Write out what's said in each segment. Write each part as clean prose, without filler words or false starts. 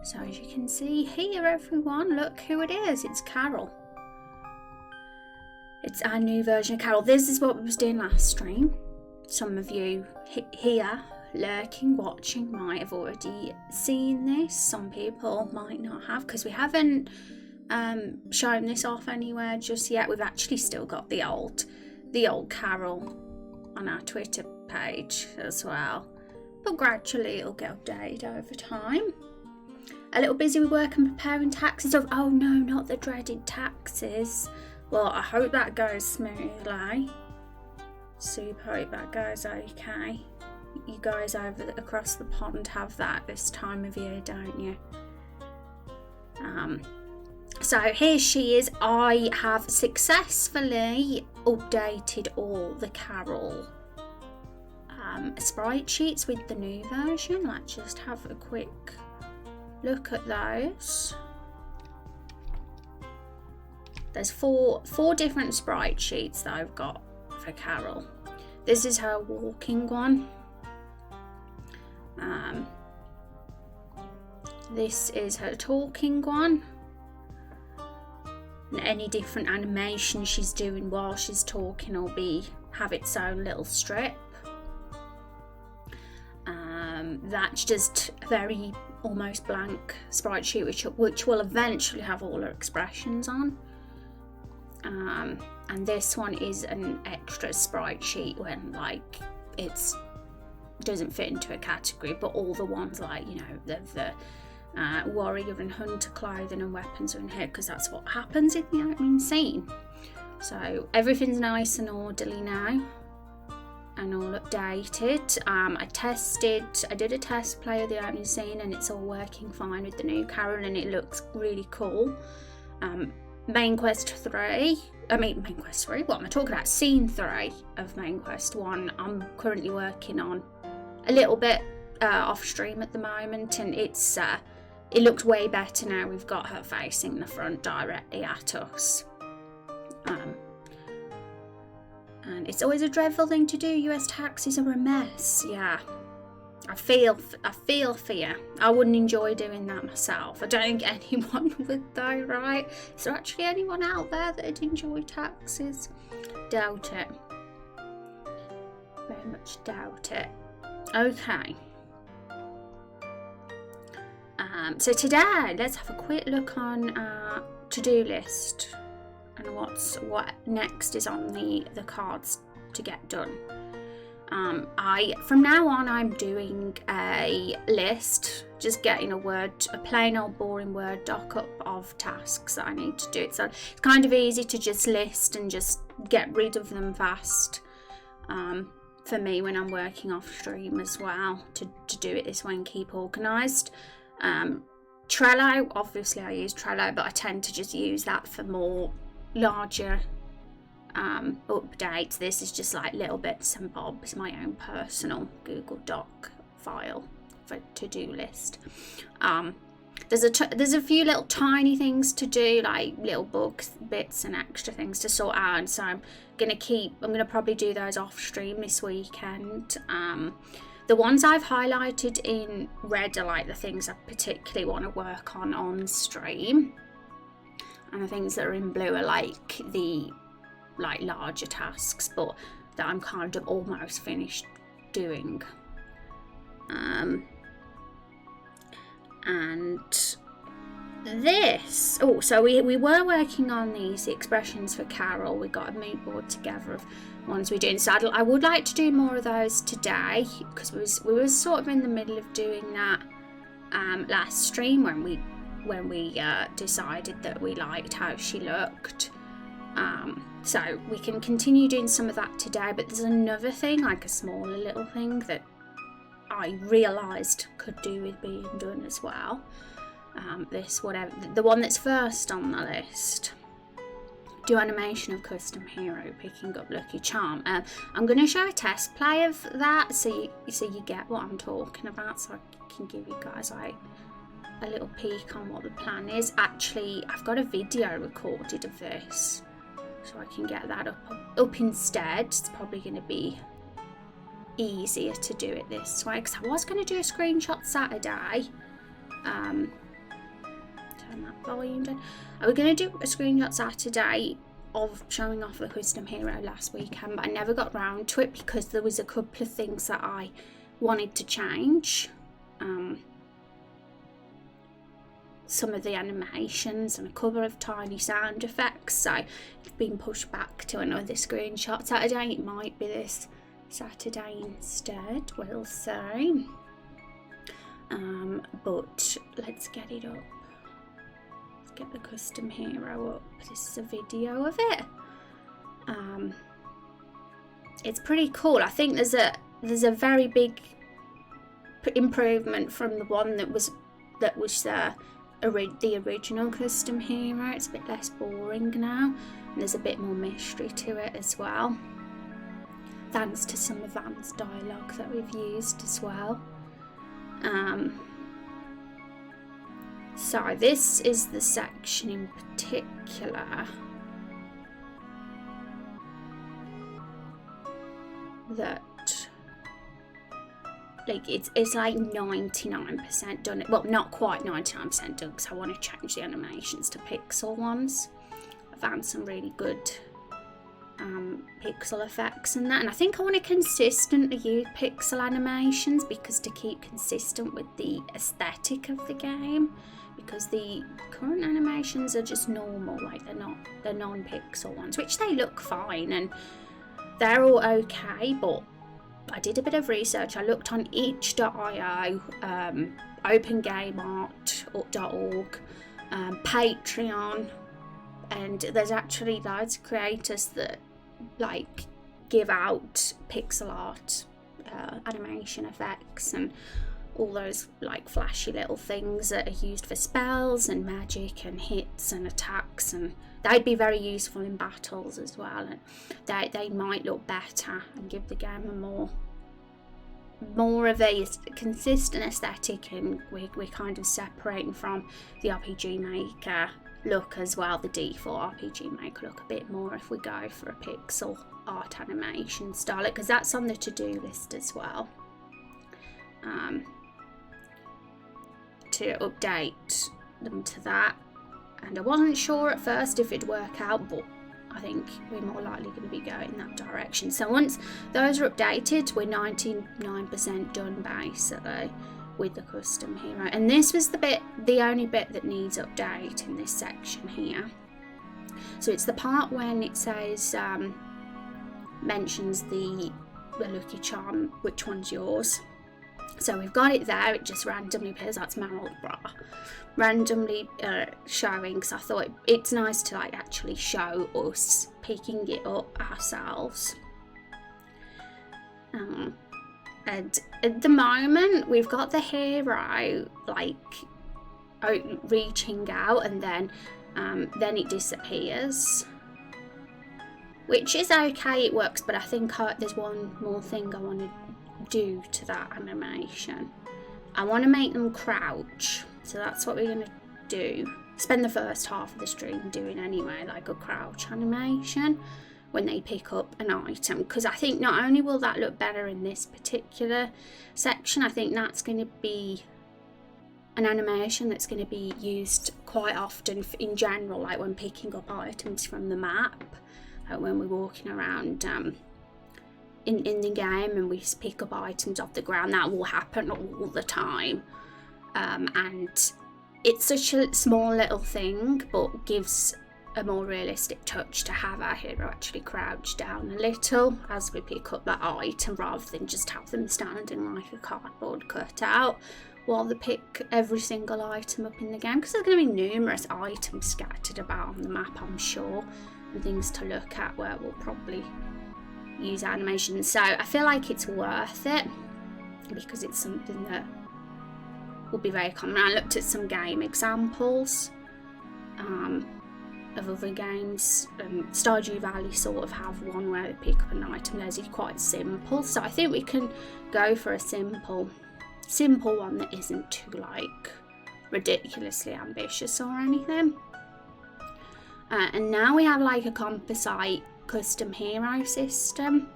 So as you can see here, everyone, look who it is. It's Carol. It's our new version of Carol. This is what we was doing last stream. Some of you here, lurking, watching, might have already seen this. Some people might not have, because we haven't shown this off anywhere just yet. We've actually still got the old Carol on our Twitter page as well. But gradually it'll get updated over time. A little busy with work and preparing taxes. Oh no, not the dreaded taxes. Well, I hope that goes smoothly. Super hope that goes okay. You guys across the pond have that this time of year, don't you? So here she is. I have successfully updated all the Carol Sprite Sheets with the new version. Let's just have a quick look at those. There's four different Sprite Sheets that I've got for Carol. This is her walking one. This is her talking one. And any different animation she's doing while she's talking will have its own little strip. That's just a very almost blank Sprite Sheet, which will eventually have all her expressions on. And this one is an extra Sprite Sheet when it doesn't fit into a category, but all the ones the warrior and hunter clothing and weapons are in here, because that's what happens in the opening scene. So everything's nice and orderly now and all updated. I did a test play of the opening scene, and it's all working fine with the new Carol, and it looks really cool. Main Quest 3, what am I talking about? Scene 3 of Main Quest 1, I'm currently working on a little bit off stream at the moment, and it looks way better now. We've got her facing the front directly at us. And it's always a dreadful thing to do. US taxis are a mess. Yeah. I feel for you. I wouldn't enjoy doing that myself. I don't think anyone would though, right? Is there actually anyone out there that'd enjoy taxes? Doubt it. Very much doubt it. Okay. So today, let's have a quick look on our to-do list and what next is on the cards to get done. From now on, I'm doing a list, just getting a plain old boring Word doc up of tasks that I need to do. So it's kind of easy to just list and just get rid of them fast. For me, when I'm working off stream as well, to do it this way and keep organised. Trello, obviously I use Trello, but I tend to just use that for more larger updates. This is just like little bits and bobs, my own personal Google Doc file for to-do list. There's a few little tiny things to do, like little bits and extra things to sort out, and so I'm gonna probably do those off stream this weekend. The ones I've highlighted in red are like the things I particularly want to work on stream, and the things that are in blue are like the larger tasks, but that I'm kind of almost finished doing. And this, so we were working on these expressions for Carol. We got a mood board together of ones we're doing, so I would like to do more of those today, because we were sort of in the middle of doing that last stream when we decided that we liked how she looked. So we can continue doing some of that today, but there's another thing, like a smaller little thing that I realised could do with being done as well. The one that's first on the list. Do animation of custom hero picking up Lucky Charm. I'm going to show a test play of that so you get what I'm talking about, so I can give you guys a little peek on what the plan is. Actually, I've got a video recorded of this, so I can get that up instead. It's probably going to be easier to do it this way, because I was going to do a screenshot Saturday, turn that volume down. I was going to do a screenshot Saturday of showing off the custom hero last weekend, but I never got round to it because there was a couple of things that I wanted to change. Some of the animations and a couple of tiny sound effects, so it's been pushed back to another screenshot Saturday. It might be this Saturday instead, we'll see. But let's get it up. Let's get the custom hero up. This is a video of it. It's pretty cool. I think there's a very big improvement from the one that was the original custom hero. It's a bit less boring now, and there's a bit more mystery to it as well, thanks to some advanced dialogue that we've used as well. So this is the section in particular that, like, it's like 99% done. Well, not quite 99% done, because I want to change the animations to pixel ones. I found some really good pixel effects and that, and I think I want to consistently use pixel animations because to keep consistent with the aesthetic of the game, because the current animations are just normal, like they're non-pixel ones, which they look fine and they're all okay, but I did a bit of research. I looked on itch.io, opengameart.org, Patreon, and there's actually loads of creators that like give out pixel art animation effects and all those like flashy little things that are used for spells and magic and hits and attacks, and they'd be very useful in battles as well, and they might look better and give the game a more of a consistent aesthetic, and we're kind of separating from the RPG Maker look as well, the default RPG Maker look a bit more if we go for a pixel art animation style, because that's on the to-do list as well, to update them to that. And I wasn't sure at first if it'd work out, but I think we're more likely going to be going that direction. So once those are updated, we're 99% done basically with the custom hero. And this was the only bit that needs update in this section here. So it's the part when it says mentions the lucky charm, which one's yours. So we've got it there, it just randomly appears, that's Marlborough, randomly showing, because I thought it's nice to like actually show us picking it up ourselves. And at the moment we've got the hero like reaching out, and then it disappears, which is okay, it works, but I think there's one more thing I want to do to that animation. I want to make them crouch, so that's what we're going to do. Spend the first half of the stream doing anyway, like a crouch animation when they pick up an item, because I think not only will that look better in this particular section, I think that's going to be an animation that's going to be used quite often in general, like when picking up items from the map, like when we're walking around in the game and we pick up items off the ground. That will happen all the time, and it's such a small little thing, but gives a more realistic touch to have our hero actually crouch down a little as we pick up that item, rather than just have them standing like a cardboard cutout while they pick every single item up in the game, because there's going to be numerous items scattered about on the map, I'm sure, and things to look at where we'll probably use animation. So I feel like it's worth it because it's something that will be very common. I looked at some game examples of other games. Stardew Valley sort of have one where they pick up an item. Theirs is quite simple, so I think we can go for a simple one that isn't too like ridiculously ambitious or anything. And now we have like a composite custom hero system.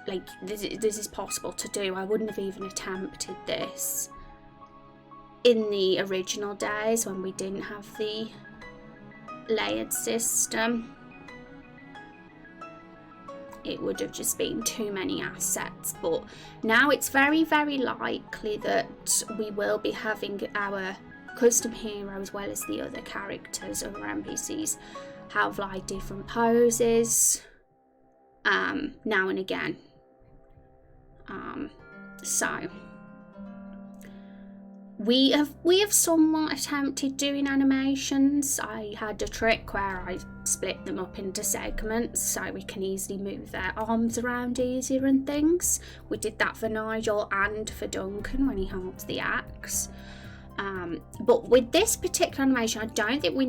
Like this is possible to do. I wouldn't have even attempted this in the original days when we didn't have the layered system, it would have just been too many assets. But now it's very, very likely that we will be having our custom hero as well as the other characters, other NPCs, have like different poses now and again. So we have somewhat attempted doing animations. I had a trick where I split them up into segments so we can easily move their arms around easier and things. We did that for Nigel and for Duncan when he holds the axe. But with this particular animation, I don't think we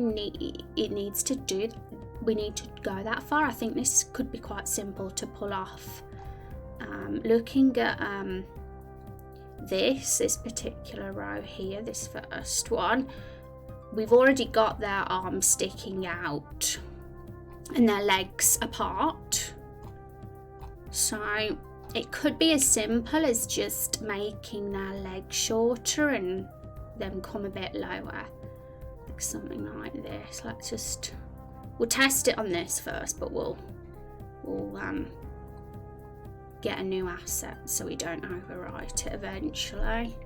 need to go that far. I think this could be quite simple to pull off. Looking at this particular row here, this first one, we've already got their arms sticking out and their legs apart. So it could be as simple as just making their legs shorter and them come a bit lower, like something like this. We'll test it on this first, but we'll get a new asset so we don't overwrite it eventually.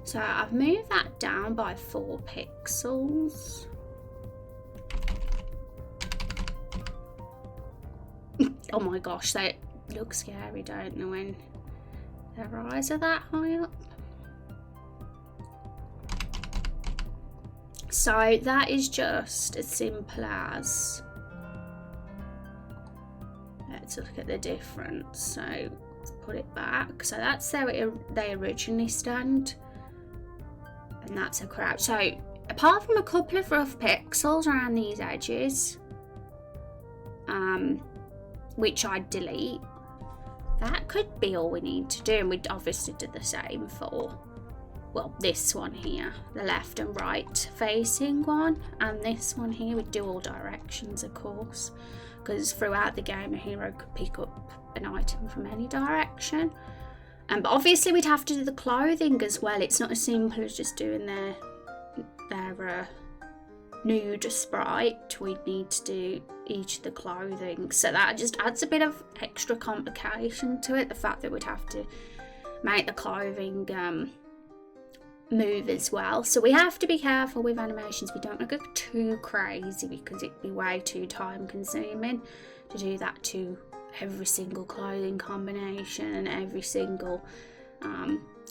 So I've moved that down by 4 pixels. Oh my gosh, they look scary, don't they, when their eyes are that high up? So that is just as simple as, let's look at the difference. So let's put it back. So that's how they originally stand, and that's a crouch. So apart from a couple of rough pixels around these edges, which I'd delete, that could be all we need to do. And we obviously did the same for, well, this one here, the left and right facing one, and this one here. We'd do all directions, of course, because throughout the game a hero could pick up an item from any direction. But obviously we'd have to do the clothing as well. It's not as simple as just doing their nude sprite. We'd need to do each of the clothing, so that just adds a bit of extra complication to it, the fact that we'd have to make the clothing move as well. So we have to be careful with animations. We don't want to go too crazy, because it'd be way too time consuming to do that to every single clothing combination and every single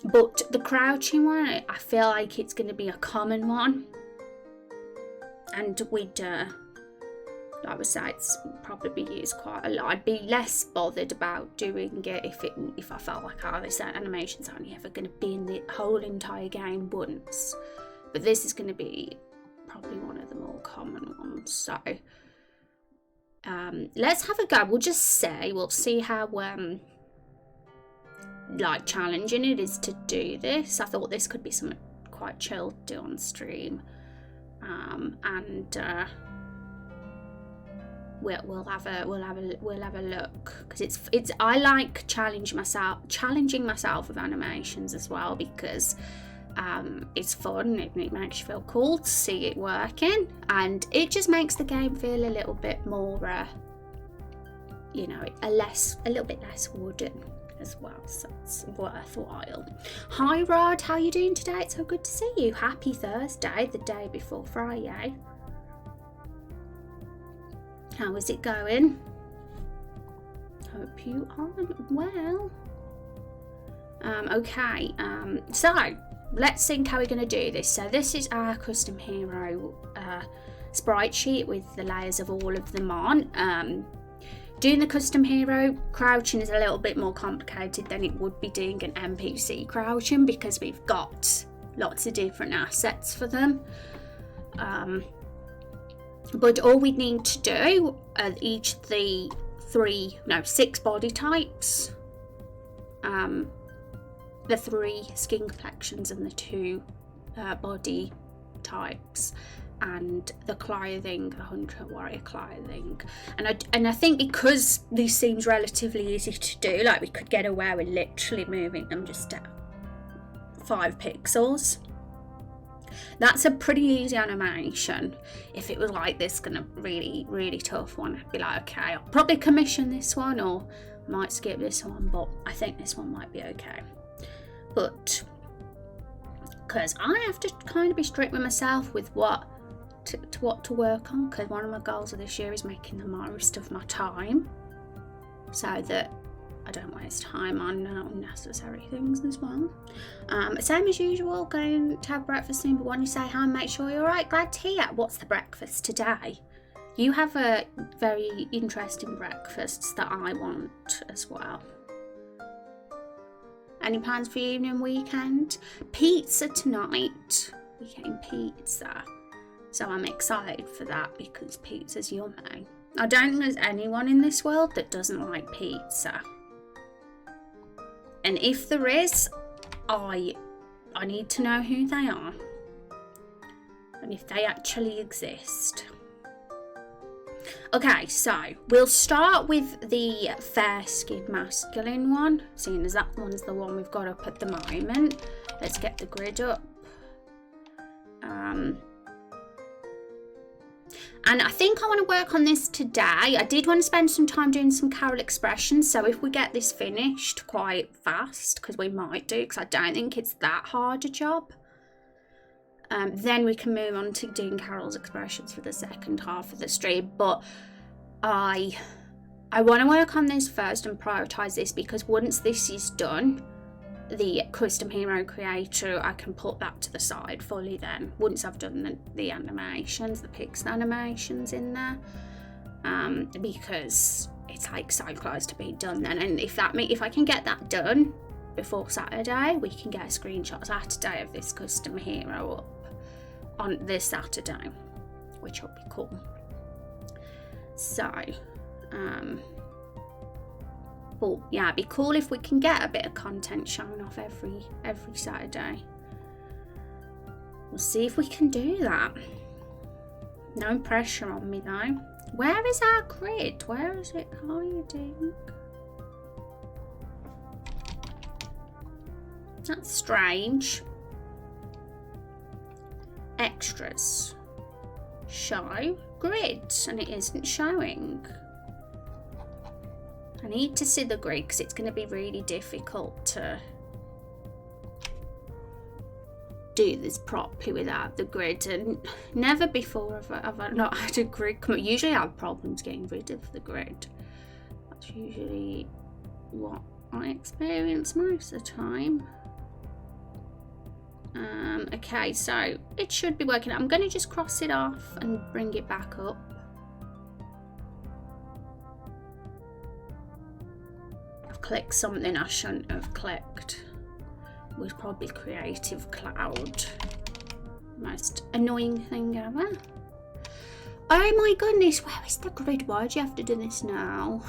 but the crouching one, I feel like it's going to be a common one, and we'd like we say, it's probably be used quite a lot. I'd be less bothered about doing it if I felt like, oh, this animation's only ever going to be in the whole entire game once. But this is going to be probably one of the more common ones. So let's have a go. We'll see how like challenging it is to do this. I thought this could be something quite chill to do on stream, and we'll have a look, because it's I like challenging myself with animations as well, because it's fun. It makes you feel cool to see it working, and it just makes the game feel a little bit more a little bit less wooden as well, so it's worthwhile. Hi Rod, how are you doing today? It's so good to see you. Happy Thursday, the day before Friday. How is it going? Hope you are well. Okay, so let's think how we're going to do this. So this is our custom hero sprite sheet with the layers of all of them on. Doing the custom hero crouching is a little bit more complicated than it would be doing an NPC crouching, because we've got lots of different assets for them. But all we need to do are each of the 6 body types, the 3 skin complexions and the 2 body types. and the clothing, the hunter warrior clothing. And I think because this seems relatively easy to do, like we could get away with literally moving them just down 5 pixels. That's a pretty easy animation. If it was like this kind of really, really tough one, I'd be like, okay, I'll probably commission this one, or might skip this one, but I think this one might be okay. But because I have to kind of be strict with myself with what to work on, because one of my goals of this year is making the most of my time so that I don't waste time on unnecessary things as well. Same as usual, going to have breakfast soon, but when you say hi, make sure you're right. Glad to hear. What's the breakfast today? You have a very interesting breakfasts that I want as well. Any plans for your evening, weekend? Pizza tonight. We're getting pizza. So I'm excited for that because pizza's yummy. I don't think there's anyone in this world that doesn't like pizza. And if there is, I need to know who they are. And if they actually exist. Okay, so we'll start with the fair-skinned masculine one, seeing as that one's the one we've got up at the moment. Let's get the grid up. And I think I want to work on this today. I did want to spend some time doing some Carol expressions, so if we get this finished quite fast, because we might do, because I don't think it's that hard a job, then we can move on to doing Carol's expressions for the second half of the stream. But I want to work on this first and prioritise this, because once this is done, the custom hero creator, I can put that to the side fully then, once I've done the animations, the pixel animations in there, because it's like so close to being done then. And if I can get that done before Saturday, we can get a screenshot Saturday of this custom hero up on this Saturday, which will be cool. So but yeah, it'd be cool if we can get a bit of content showing off every Saturday. We'll see if we can do that. No pressure on me though. Where is our grid? Where is it hiding? That's strange. Extras. Show grid, and it isn't showing. I need to see the grid because it's going to be really difficult to do this properly without the grid, and never before have I not had a grid come up. Usually I have problems getting rid of the grid. That's usually what I experience most of the time. Okay, so it should be working. I'm going to just cross it off and bring it back up. I've clicked something I shouldn't have clicked. It was probably Creative Cloud. Most annoying thing ever. Oh my goodness, where is the grid? Why do you have to do this now?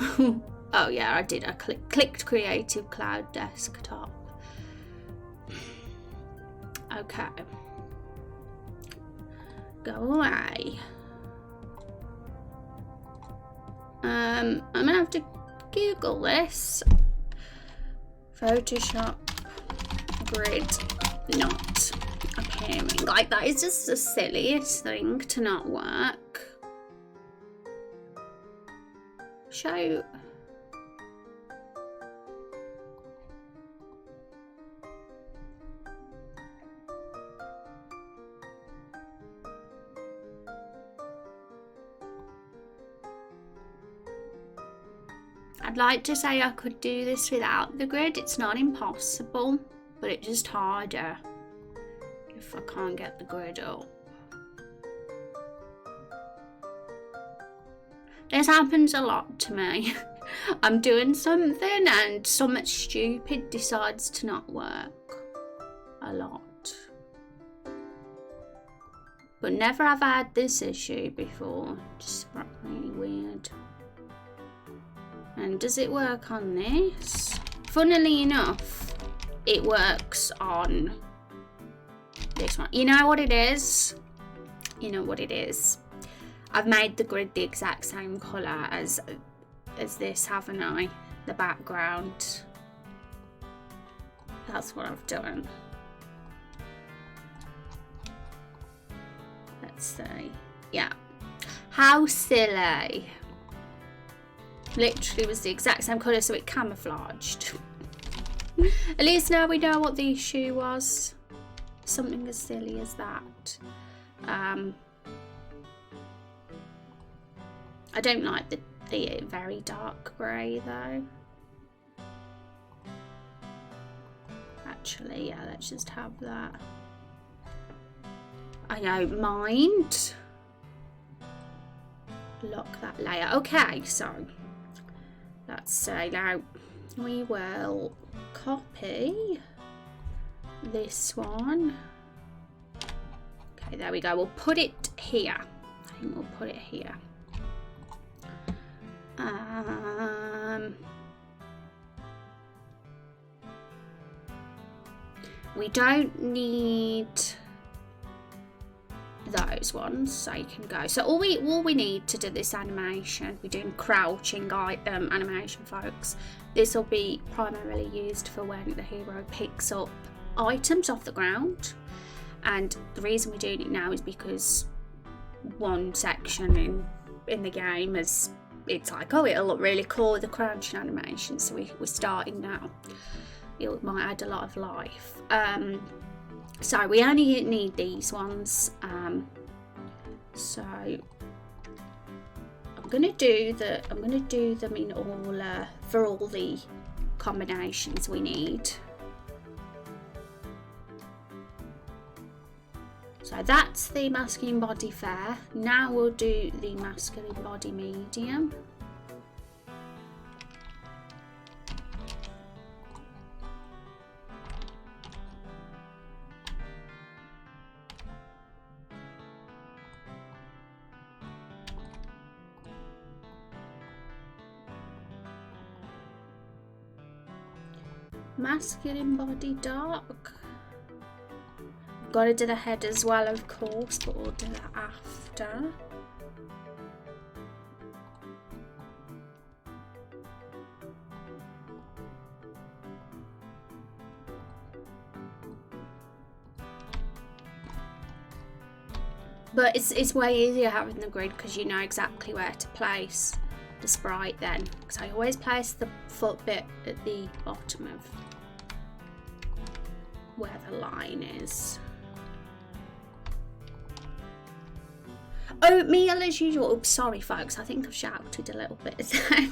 Oh yeah, I did. I clicked Creative Cloud Desktop. Okay. Go away. I'm gonna have to Google this. Photoshop grid not appearing. Like, that is just the silliest thing to not work. Show. I'd like to say I could do this without the grid. It's not impossible, but it's just harder if I can't get the grid up. This happens a lot to me. I'm doing something and something stupid decides to not work. A lot. But never have I had this issue before. Just really weird. And does it work on this? Funnily enough, it works on this one. You know what it is? you know what it is. I've made the grid the exact same colour as this, haven't I? The background. That's what I've done. Let's see. Yeah. How silly. Literally was the exact same colour, so it camouflaged. At least now we know what the issue was. Something as silly as that. I don't like the very dark grey though. Actually, yeah, let's just have that. I don't mind. Lock that layer. Okay, so let's say now we will copy this one. Okay, there we go. We'll put it here. I think we'll put it here. We don't need those ones, so you can go. So all we need to do this animation, we're doing crouching animation, folks. This will be primarily used for when the hero picks up items off the ground, and the reason we're doing it now is because one section in the game is, it's like, oh, it'll look really cool with the crouching animation, so we're starting now. It might add a lot of life. So we only need these ones. So I'm gonna do them in all for all the combinations we need. So that's the masculine body fair. Now we'll do the masculine body medium. Masculine body dark. Got to do the head as well, of course, but we'll do that after. But it's way easier having the grid because you know exactly where to place the sprite then. Because I always place the foot bit at the bottom of where the line is. Oatmeal as usual. Oops, sorry folks, I think I've shouted a little bit then.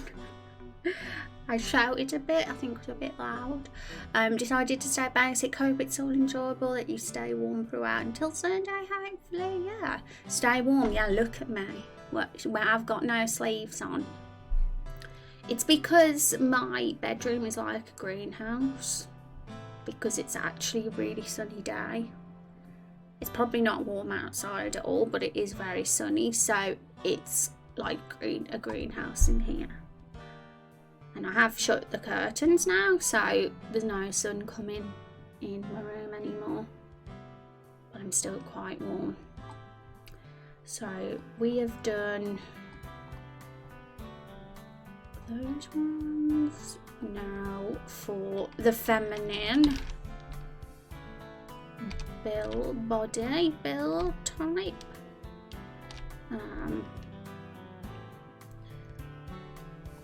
I shouted a bit, I think it was a bit loud. Decided to stay basic, hope it's all enjoyable, that you stay warm throughout until Sunday, hopefully, yeah. Stay warm, yeah, look at me, where I've got no sleeves on. It's because my bedroom is like a greenhouse, because it's actually a really sunny day. It's probably not warm outside at all, but it is very sunny, so it's like a greenhouse in here. And I have shut the curtains now, so there's no sun coming in my room anymore. But I'm still quite warm. So we have done those ones. Now for the feminine body build type.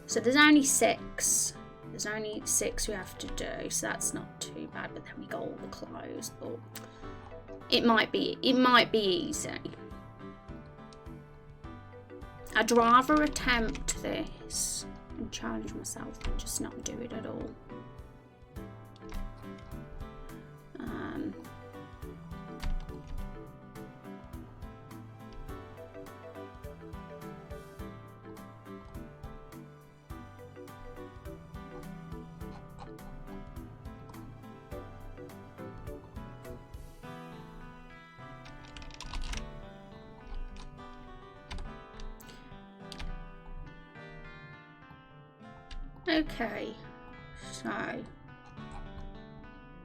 So there's only six. There's only 6 we have to do, so that's not too bad. But then we got all the clothes, but it might be easy. I'd rather attempt this and challenge myself than just not do it at all. Okay, so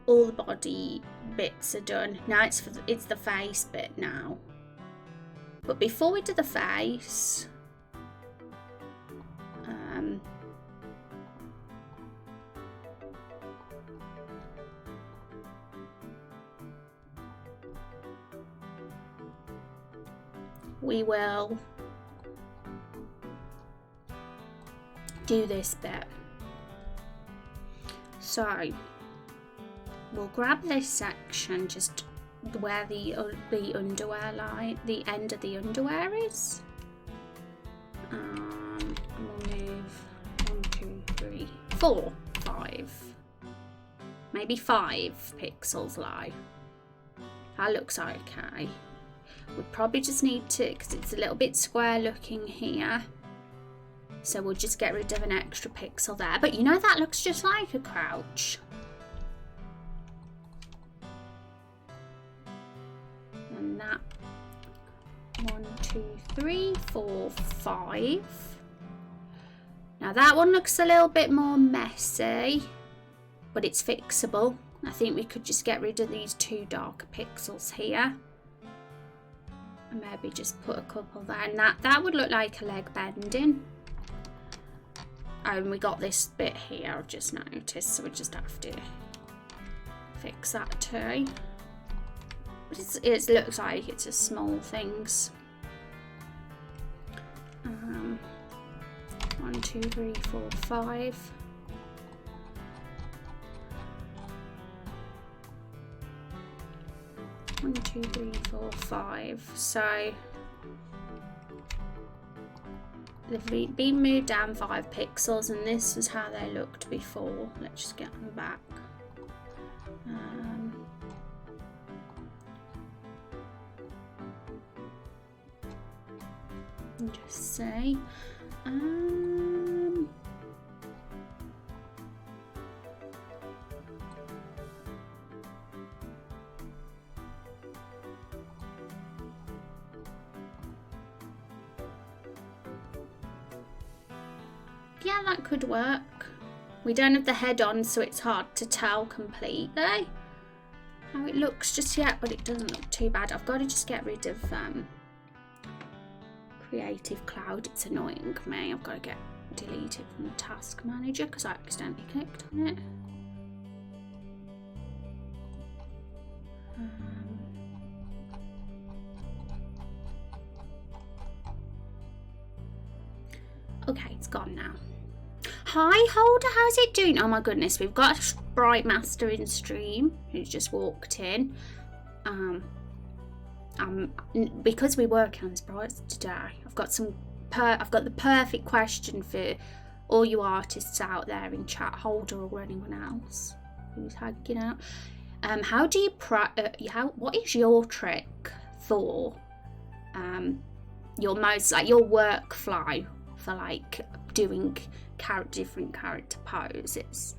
all the body bits are done. Now it's the face bit now. But before we do the face, we will do this bit. So we'll grab this section just where the underwear line, the end of the underwear is. And we'll move 1, 2, 3, 4, 5, maybe 5 pixels low. That looks okay. We probably just need to, because it's a little bit square looking here, so we'll just get rid of an extra pixel there. But you know, that looks just like a crouch. And that 1, 2, 3, 4, 5. Now that one looks a little bit more messy, but it's fixable. I think we could just get rid of these 2 darker pixels here. And maybe just put a couple there. And that would look like a leg bending. And we got this bit here, I've just noticed, so we just have to fix that too. But it looks like it's just small things. 1, 2, 3, 4, 5. One, 2, 3, 4, 5. So they've been moved down 5 pixels, and this is how they looked before. Let's just get them back. And just say, yeah, that could work. We don't have the head on, so it's hard to tell completely how it looks just yet, but it doesn't look too bad. I've got to just get rid of Creative Cloud. It's annoying me. I've got to get deleted from the task manager because I accidentally clicked on it. Okay, it's gone now. Hi Holder, how's it doing? Oh my goodness, we've got a Sprite Master in stream who's just walked in. Because we're working on sprites today, I've got the perfect question for all you artists out there in chat, Holder or anyone else who's hanging out. How do you what is your trick for your most, like, your workflow for like doing different character poses?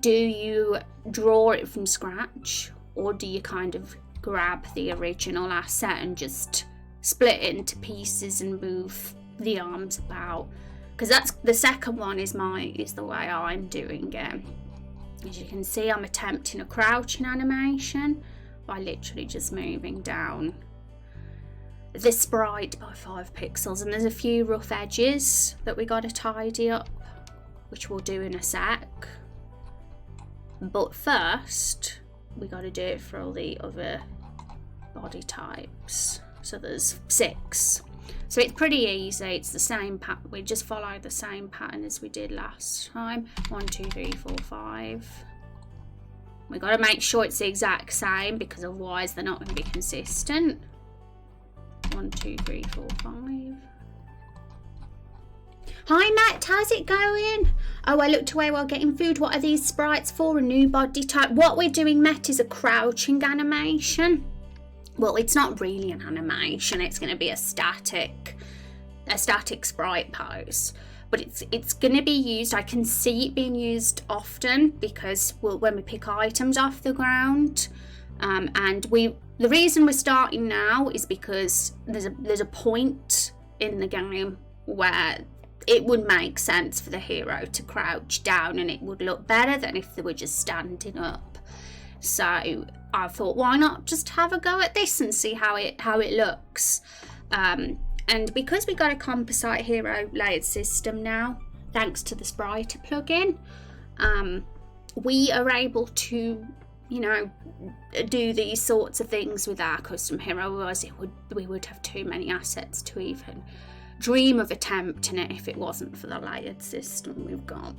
Do you draw it from scratch, or do you kind of grab the original asset and just split it into pieces and move the arms about? Because that's the second one is the way I'm doing it. As you can see, I'm attempting a crouching animation by literally just moving down the sprite by 5 pixels, and there's a few rough edges that we got to tidy up, which we'll do in a sec. But first we got to do it for all the other body types. So there's 6, so it's pretty easy. It's the same pattern, we just follow the same pattern as we did last time. 1, 2, 3, 4, 5. We got to make sure it's the exact same, because otherwise they're not going to be consistent. 1, 2, 3, 4, 5. Hi Matt, how's it going? Oh, I looked away while getting food. What are these sprites for? A new body type. What we're doing, Matt, is a crouching animation. Well, it's not really an animation. It's going to be a static sprite pose. But it's going to be used. I can see it being used often because when we pick items off the ground, the reason we're starting now is because there's a point in the game where it would make sense for the hero to crouch down, and it would look better than if they were just standing up. So I thought, why not just have a go at this and see how it looks. And because we got a composite hero layered system now, thanks to the Sprite plugin, we are able to, you know, do these sorts of things with our custom hero. Otherwise we would have too many assets to even dream of attempting it if it wasn't for the layered system we've got.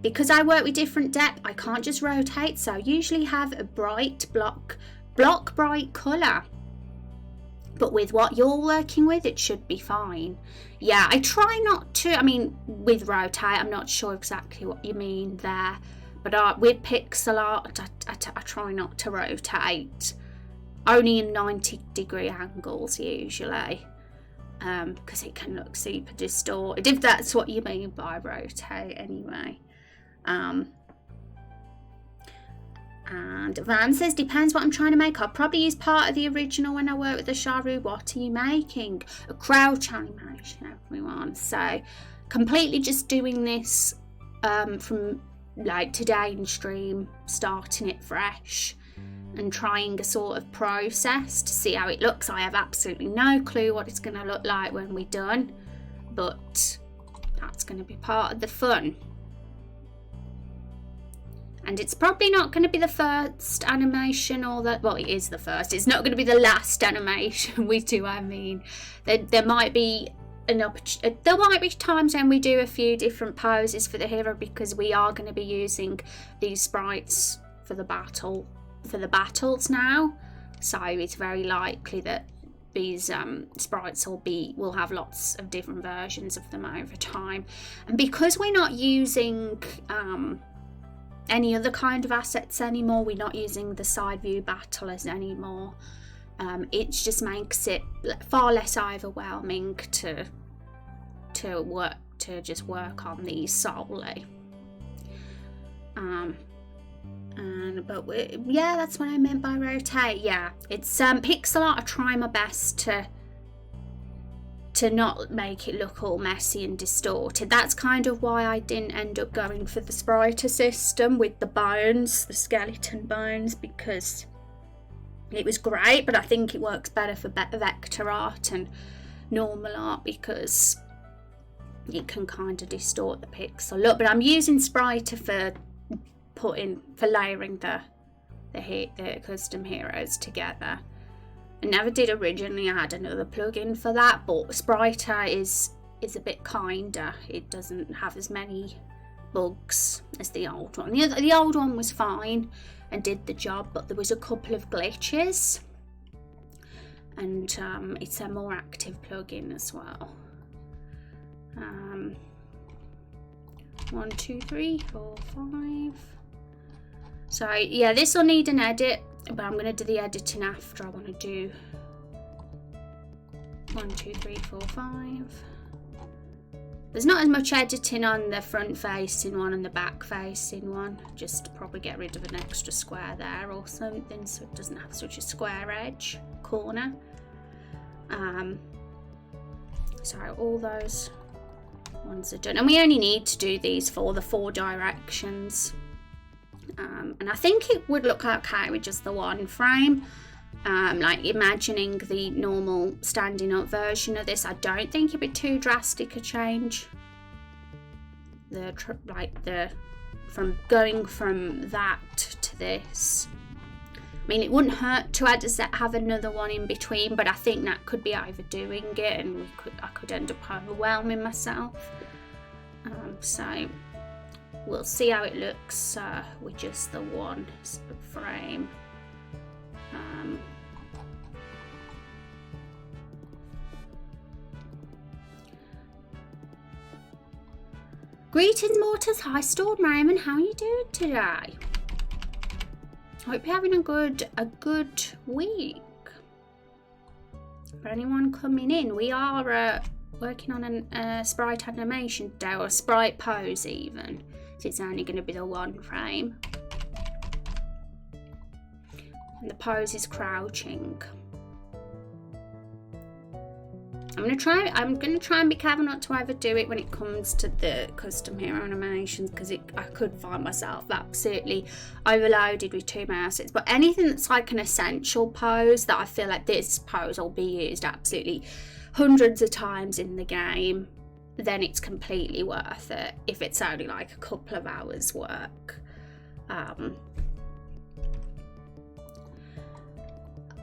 Because I work with different depth, I can't just rotate, so I usually have a bright block bright colour. But with what you're working with, it should be fine. Yeah, I try not to, I mean, with rotate, I'm not sure exactly what you mean there. But with pixel art, I try not to rotate. Only in 90-degree angles, usually. Because it can look super distorted, if that's what you mean by rotate, anyway. And Van says, depends what I'm trying to make. I'll probably use part of the original when I work with the Sharu. What are you making? A crouch animation, everyone. So, completely just doing this from like today in stream, starting it fresh and trying a sort of process to see how it looks. I have absolutely no clue what it's going to look like when we're done, but that's going to be part of the fun. And it's probably not going to be the first animation, or that, well, it is the first. It's not going to be the last animation we do. I mean, there might be there might be times when we do a few different poses for the hero, because we are going to be using these sprites for the battles now. So it's very likely that these sprites will have lots of different versions of them over time. And because we're not using any other kind of assets anymore, we're not using the side view battlers anymore, it just makes it far less overwhelming to just work on these solely. Yeah, that's what I meant by rotate. Yeah, it's pixel art. I try my best to not make it look all messy and distorted. That's kind of why I didn't end up going for the Sprite system with the bones, the skeleton bones, because it was great, but I think it works better for vector art and normal art, because it can kind of distort the pixel look. But I'm using Sprite for layering the custom heroes together. I never did originally. I had another plugin for that, but Sprite is a bit kinder. It doesn't have as many bugs as the old one. The old one was fine and did the job, but there was a couple of glitches, and it's a more active plugin as well. 1, 2, 3, 4, 5. So yeah, this will need an edit, but I'm going to do the editing after. I want to do 1, 2, 3, 4, 5. There's not as much editing on the front facing one and the back facing one. Just probably get rid of an extra square there or something, so it doesn't have such a square edge corner. So all those ones are done, and we only need to do these for the 4 directions. And I think it would look okay with just the one frame. Like imagining the normal standing up version of this, I don't think it'd be too drastic a change. From going from that to this. I mean, it wouldn't hurt to have another one in between, but I think that could be overdoing it, and I could end up overwhelming myself. So we'll see how it looks with just the one frame. Greetings, mortals. Hi, Storm Raymond. How are you doing today? Hope you're having a good week. For anyone coming in, we are working on a sprite animation today, or a sprite pose even. So it's only going to be the one frame. And the pose is crouching. I'm gonna try and be careful not to overdo it when it comes to the custom hero animations, because I could find myself absolutely overloaded with too many assets. But anything that's like an essential pose that I feel like this pose will be used absolutely hundreds of times in the game, then it's completely worth it if it's only like a couple of hours work.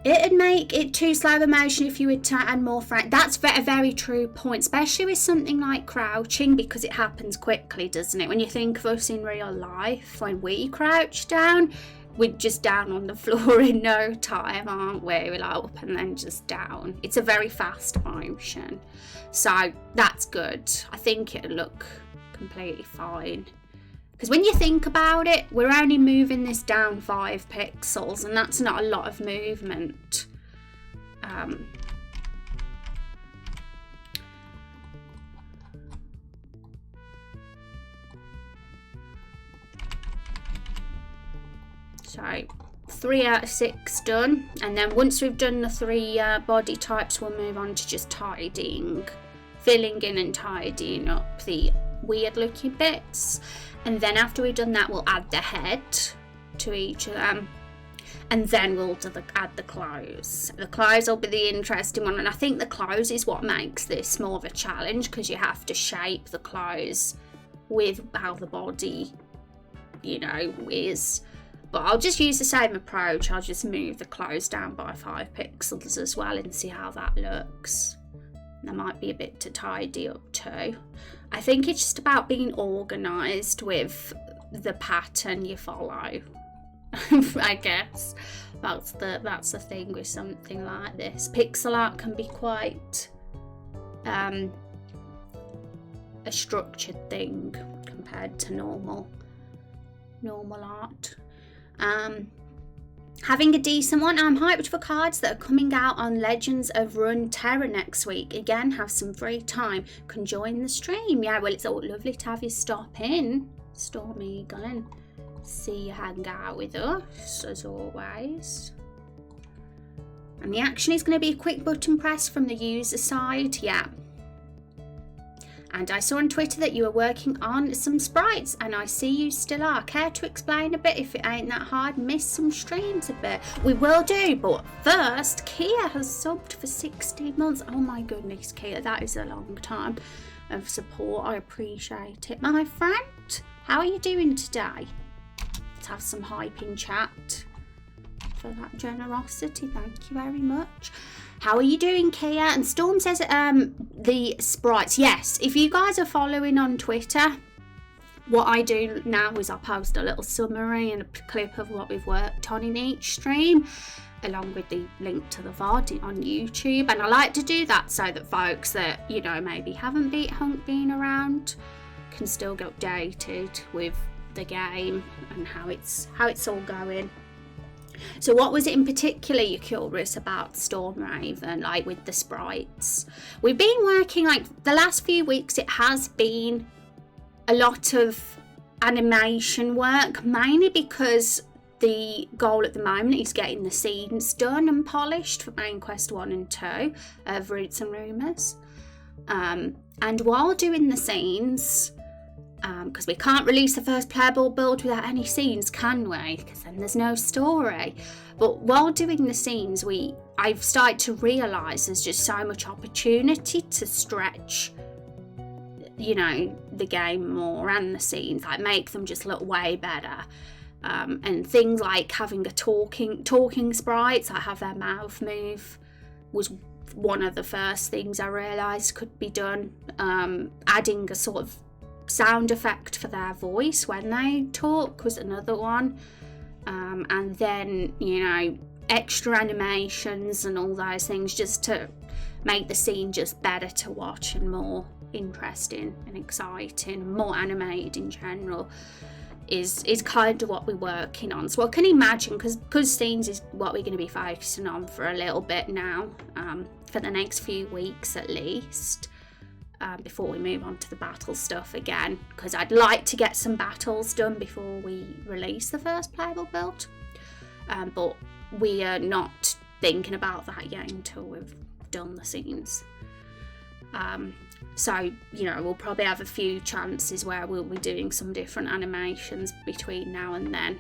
It'd make it too slow of motion if you were to add more frame. That's a very true point, especially with something like crouching, because it happens quickly, doesn't it? When you think of us in real life, when we crouch down, we're just down on the floor in no time, aren't we? We're like up and then just down. It's a very fast motion. So that's good. I think it'll look completely fine. Because when you think about it, we're only moving this down 5 pixels, and that's not a lot of movement. So 3 out of 6 done, and then once we've done the 3 body types, we'll move on to just filling in and tidying up the weird looking bits. And then after we've done that, we'll add the head to each of them, and then we'll add the clothes. The clothes will be the interesting one, and I think the clothes is what makes this more of a challenge, because you have to shape the clothes with how the body, is. But I'll just use the same approach. I'll just move the clothes down by 5 pixels as well and see how that looks. There might be a bit to tidy up too. I think it's just about being organised with the pattern you follow. I guess that's the thing with something like this. Pixel art can be quite a structured thing compared to normal art. Having a decent one. I'm hyped for cards that are coming out on Legends of Runeterra next week. Again, have some free time, can join the stream. Yeah, well, it's all lovely to have you stop in, Storm Eagle, and see you hang out with us as always. And the action is going to be a quick button press from the user side. Yeah. And I saw on Twitter that you were working on some sprites, and I see you still are. Care to explain a bit if it ain't that hard? Miss some streams a bit. We will do, but first, Kia has subbed for 16 months. Oh my goodness, Kia, that is a long time of support. I appreciate it. My friend, how are you doing today? Let's have some hype in chat for that generosity. Thank you very much. How are you doing, Kia? And Storm says the sprites. Yes, if you guys are following on Twitter, what I do now is I post a little summary and a clip of what we've worked on in each stream, along with the link to the VOD on YouTube. And I like to do that so that folks that, maybe haven't been around can still get updated with the game and how it's all going. So what was it in particular you're curious about, Stormraven, like with the sprites? We've been working, like the last few weeks, it has been a lot of animation work, mainly because the goal at the moment is getting the scenes done and polished for Main Quest 1 and 2 of Roots and Rumours. And while doing the scenes, because we can't release the first playable build without any scenes, can we? Because then there's no story. But while doing the scenes, I've started to realise there's just so much opportunity to stretch, the game more and the scenes, like make them just look way better. And things like having a talking sprites, like have their mouth move, was one of the first things I realised could be done. Adding a sort of sound effect for their voice when they talk was another one, and then extra animations and all those things just to make the scene just better to watch and more interesting and exciting, more animated in general, is kind of what we're working on. So I can imagine, because scenes is what we're going to be focusing on for a little bit now, for the next few weeks at least, before we move on to the battle stuff again, because I'd like to get some battles done before we release the first playable build, but we are not thinking about that yet until we've done the scenes. So, you know, we'll probably have a few chances where we'll be doing some different animations between now and then.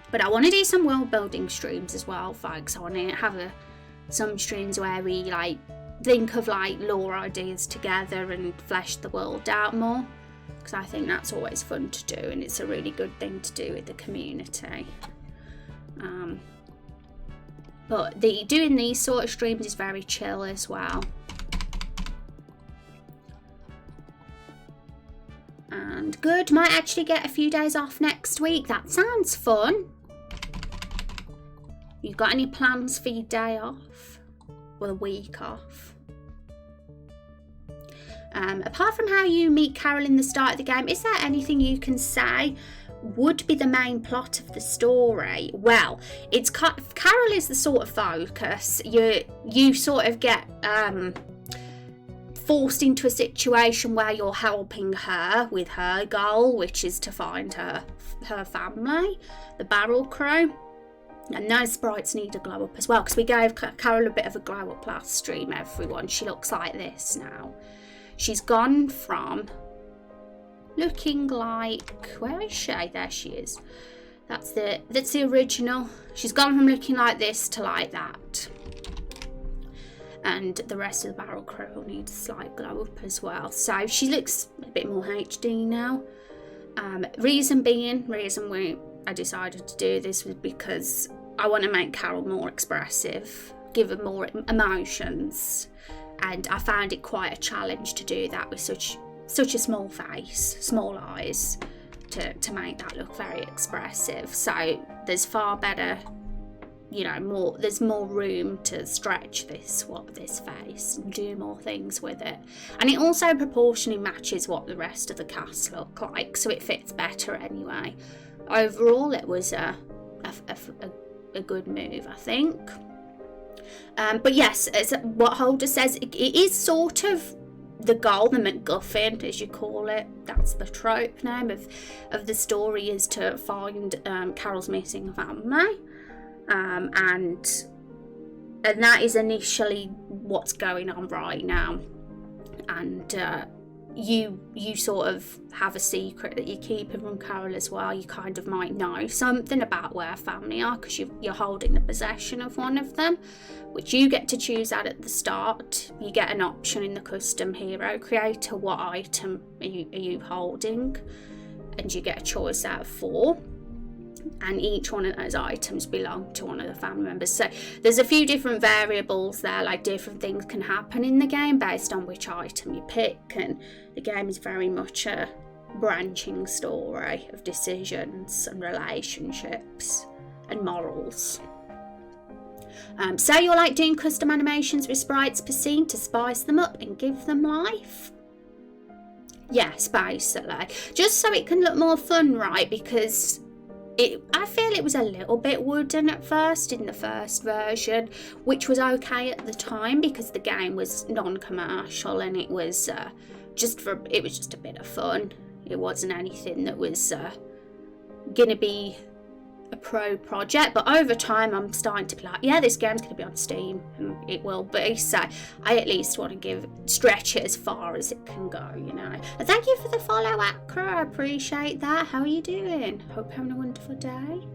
But I want to do some world building streams as well, folks. I want to have some streams where we like think of like lore ideas together and flesh the world out more, because I think that's always fun to do, and it's a really good thing to do with the community. But doing these sort of streams is very chill as well. And good, might actually get a few days off next week. That sounds fun. You got any plans for your day off? Or the week off? Apart from how you meet Carol in the start of the game, is there anything you can say would be the main plot of the story? Well, it's Carol is the sort of focus. You sort of get forced into a situation where you're helping her with her goal, which is to find her family, the Barrel Crew. And those sprites need a glow up as well, because we gave Carol a bit of a glow up last stream, everyone. She looks like this now. She's gone from looking like, where is she? There she is. That's the original. She's gone from looking like this to like that. And the rest of the Barrel Crew will need a slight glow up as well. So she looks a bit more HD now. Reason I decided to do this was because I want to make Carol more expressive, give her more emotions, and I found it quite a challenge to do that with such a small face, small eyes, to make that look very expressive. So there's far better, you know, there's more room to stretch this face and do more things with it. And it also proportionally matches what the rest of the cast look like, so it fits better anyway. Overall, it was a good move, I think. But yes, as what Holder says, it is sort of the goal, the MacGuffin, as you call it. That's the trope name of the story, is to find Carol's missing family. And that is initially what's going on right now. And you sort of have a secret that you're keeping from Carol as well. You kind of might know something about where family are, because you're holding the possession of one of them, which you get to choose at the start. You get an option in the custom hero creator, what item are you holding, and you get a choice out of 4. And each one of those items belong to one of the family members. So there's a few different variables there, like different things can happen in the game based on which item you pick, and the game is very much a branching story of decisions and relationships and morals. So you're like doing custom animations with sprites per scene to spice them up and give them life? Yes, basically. Just so it can look more fun, right? Because I feel it was a little bit wooden at first in the first version, which was okay at the time because the game was non-commercial and it was just a bit of fun. It wasn't anything that was gonna be a pro project, but over time I'm starting to be like, yeah, this game's gonna be on Steam, and it will be, so I at least want to stretch it as far as it can go, you know. And thank you for the follow, Accra, I appreciate that. How are you doing? Hope you're having a wonderful day.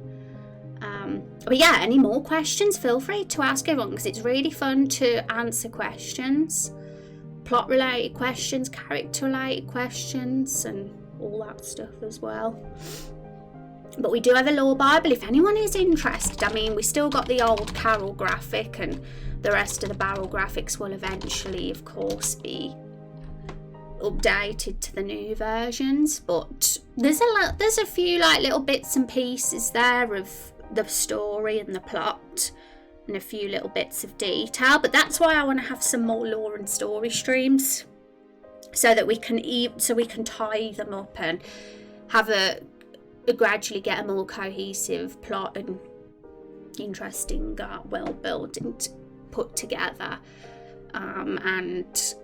But yeah, any more questions, feel free to ask everyone, because it's really fun to answer questions, plot related questions, character related questions, and all that stuff as well. But we do have a lore Bible if anyone is interested. I mean, we still got the old Carol graphic, and the rest of the Barrel graphics will eventually, of course, be updated to the new versions. But there's a few like little bits and pieces there of the story and the plot, and a few little bits of detail. But that's why I want to have some more lore and story streams, so that we can tie them up and have gradually get a more cohesive plot and interesting world building put together. And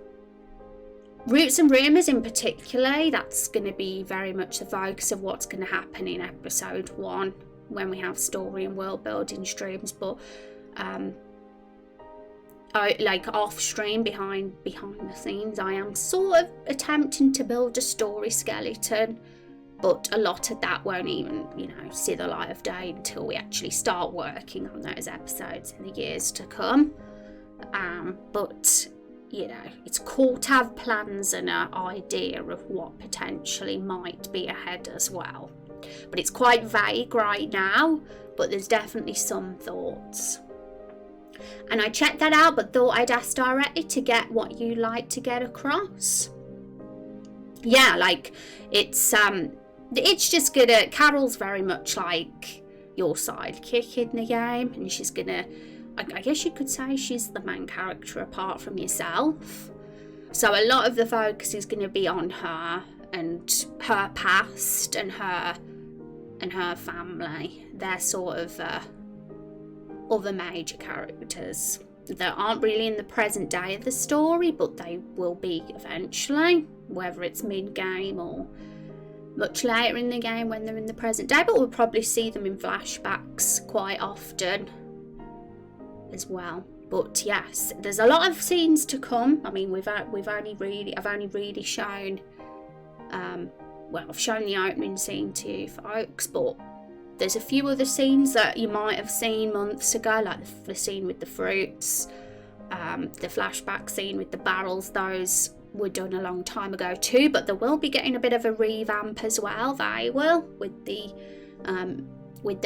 Roots and Rumours in particular, that's going to be very much the focus of what's going to happen in episode 1 when we have story and world building streams. But like off stream, behind the scenes, I am sort of attempting to build a story skeleton, but a lot of that won't even, you know, see the light of day until we actually start working on those episodes in the years to come. But you know, it's cool to have plans and an idea of what potentially might be ahead as well. But it's quite vague right now, but there's definitely some thoughts. And I checked that out, but thought I'd ask directly to get what you like to get across. Yeah, like it's just gonna, Carol's very much like your sidekick in the game, and she's gonna, I guess you could say she's the main character apart from yourself. So a lot of the focus is going to be on her and her past and her family. They're sort of other major characters that aren't really in the present day of the story, but they will be eventually, whether it's mid-game or much later in the game when they're in the present day. But we'll probably see them in flashbacks quite often as well. But yes, there's a lot of scenes to come. I mean, I've only really shown I've shown the opening scene to you folks, but there's a few other scenes that you might have seen months ago, like the scene with the fruits, the flashback scene with the barrels. Those were done a long time ago too, but they will be getting a bit of a revamp as well. They will, with the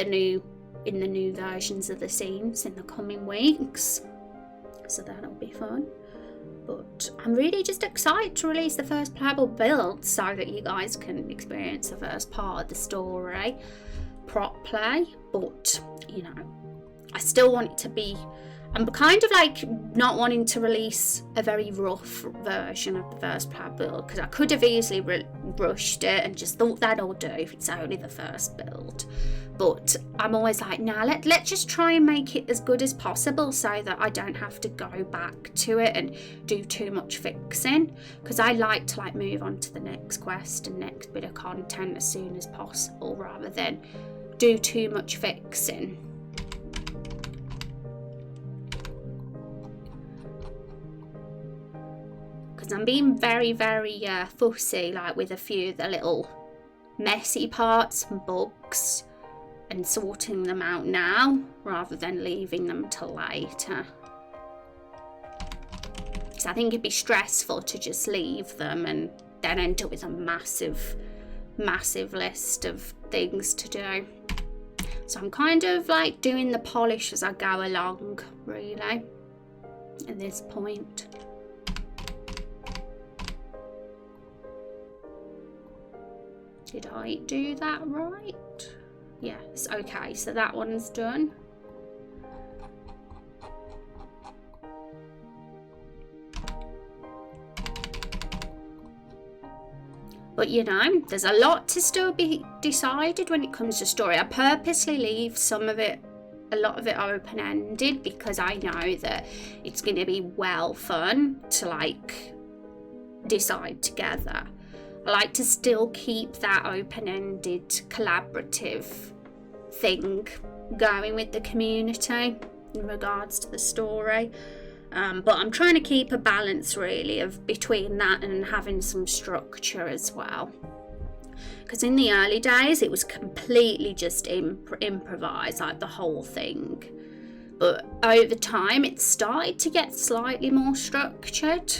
new versions of the scenes in the coming weeks, so that'll be fun. But I'm really just excited to release the first playable build so that you guys can experience the first part of the story properly. But you know, I still want it to be, I'm kind of like not wanting to release a very rough version of the first playable build, because I could have easily rushed it and just thought that'll do if it's only the first build. But I'm always like, nah, let's just try and make it as good as possible so that I don't have to go back to it and do too much fixing, because I like to like move on to the next quest and next bit of content as soon as possible rather than do too much fixing. Because I'm being very, very fussy, like with a few of the little messy parts and bugs, and sorting them out now rather than leaving them till later. Because I think it'd be stressful to just leave them and then end up with a massive list of things to do. So I'm kind of like doing the polish as I go along, really, at this point. Did I do that right? Yes, okay, so that one's done. But you know, there's a lot to still be decided when it comes to story. I purposely leave a lot of it open-ended, because I know that it's going to be well fun to like decide together. I like to still keep that open-ended collaborative thing going with the community in regards to the story, but I'm trying to keep a balance really of between that and having some structure as well, because in the early days it was completely just improvised, like the whole thing, but over time it started to get slightly more structured.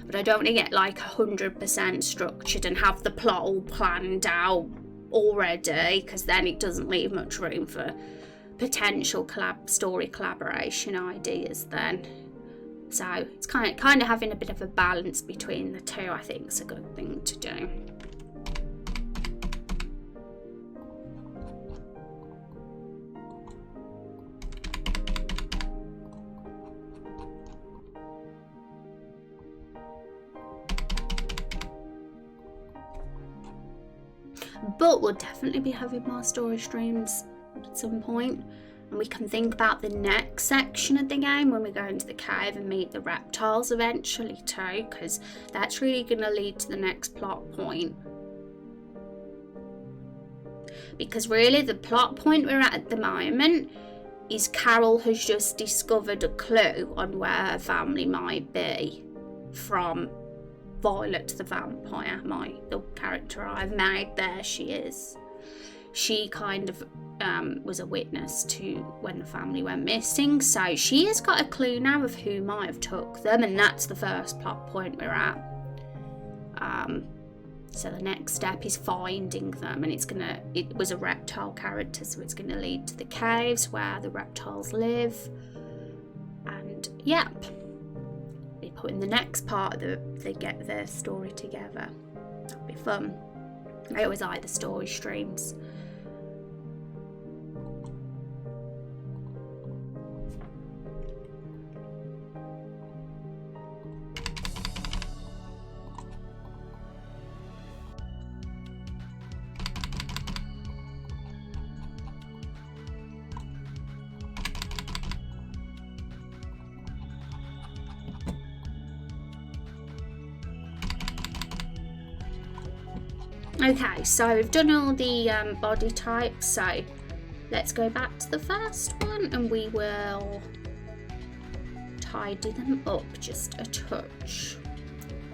But I don't want to get like 100% structured and have the plot all planned out already, because then it doesn't leave much room for potential story collaboration ideas then. So it's kind of having a bit of a balance between the two, I think, is a good thing to do. But we'll definitely be having more story streams at some point, and we can think about the next section of the game when we go into the cave and meet the reptiles eventually too, because that's really going to lead to the next plot point. Because really the plot point we're at the moment is Carol has just discovered a clue on where her family might be from Violet the vampire, the character I've made. There she is. She kind of was a witness to when the family went missing, so she has got a clue now of who might have took them, and that's the first plot point we're at. So the next step is finding them, and it was a reptile character, so it's gonna lead to the caves where the reptiles live. And yep, they put in the next part they get their story together. That'll be fun. I always like the story streams. Okay, so we've done all the body types, so let's go back to the first one and we will tidy them up just a touch.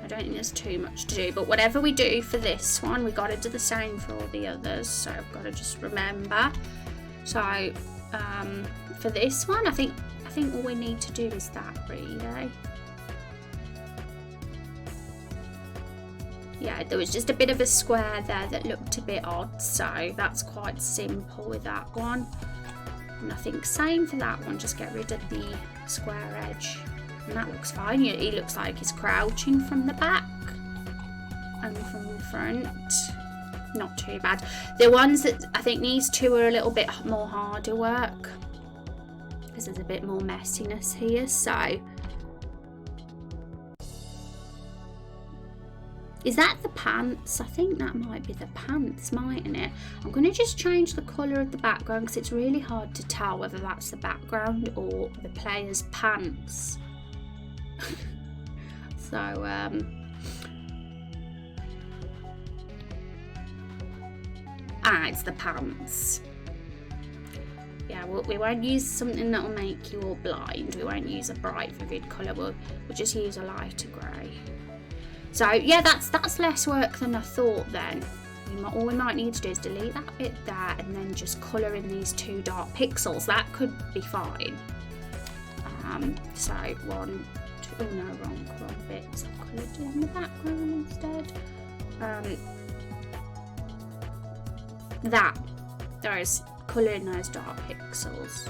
I don't think there's too much to do, but whatever we do for this one, we've got to do the same for all the others, so I've got to just remember. So for this one, I think all we need to do is that, really. Yeah, there was just a bit of a square there that looked a bit odd, so that's quite simple with that one. And I think same for that one, just get rid of the square edge. And that looks fine. He looks like he's crouching from the back and from the front. Not too bad. The ones that I think these two are a little bit more harder work, because there's a bit more messiness here, so... Is that the pants? I think that might be the pants, mightn't it? I'm going to just change the colour of the background because it's really hard to tell whether that's the background or the player's pants. So, it's the pants. Yeah, we won't use something that'll make you all blind. We won't use a bright, vivid colour. We'll just use a lighter grey. So yeah, that's less work than I thought then. All we might need to do is delete that bit there and then just colour in these two dark pixels. That could be fine. So one, two, oh no, wrong bit. So I've coloured in the background instead. There's colour in those dark pixels.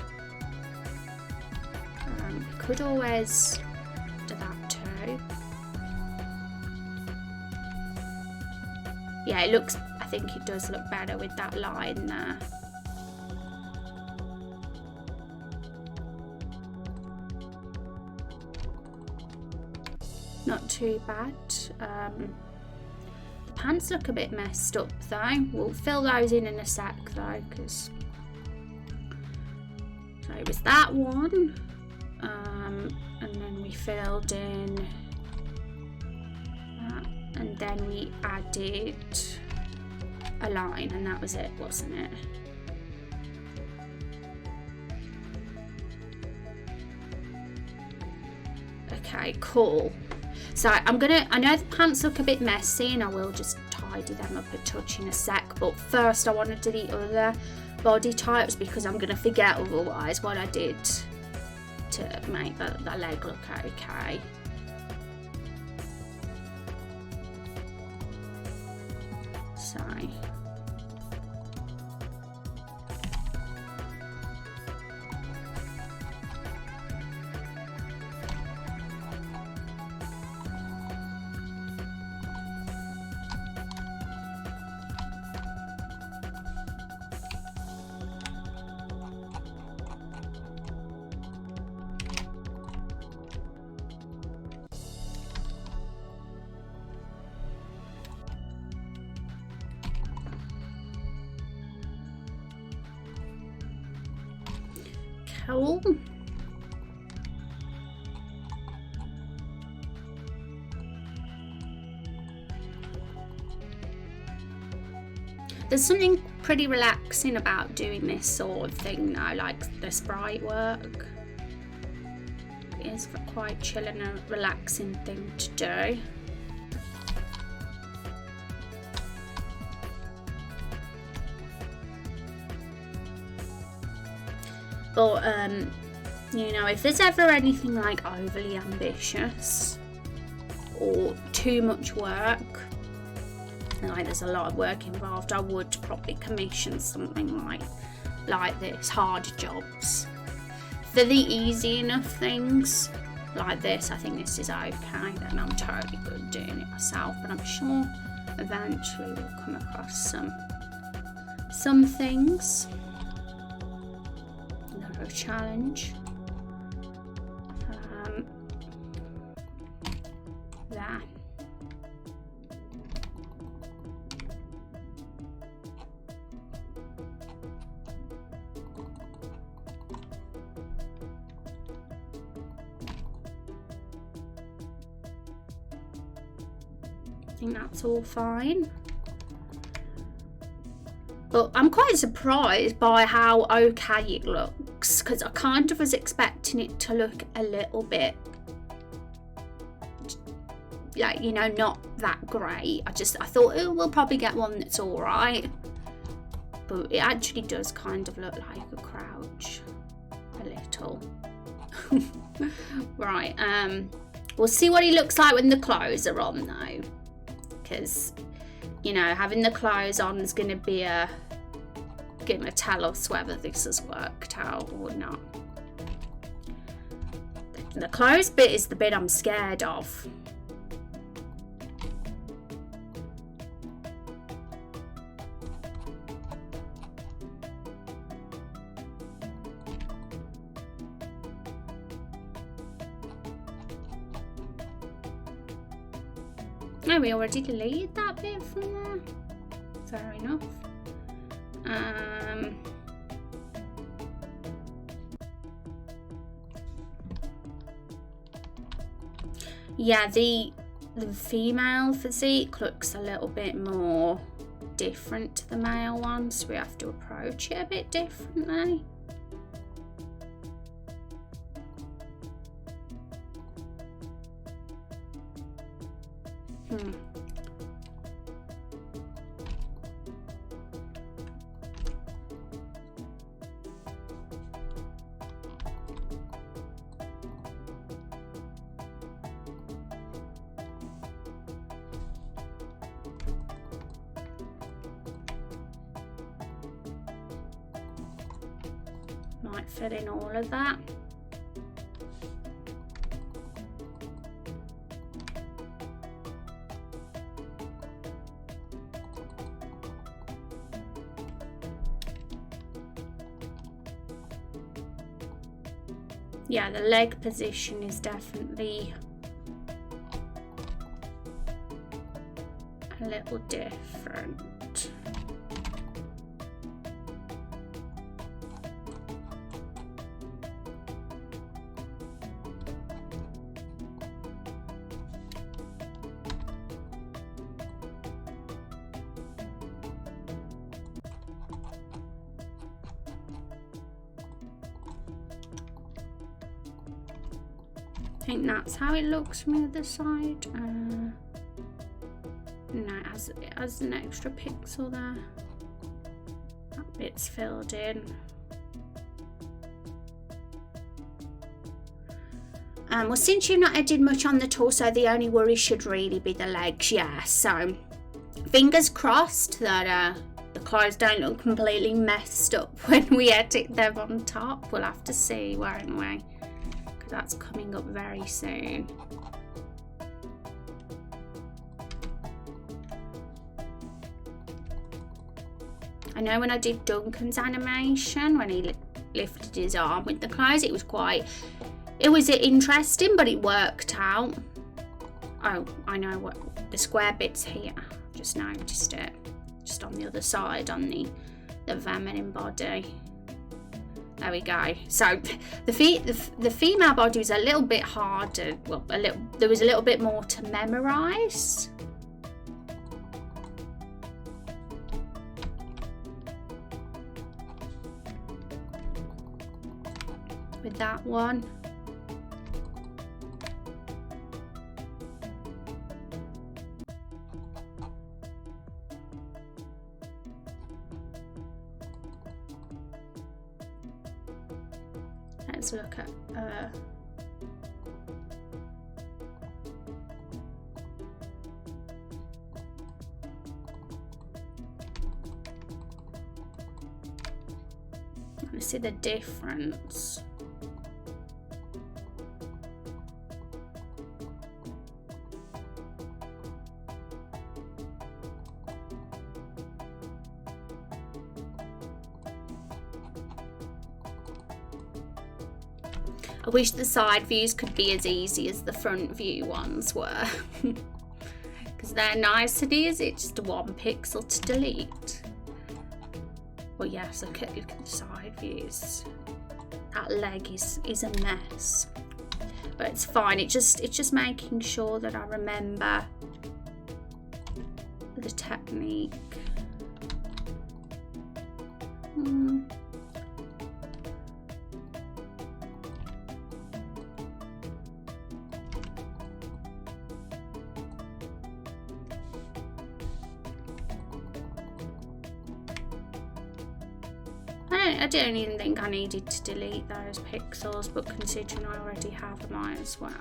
Could always do that too. Yeah, I think it does look better with that line there. Not too bad. The pants look a bit messed up though. We'll fill those in a sec though, because... So it was that one. And then we filled in that. And then we added a line, and that was it, wasn't it? Okay, cool. So I know the pants look a bit messy and I will just tidy them up a touch in a sec, but first I want to do the other body types because I'm going to forget otherwise what I did to make the leg look okay. So cool. There's something pretty relaxing about doing this sort of thing now, like the sprite work. It is quite chill and a relaxing thing to do. But you know, if there's ever anything like overly ambitious or too much work, like there's a lot of work involved, I would probably commission something like this, harder jobs. For the easy enough things like this, I think this is okay, then I'm totally good doing it myself, but I'm sure eventually we'll come across some things that are a challenge. There. I think that's all fine. But I'm quite surprised by how okay it looks, because I kind of was expecting it to look a little bit like, you know, not that great. I thought, oh, we'll probably get one that's all right, but it actually does kind of look like a crouch a little. Right, we'll see what he looks like when the clothes are on though, because, you know, having the clothes on is going to tell us whether this has worked out or not. The clothes bit is the bit I'm scared of. No, we already deleted that bit from there. Fair enough. Yeah, the female physique looks a little bit more different to the male one, so we have to approach it a bit differently. Might fit in all of that. Yeah, the leg position is definitely a little different. I think that's how it looks from the other side. No, it has an extra pixel there. That bit's filled in. Well, since you've not edited much on the torso, the only worry should really be the legs. Yeah, so fingers crossed that the clothes don't look completely messed up when we edit them on top. We'll have to see, won't we? That's coming up very soon. I know when I did Duncan's animation, when he lifted his arm with the clothes, it was interesting, but it worked out. Oh, I know what the square bit's here. Just noticed it, just on the other side, on the feminine body. There we go. So the female body was a little bit harder. Well, there was a little bit more to memorise. with that one. Let's look at let's see the difference. I wish the side views could be as easy as the front view ones were. Because they're nice and easy, it's just 1 pixel to delete. Well, yes, look at the side views. That leg is a mess. But it's fine, it's just making sure that I remember the technique. I don't even think I needed to delete those pixels, but considering I already have them, I might as well.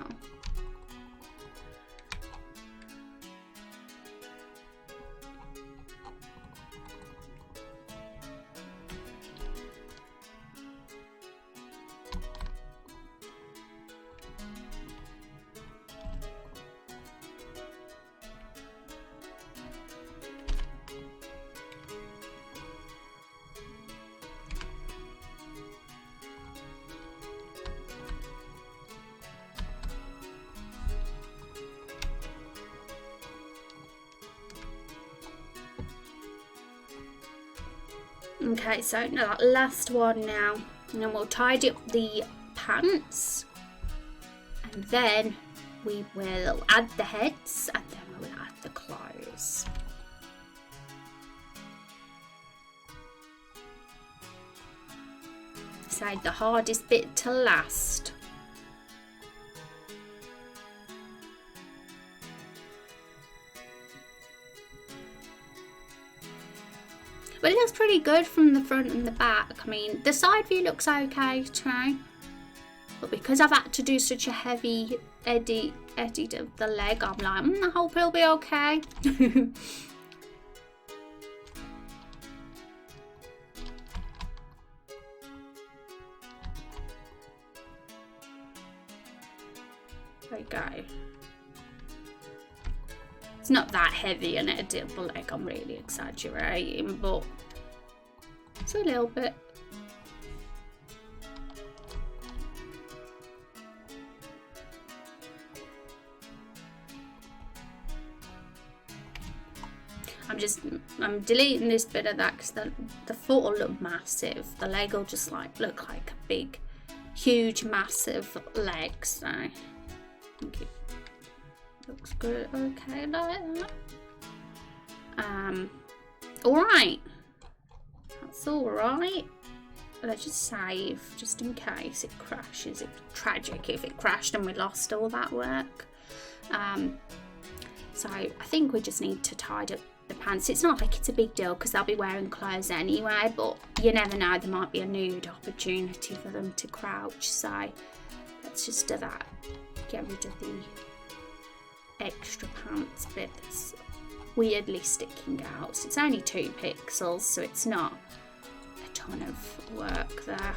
Okay, so now that last one now, and then we'll tidy up the pants, and then we will add the heads, and then we'll add the clothes. Save the hardest bit to last. But it looks pretty good from the front and the back. I mean, the side view looks okay too. But because I've had to do such a heavy edit of the leg, I'm like, I hope it'll be okay. There we go. It's not that heavy an editable leg, I'm really exaggerating, but it's a little bit. I'm deleting this bit of that because the foot will look massive. The leg will just look like a big, huge, massive leg. So I think it looks good. Okay, like that. Alright. That's alright. Let's just save, just in case it crashes. It'd be tragic if it crashed and we lost all that work. So I think we just need to tidy up the pants. It's not like it's a big deal because they'll be wearing clothes anyway, but you never know, there might be a nude opportunity for them to crouch. So let's just do that. Get rid of the extra pants bit that's weirdly sticking out. So it's only 2 pixels, so it's not a ton of work there.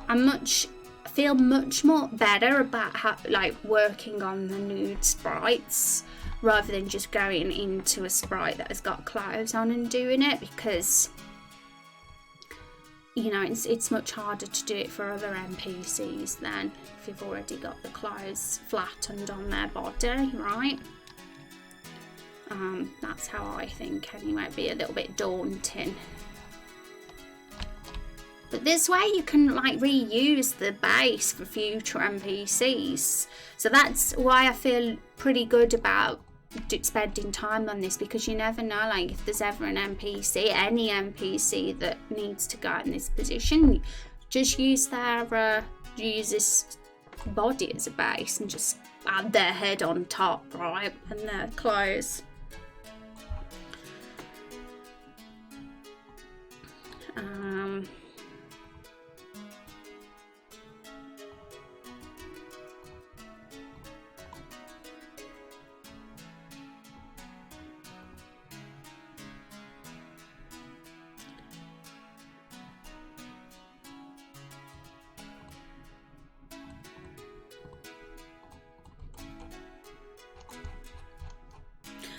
I feel much more better about how, working on the nude sprites rather than just going into a sprite that has got clothes on and doing it, because you know it's much harder to do it for other NPCs than if you've already got the clothes flattened on their body, right? That's how I think anyway. It'd be a little bit daunting. But this way you can reuse the base for future NPCs. So that's why I feel pretty good about spending time on this, because you never know, like if there's ever an NPC, any NPC that needs to go in this position, just use this body as a base and just add their head on top, right, and their clothes.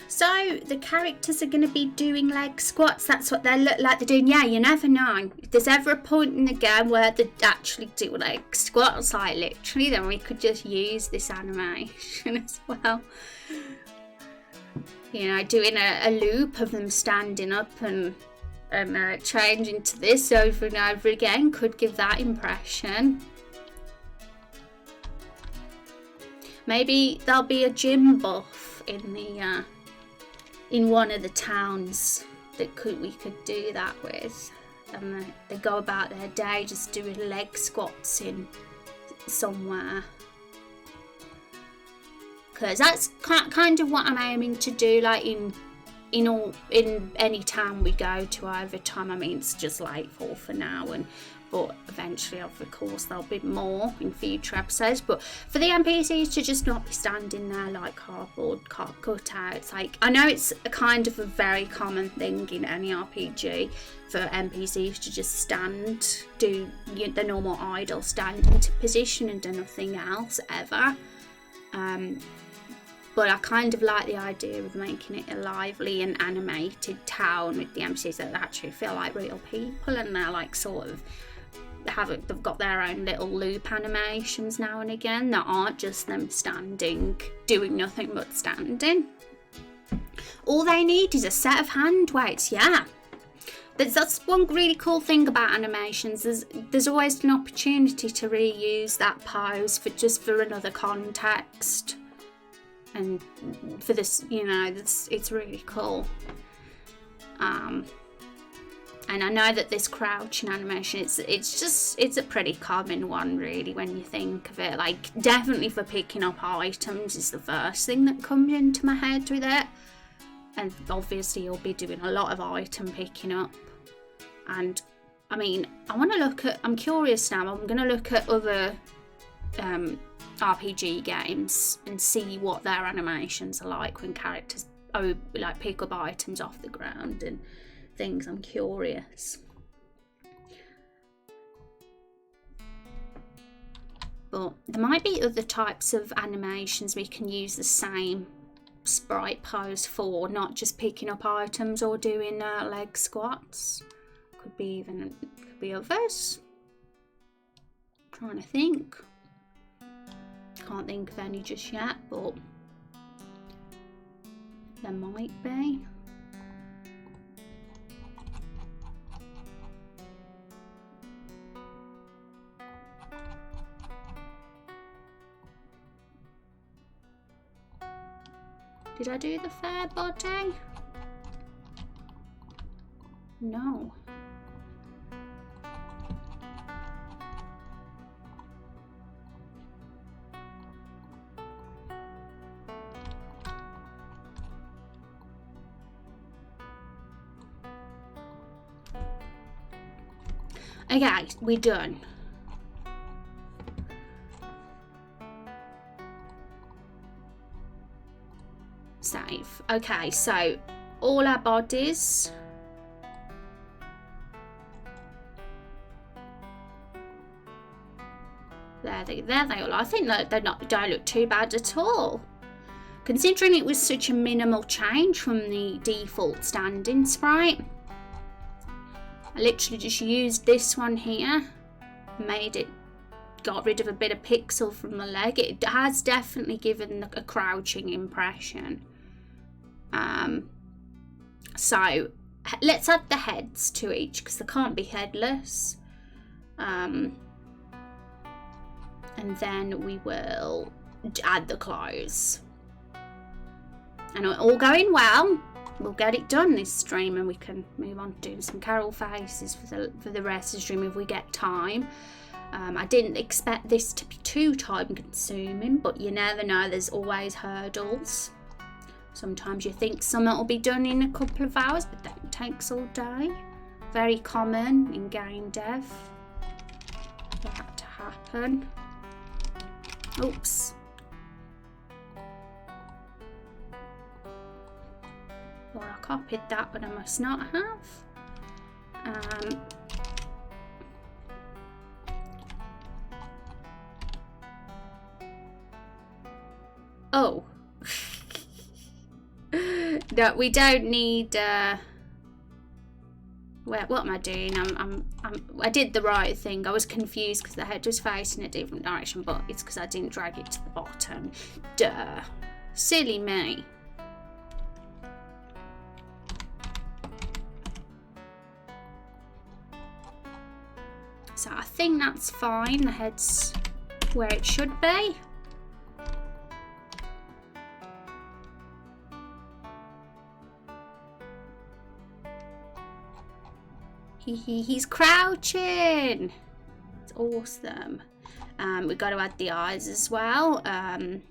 So the characters are going to be doing leg squats. That's what they look like they're doing. Yeah, you never know. If there's ever a point in the game where they actually do leg squats, like literally, then we could just use this animation as well. You know, doing a loop of them standing up and changing to this over and over again could give that impression. Maybe there'll be a gym buff in one of the towns that we could do that with, and they go about their day just doing leg squats in somewhere, because that's kind of what I'm aiming to do, like in any town we go to over time. I mean, it's just Lightfall for now, but eventually, of course, there'll be more in future episodes. But for the NPCs to just not be standing there like cardboard cutouts, like, I know it's a kind of a very common thing in any RPG for NPCs to just stand, do the normal idle stand into position and do nothing else ever. But I kind of like the idea of making it a lively and animated town with the NPCs that actually feel like real people, and they're like sort of they've got their own little loop animations now and again that aren't just them standing, doing nothing but standing. All they need is a set of hand weights. Yeah, that's one really cool thing about animations. There's always an opportunity to reuse that pose for another context, and for this, you know, it's really cool. And I know that this crouching animation, it's a pretty common one, really, when you think of it. Like, definitely for picking up items is the first thing that comes into my head with it. And obviously you'll be doing a lot of item picking up. And, I mean, I'm curious now, I'm going to look at other RPG games and see what their animations are like when characters pick up items off the ground and things. I'm curious. But there might be other types of animations we can use the same sprite pose for, not just picking up items or doing leg squats. Could be others. I'm trying to think. Can't think of any just yet, but there might be. Did I do the fair body? No. Okay, we're done. Save. Okay, so all our bodies. There they all are. I think that they don't look too bad at all, considering it was such a minimal change from the default standing sprite. I literally just used this one here, got rid of a bit of pixel from the leg. It has definitely given a crouching impression. So let's add the heads to each, because they can't be headless. And then we will add the clothes. And all going well, we'll get it done this stream, and we can move on to doing some Carol faces for the rest of the stream if we get time. I didn't expect this to be too time consuming, but you never know, there's always hurdles. Sometimes you think something will be done in a couple of hours, but then it takes all day. Very common in game dev for that to happen. Oops. Well, I copied that, but I must not have. Oh. No, we don't need. What am I doing? I did the right thing. I was confused because the head was facing a different direction, but it's because I didn't drag it to the bottom. Duh. Silly me. So I think that's fine. The head's where it should be. He's crouching. It's awesome. We've got to add the eyes as well. I'm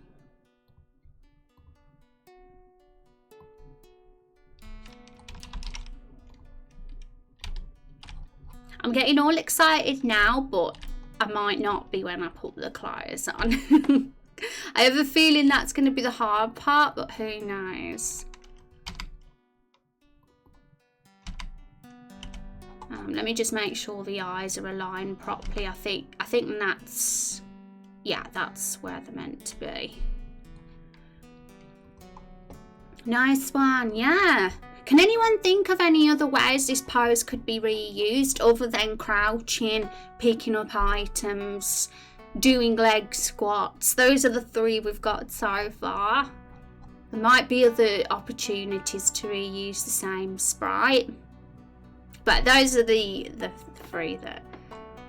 getting all excited now, but I might not be when I put the clothes on. I have a feeling that's going to be the hard part, but who knows? Let me just make sure the eyes are aligned properly. I think that's, yeah, that's where they're meant to be. Nice one, yeah. Can anyone think of any other ways this pose could be reused other than crouching, picking up items, doing leg squats? Those are the 3 we've got so far. There might be other opportunities to reuse the same sprite. But those are the 3 that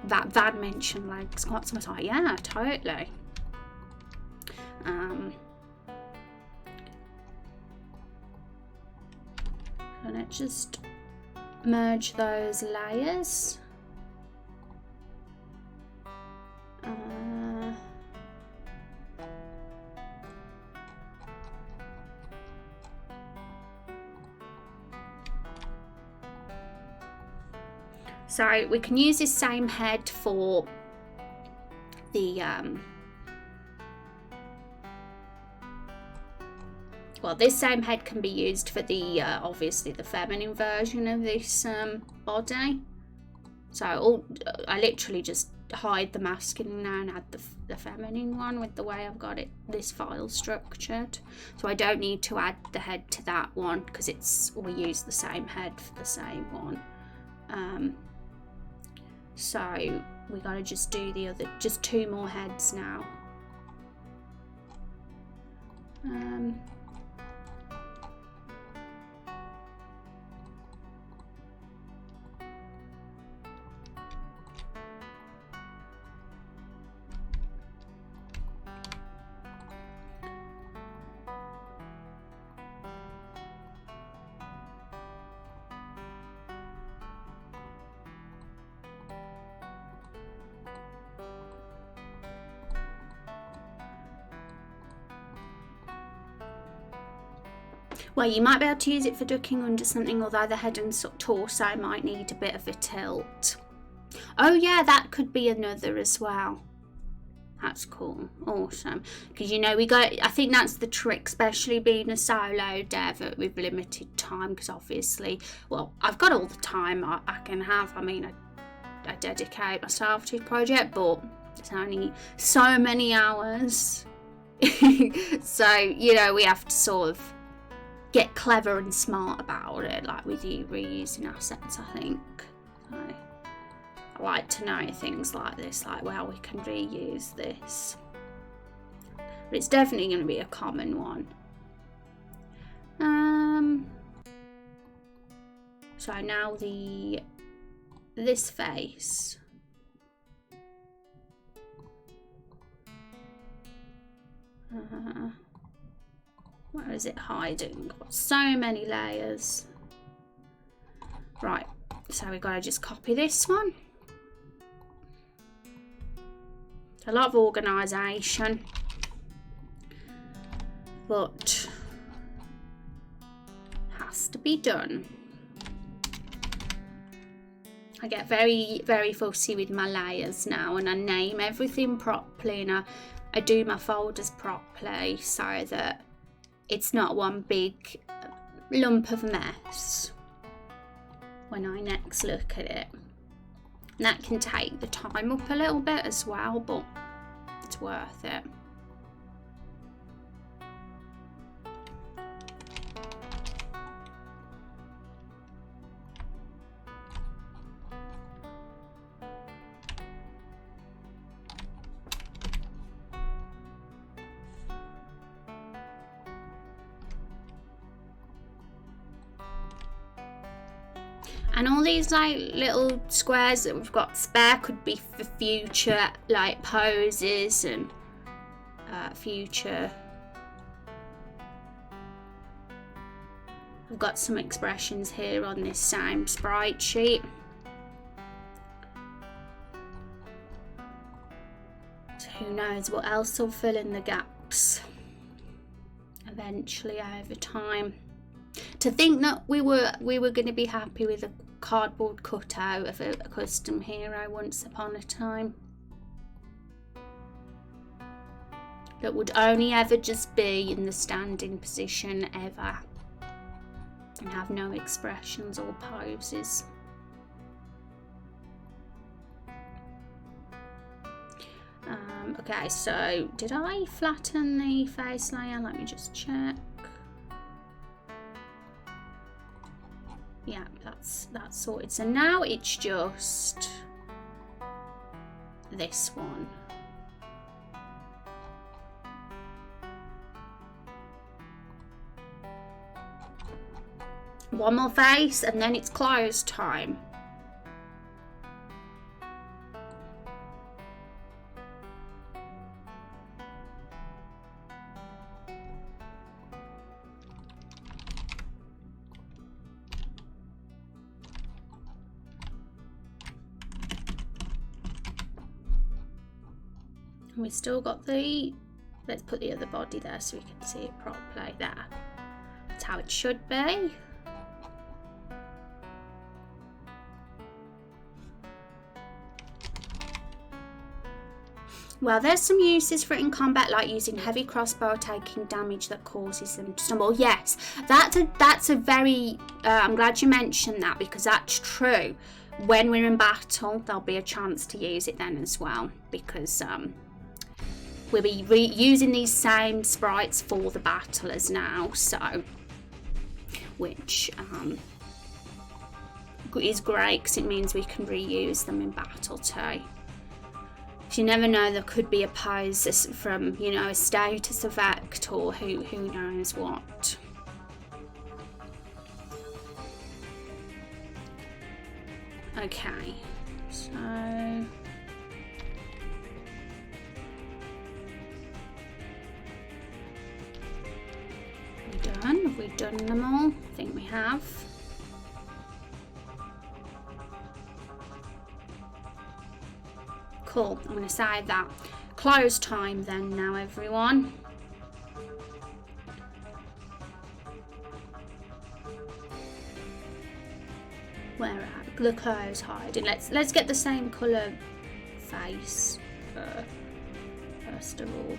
Vad mentioned, like squats. I was like, yeah, totally. So let's just merge those layers. So we can use this same head for the well, this same head can be used for the obviously the feminine version of this body. So I literally just hide the masculine now and add the feminine one with the way I've got this file structured. So I don't need to add the head to that one because we use the same head for the same one. So we gotta just do just 2 more heads now. Well, you might be able to use it for ducking under something, although the head and torso might need a bit of a tilt. Oh yeah, that could be another as well. That's cool. Awesome. Because, you know, I think that's the trick, especially being a solo dev with limited time, because obviously, well, I've got all the time I can have. I mean, I dedicate myself to the project, but there's only so many hours. So, you know, we have to sort of get clever and smart about it, like with you reusing assets, I think. So I like to know things like this, like, well, we can reuse this. But it's definitely going to be a common one. So now this face. Where is it hiding? Got so many layers. Right, so we've got to just copy this one. A lot of organisation, but has to be done. I get very, very fussy with my layers now, and I name everything properly, and I do my folders properly so that it's not one big lump of mess when I next look at it. And that can take the time up a little bit as well, but it's worth it. And all these like little squares that we've got spare could be for future like poses and future. I've got some expressions here on this same sprite sheet. So who knows what else will fill in the gaps eventually over time. To think that we were going to be happy with a cardboard cutout of a custom hero once upon a time. That would only ever just be in the standing position ever and have no expressions or poses. Okay, so did I flatten the face layer? Let me just check. Yeah, that's sorted. So now it's just this one. One more face and then it's close time. We still got the, let's put the other body there so we can see it properly. There, that's how it should be. Well, there's some uses for it in combat, like using heavy crossbow, taking damage that causes them to stumble. Yes, that's a very I'm glad you mentioned that, because that's true. When we're in battle, there'll be a chance to use it then as well, because we'll be using these same sprites for the battlers now, so which is great because it means we can reuse them in battle too. You never know, there could be a pose from, you know, a status effect or who knows what. Okay, so we done? Have we done them all? I think we have. Cool, I'm going to save that. Close time then now, everyone. Where are the clothes hiding? Let's get the same colour face first of all.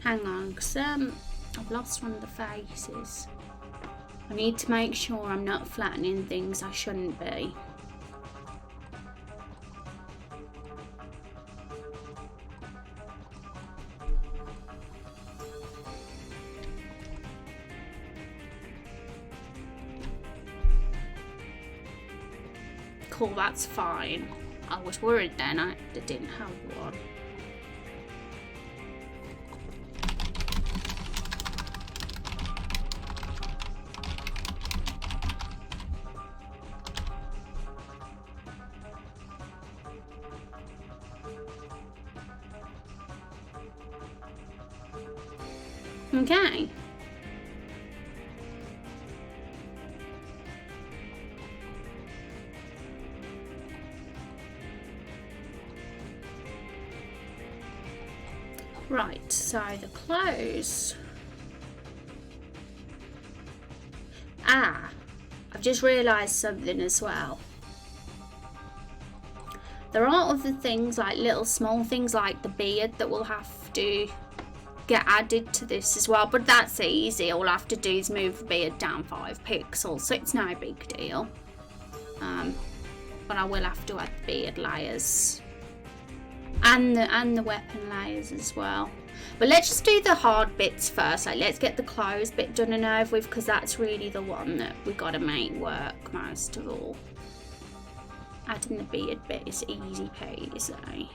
Hang on, because I've lost one of the faces. I need to make sure I'm not flattening things I shouldn't be. Cool, that's fine. I was worried then I didn't have one. Okay. Right, so the clothes. I've just realised something as well. There are other things, like little small things like the beard, that will have to get added to this as well, but that's easy. All I have to do is move the beard down 5 pixels, so it's no big deal. But I will have to add the beard layers and the weapon layers as well. But let's just do the hard bits first. Like, let's get the clothes bit done and over with, because that's really the one that we got to make work most of all. Adding the beard bit is easy peasy.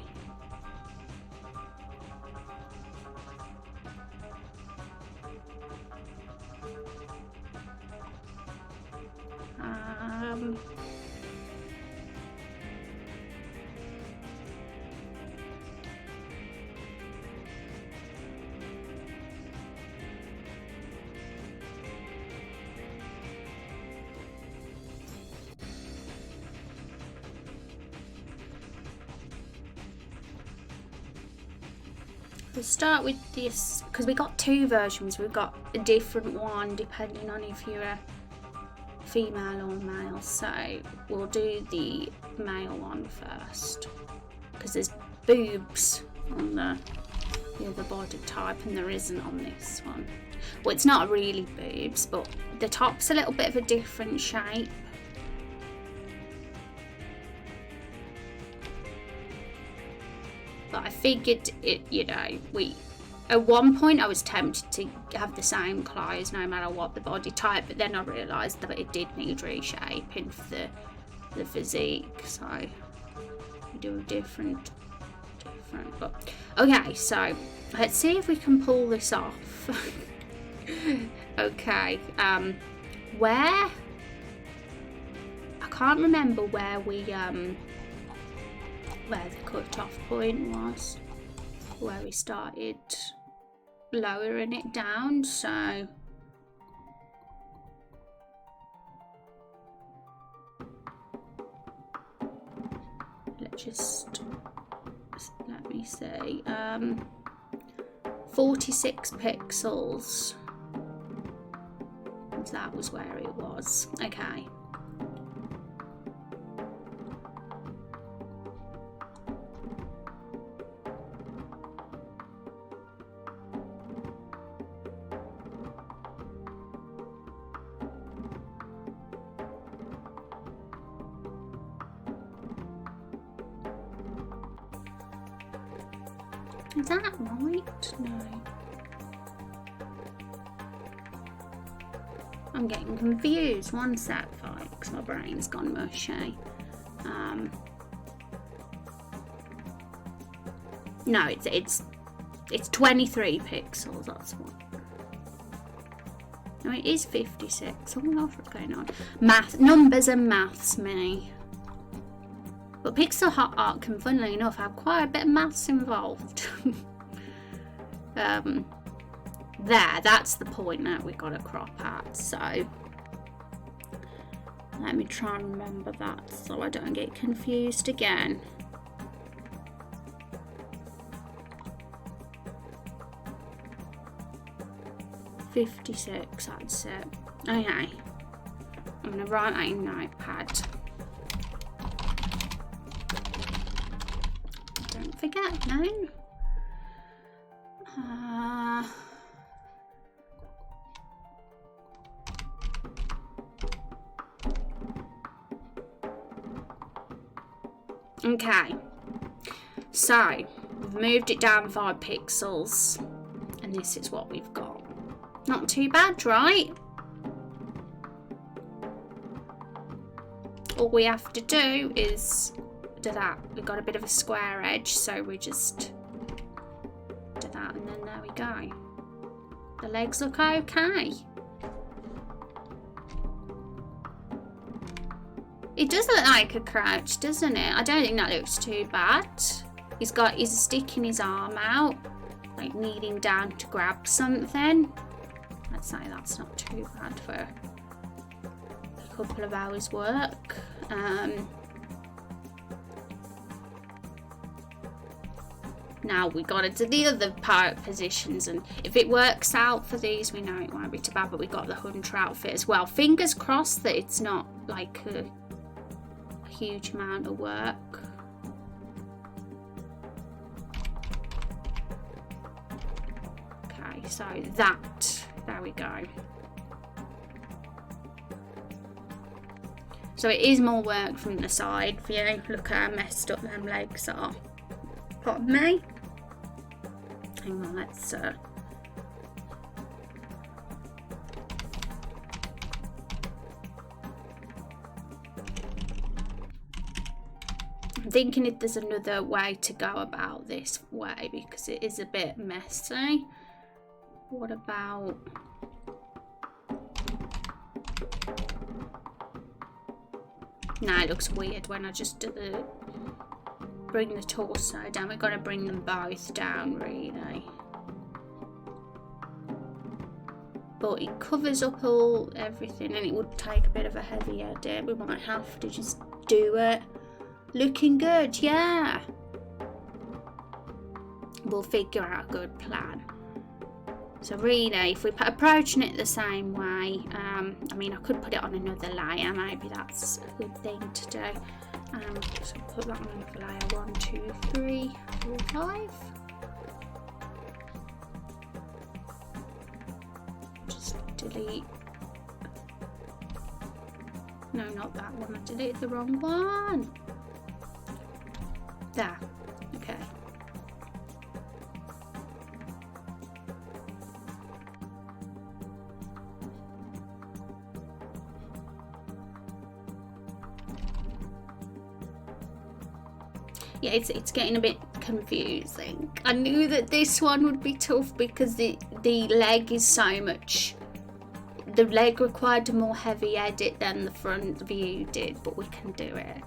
We'll start with this, because we got 2 versions. We've got a different one depending on if you're a female or male. So we'll do the male one first, because there's boobs on the other body type and there isn't on this one. Well, it's not really boobs, but the top's a little bit of a different shape. But I figured it, you know, at one point I was tempted to have the same clothes no matter what the body type, but then I realised that it did need reshaping for the physique, so we do a different. But okay, so let's see if we can pull this off. Okay, where? I can't remember where we where the cut-off point was, where we started lowering it down, so let me see, 46 pixels, that was where it was. Okay. Is that right? No. I'm getting confused. One sec, folks. My brain's gone mushy. No, it's 23 pixels. That's what. No, it is 56. Oh my gosh, what's going on? Numbers and maths, me. But pixel art can, funnily enough, have quite a bit of maths involved. That's the point that we got to crop at. So let me try and remember that so I don't get confused again. $56, that's it. Okay, I'm gonna write that in an iPad. Don't forget, no. Okay, so we've moved it down 5 pixels, and this is what we've got. Not too bad, right? All we have to do is do that. We've got a bit of a square edge, so we just do that, and then there we go. The legs look okay. It does look like a crouch, doesn't it? I don't think that looks too bad. He's got his stick in his arm out. like kneeling down to grab something. I'd say that's not too bad for a couple of hours work. Now we got into the other pirate positions, and if it works out for these, we know it won't be too bad, but we got the hunter outfit as well. Fingers crossed that it's not like a huge amount of work. Okay, so there we go. So it is more work from the side view. Look how messed up them legs are. Pardon me. Hang on, let's I'm thinking if there's another way to go about this way, because it is a bit messy. What about... Nah, it looks weird when I just do bring the torso down. We've got to bring them both down, really. But it covers up everything, and it would take a bit of a heavy edit. We might have to just do it. Looking good, yeah. We'll figure out a good plan. So really, if we're approaching it the same way, I mean, I could put it on another layer. Maybe that's a good thing to do. So put that on another layer. 1, 2, 3, 4, 5. Just delete. No, not that one. I deleted the wrong one. There. Okay. Yeah, it's getting a bit confusing. I knew that this one would be tough because the leg is so much... The leg required a more heavy edit than the front view did, but we can do it.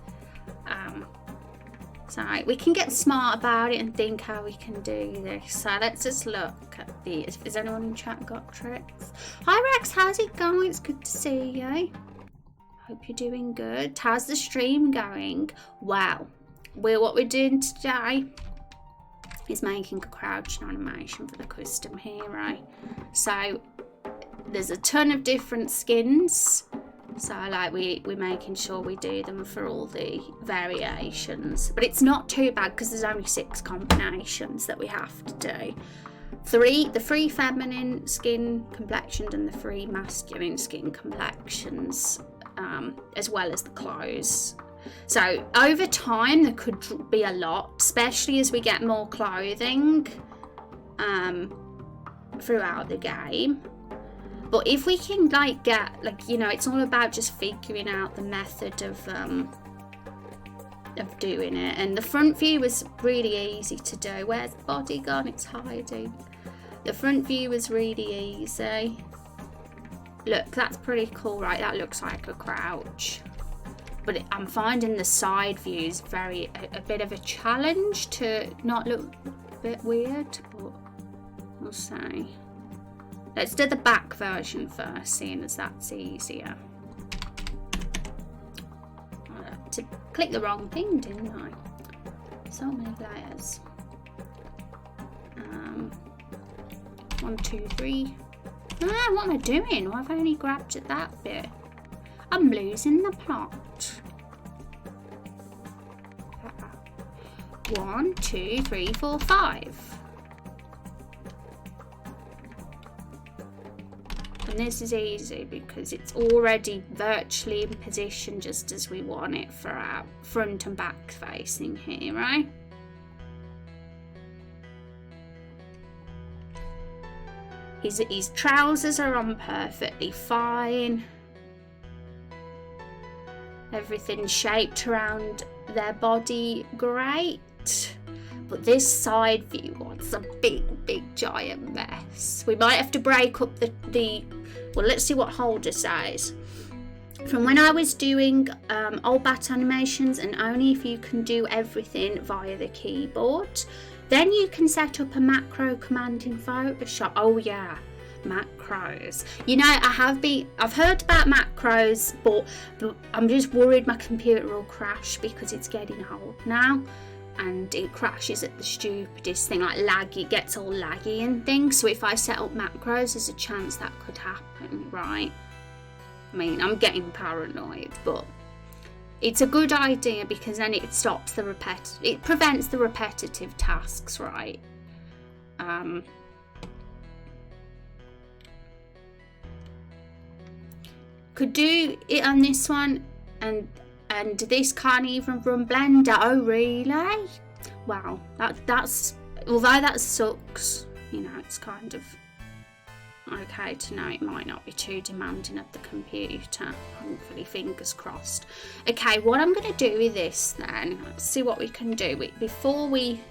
So we can get smart about it and think how we can do this. So let's just look at these. Has anyone in chat got tricks? Hi Rex, how's it going? It's good to see you. Hope you're doing good. How's the stream going? Wow. What we're doing today is making a crouching animation for the custom hero. So there's a ton of different skins. So like we're making sure we do them for all the variations. But it's not too bad because there's only 6 combinations that we have to do. The 3 feminine skin complexions and the 3 masculine skin complexions, as well as the clothes. So over time there could be a lot, especially as we get more clothing throughout the game. But if we can get it's all about just figuring out the method of doing it. And the front view was really easy to do. Where's the body gone? It's hiding. The front view was really easy. Look, that's pretty cool, right? That looks like a crouch. But I'm finding the side views a bit of a challenge to not look a bit weird, but we'll see. Let's do the back version first, seeing as that's easier. I had to click the wrong thing, didn't I? So many layers. 1, 2, 3. What am I doing? Why have I only grabbed at that bit? I'm losing the plot. 1, 2, 3, 4, 5. And this is easy because it's already virtually in position just as we want it for our front and back facing here, right? His trousers are on perfectly fine. Everything's shaped around their body great. But this side view one's a big giant mess. We might have to break up well, let's see what Holder says. From when I was doing old bat animations, and only if you can do everything via the keyboard, Then you can set up a macro command in Photoshop. Oh yeah, macros. You know, I've heard about macros, but I'm just worried my computer will crash because it's getting old now, and it crashes at the stupidest thing, like laggy, it gets all laggy and things. So if I set up macros, there's a chance that could happen, right? I mean, I'm getting paranoid, but it's a good idea because then it stops it prevents the repetitive tasks, right? Could do it on this one, and this can't even run Blender. Oh really? Wow, that's although that sucks, you know, it's kind of okay to know it might not be too demanding of the computer. Hopefully, fingers crossed. Okay, what I'm going to do with this then, let's see what we can do. Before we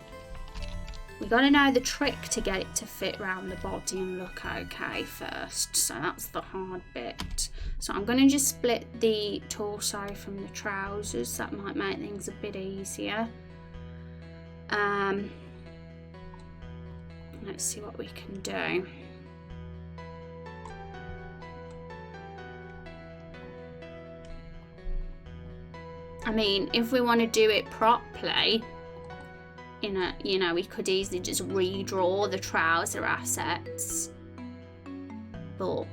got to know the trick to get it to fit around the body and look okay first. So that's the hard bit. So I'm going to just split the torso from the trousers. That might make things a bit easier. Let's see what we can do. I mean, if we want to do it properly, you know, we could easily just redraw the trouser assets, but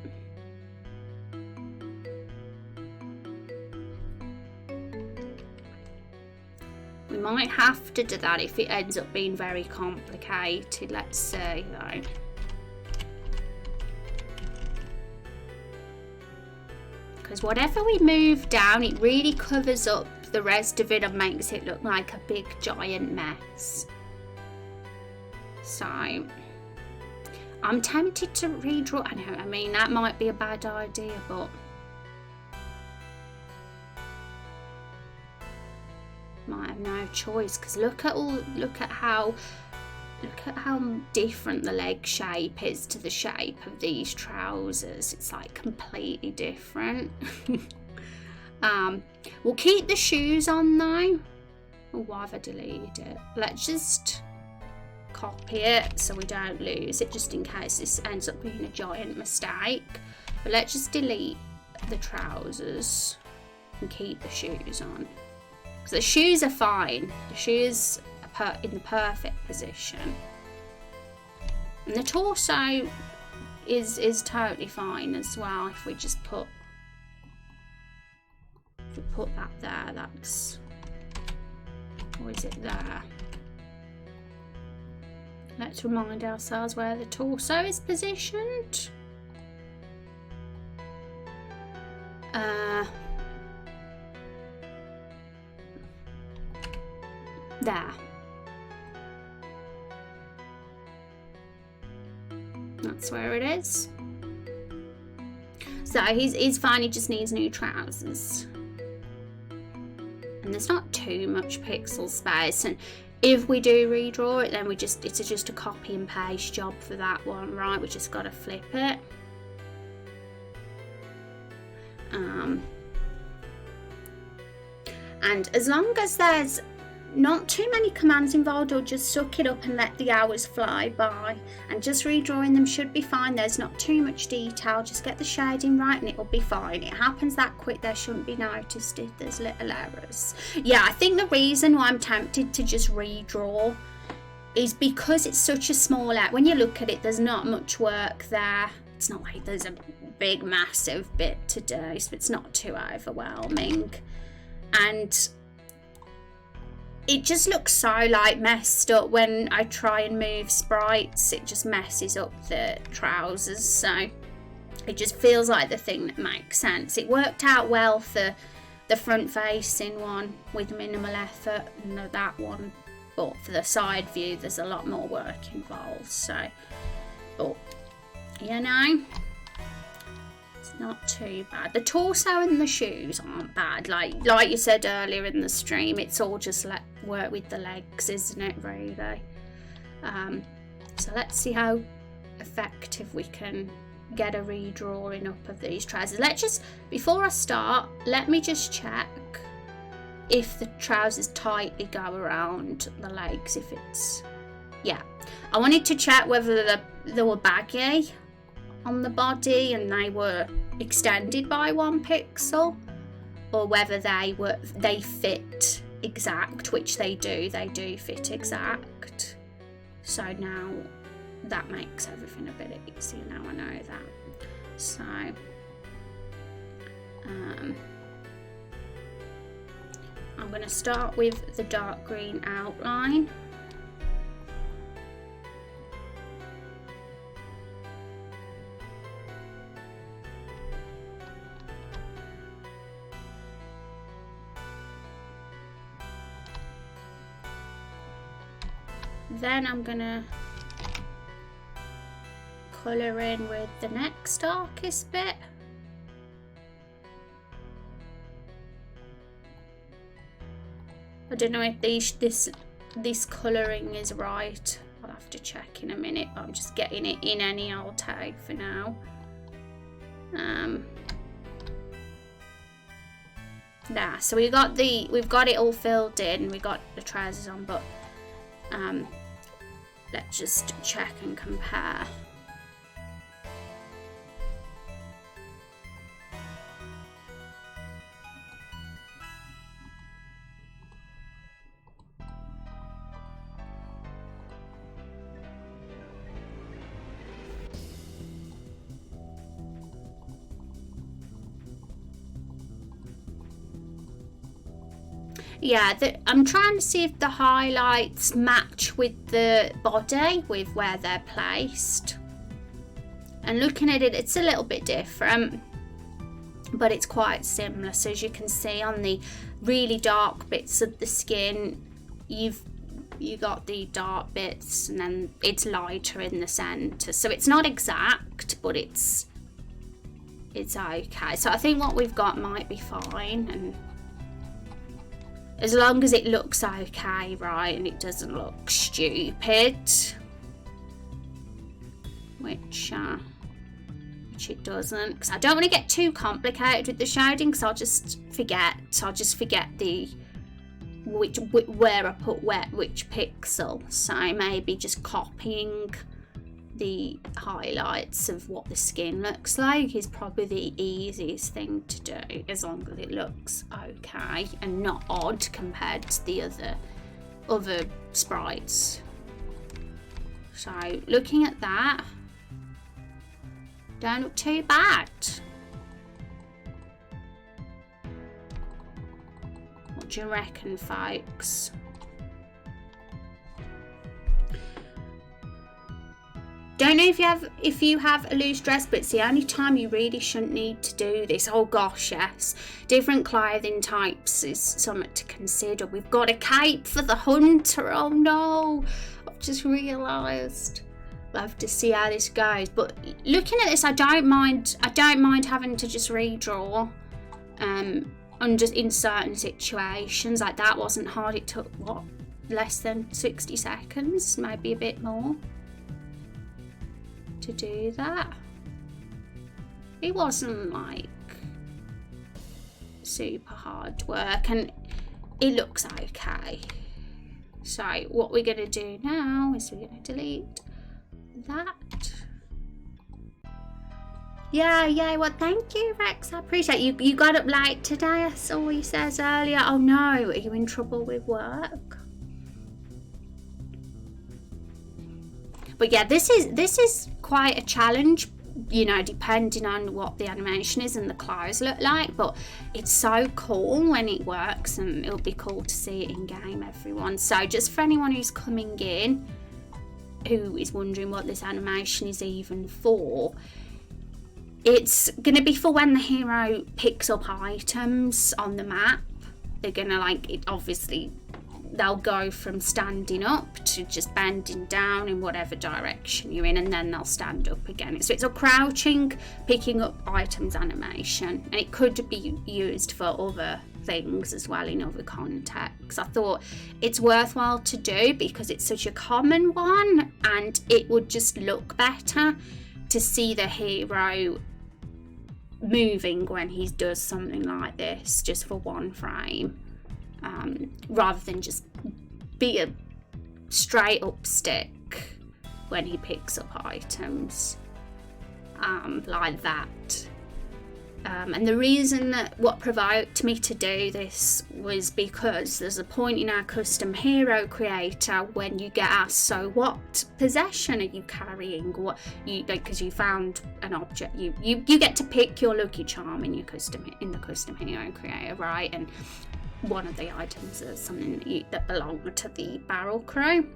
we might have to do that if it ends up being very complicated. Let's see though. Because whatever we move down, it really covers up the rest of it and makes it look like a big giant mess. So I'm tempted to redraw. I mean that might be a bad idea, but might have no choice, because look at how different the leg shape is to the shape of these trousers. It's like completely different. We'll keep the shoes on though. Oh, why have I deleted it? Let's just copy it so we don't lose it, just in case this ends up being a giant mistake. But let's just delete the trousers and keep the shoes on. Because the shoes are fine. The shoes are in the perfect position. And the torso is totally fine as well. If we just put that there, that's, or is it there? Let's remind ourselves where the torso is positioned. There. That's where it is. So he's fine, he just needs new trousers. And there's not too much pixel space, and if we do redraw it, then it's just a copy and paste job for that one, right? We just got to flip it. And as long as there's not too many commands involved, or just suck it up and let the hours fly by, and just redrawing them should be fine. There's not too much detail, just get the shading right and it'll be fine. It happens that quick, there shouldn't be noticed if there's little errors. Yeah, I think the reason why I'm tempted to just redraw is because it's such a small out. When you look at it, there's not much work there. It's not like there's a big massive bit to do, so it's not too overwhelming. And it just looks so like messed up when I try and move sprites. It just messes up the trousers, so it just feels like the thing that makes sense. It worked out well for the front facing one with minimal effort, and that one, but for the side view there's a lot more work involved. So, but you know, not too bad. The torso and the shoes aren't bad. Like you said earlier in the stream, it's all just work with the legs, isn't it, really? So let's see how effective we can get a redrawing up of these trousers. Before I start, let me just check if the trousers tightly go around the legs, if it's Yeah, I wanted to check whether they were baggy on the body and they were extended by 1 pixel, or whether they fit exact, which they do fit exact. So now that makes everything a bit easier. Now I know that. So I'm going to start with the dark green outline. Then I'm going to colour in with the next darkest bit. I don't know if this colouring is right. I'll have to check in a minute, but I'm just getting it in any old tag for now. There, so we've got it all filled in. We got the trousers on, but let's just check and compare. Yeah, I'm trying to see if the highlights match with the body, with where they're placed. And looking at it, it's a little bit different, but it's quite similar. So as you can see on the really dark bits of the skin, you got the dark bits, and then it's lighter in the centre. So it's not exact, but it's okay. So I think what we've got might be fine, and as long as it looks okay, right, and it doesn't look stupid, which it doesn't, because I don't want to get too complicated with the shading, because I'll just forget the where I put which pixel. So maybe just copying the highlights of what the skin looks like is probably the easiest thing to do, as long as it looks okay and not odd compared to the other sprites. So looking at that, don't look too bad. What do you reckon, folks? Don't know if you have a loose dress, but it's the only time you really shouldn't need to do this. Oh gosh, yes. Different clothing types is something to consider. We've got a cape for the hunter. Oh no, I've just realised. We'll have to see how this goes. But looking at this, I don't mind having to just redraw in certain situations. Like that wasn't hard. It took what, less than 60 seconds, maybe a bit more, to do that. It wasn't like super hard work, and it looks okay. So what we're going to do now is we're going to delete that. Yeah, well, thank you, Rex. I appreciate you. You got up late today, I saw he says earlier. Oh no, are you in trouble with work? But yeah, this is quite a challenge, you know, depending on what the animation is and the clothes look like. But it's so cool when it works, and it'll be cool to see it in game, everyone. So just for anyone who's coming in, who is wondering what this animation is even for, it's going to be for when the hero picks up items on the map. They're going to, like, it obviously, they'll go from standing up to just bending down in whatever direction you're in, and then they'll stand up again. So it's a crouching, picking up items animation, and it could be used for other things as well in other contexts. I thought it's worthwhile to do because it's such a common one, and it would just look better to see the hero moving when he does something like this, just for one frame. Rather than just be a straight up stick. when he picks up items like that. And the reason that what provoked me to do this was because there's a point in our custom hero creator when you get asked, so what possession are you carrying? What you like, because you found an object, you get to pick your lucky charm in the custom hero creator, right? And one of the items is something that belonged to the barrel crew.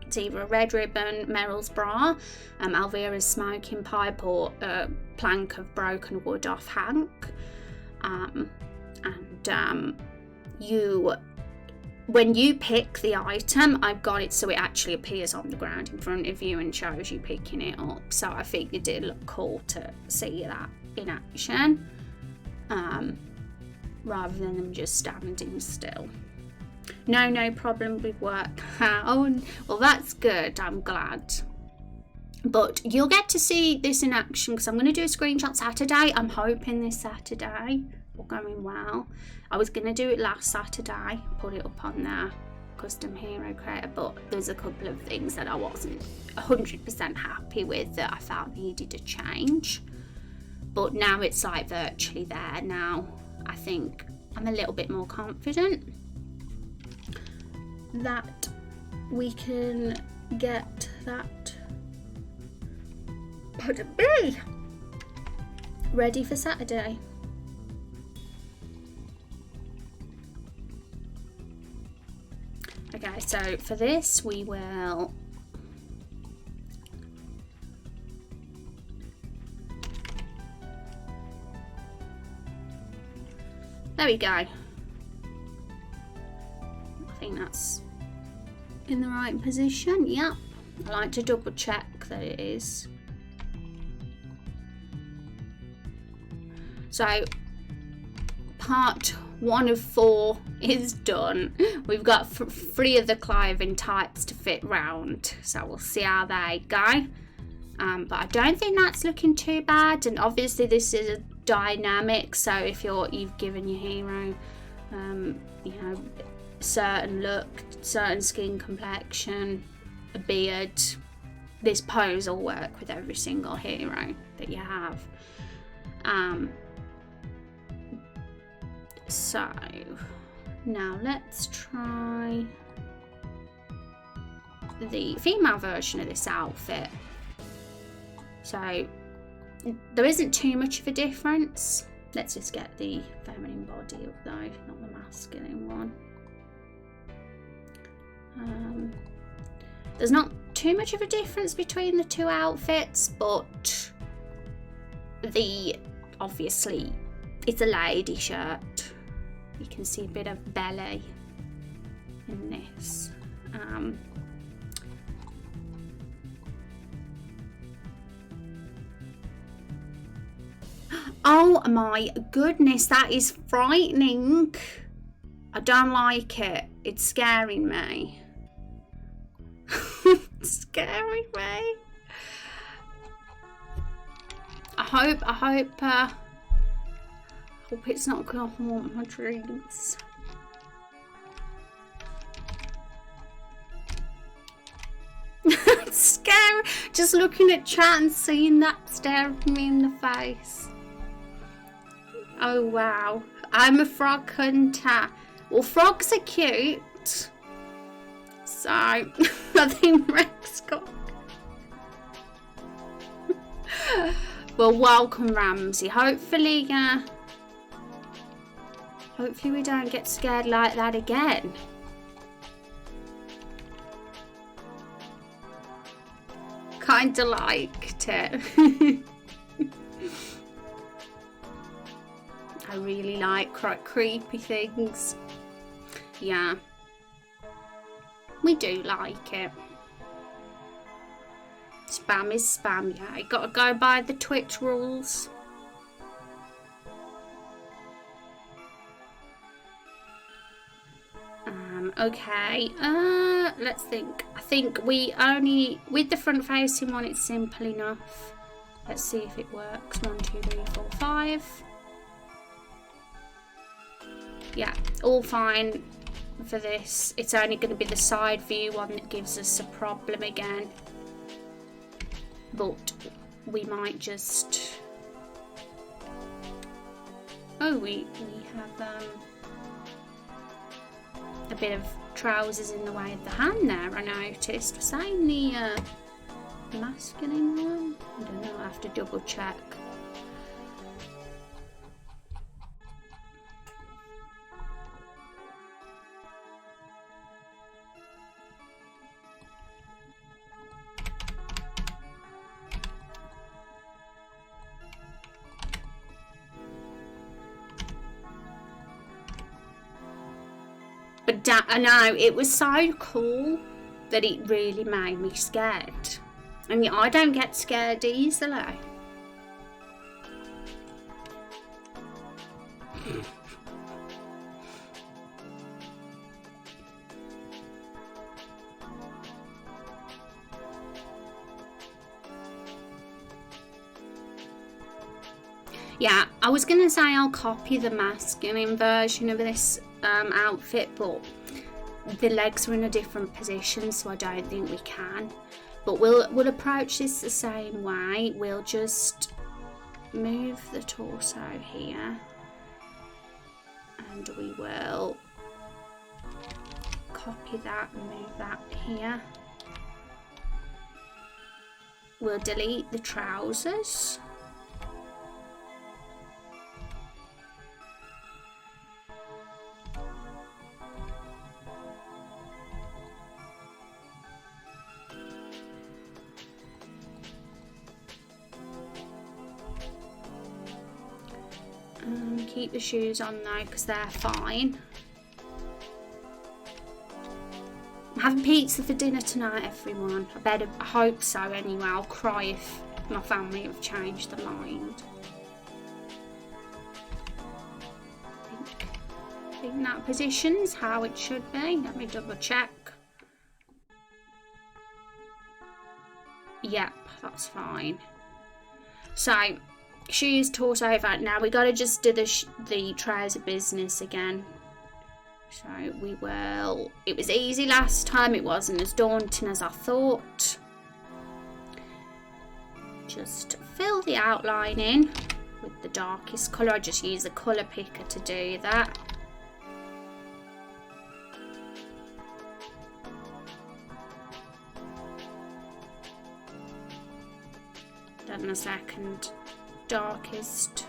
It's either a red ribbon, Meryl's bra, Alvira's smoking pipe, or a plank of broken wood off Hank. When you pick the item, I've got it so it actually appears on the ground in front of you and shows you picking it up. So I figured it'd look cool to see that in action, rather than them just standing still. No problem with work. Oh, well, that's good. I'm glad. But you'll get to see this in action because I'm going to do a screenshot Saturday. I'm hoping this Saturday. All going well. I was going to do it last Saturday, put it up on their custom hero creator, but there's a couple of things that I wasn't 100% happy with that I felt needed a change. But now it's like virtually there now. I think I'm a little bit more confident that we can get that ready for Saturday. Okay, so for this we will there we go. I think that's in the right position. Yep. I like to double check that it is. So part 1 of 4 is done. We've got 3 of the clothing types to fit round, so we'll see how they go. But I don't think that's looking too bad, and obviously this is a dynamic, so if you've given your hero certain look, certain skin complexion, a beard, this pose will work with every single hero that you have. So now let's try the female version of this outfit. So there isn't too much of a difference. Let's just get the feminine body up though, not the masculine one. There's not too much of a difference between the 2 outfits, but obviously it's a lady shirt. You can see a bit of belly in this. Oh my goodness, that is frightening. I don't like it. It's scaring me. It's scaring me. I hope it's not gonna haunt my dreams. It's scary. Just looking at chat and seeing that staring me in the face. Oh wow. I'm a frog hunter. Well, frogs are cute. So, I think Rex got... Well, welcome, Ramsey. Hopefully we don't get scared like that again. Kinda liked it. I really like creepy things. Yeah. We do like it. Spam is spam, yeah. You gotta go by the Twitch rules. Okay, let's think. I think we only, with the front facing one, it's simple enough. Let's see if it works. 1, 2, 3, 4, 5. Yeah, all fine for this. It's only going to be the side view one that gives us a problem again. but we might just... Oh, we have a bit of trousers in the way of the hand there, I noticed. Was that in the masculine one? I don't know, I have to double check. But I know, it was so cool that it really made me scared. I mean, I don't get scared easily. Yeah, I was going to say I'll copy the masculine version of this outfit, but the legs are in a different position, so I don't think we can. But we'll approach this the same way. We'll just move the torso here, and we will copy that and move that here. We'll delete the trousers. Keep the shoes on though, because they're fine. I'm having pizza for dinner tonight, everyone. I hope so anyway. I'll cry if my family have changed their mind. I think that position's how it should be. Let me double check. Yep, that's fine. So, shoes, torso over. Now we got to just do the trouser business again. So we will. It was easy last time. It wasn't as daunting as I thought. Just fill the outline in with the darkest colour. I just use the colour picker to do that. Then a second darkest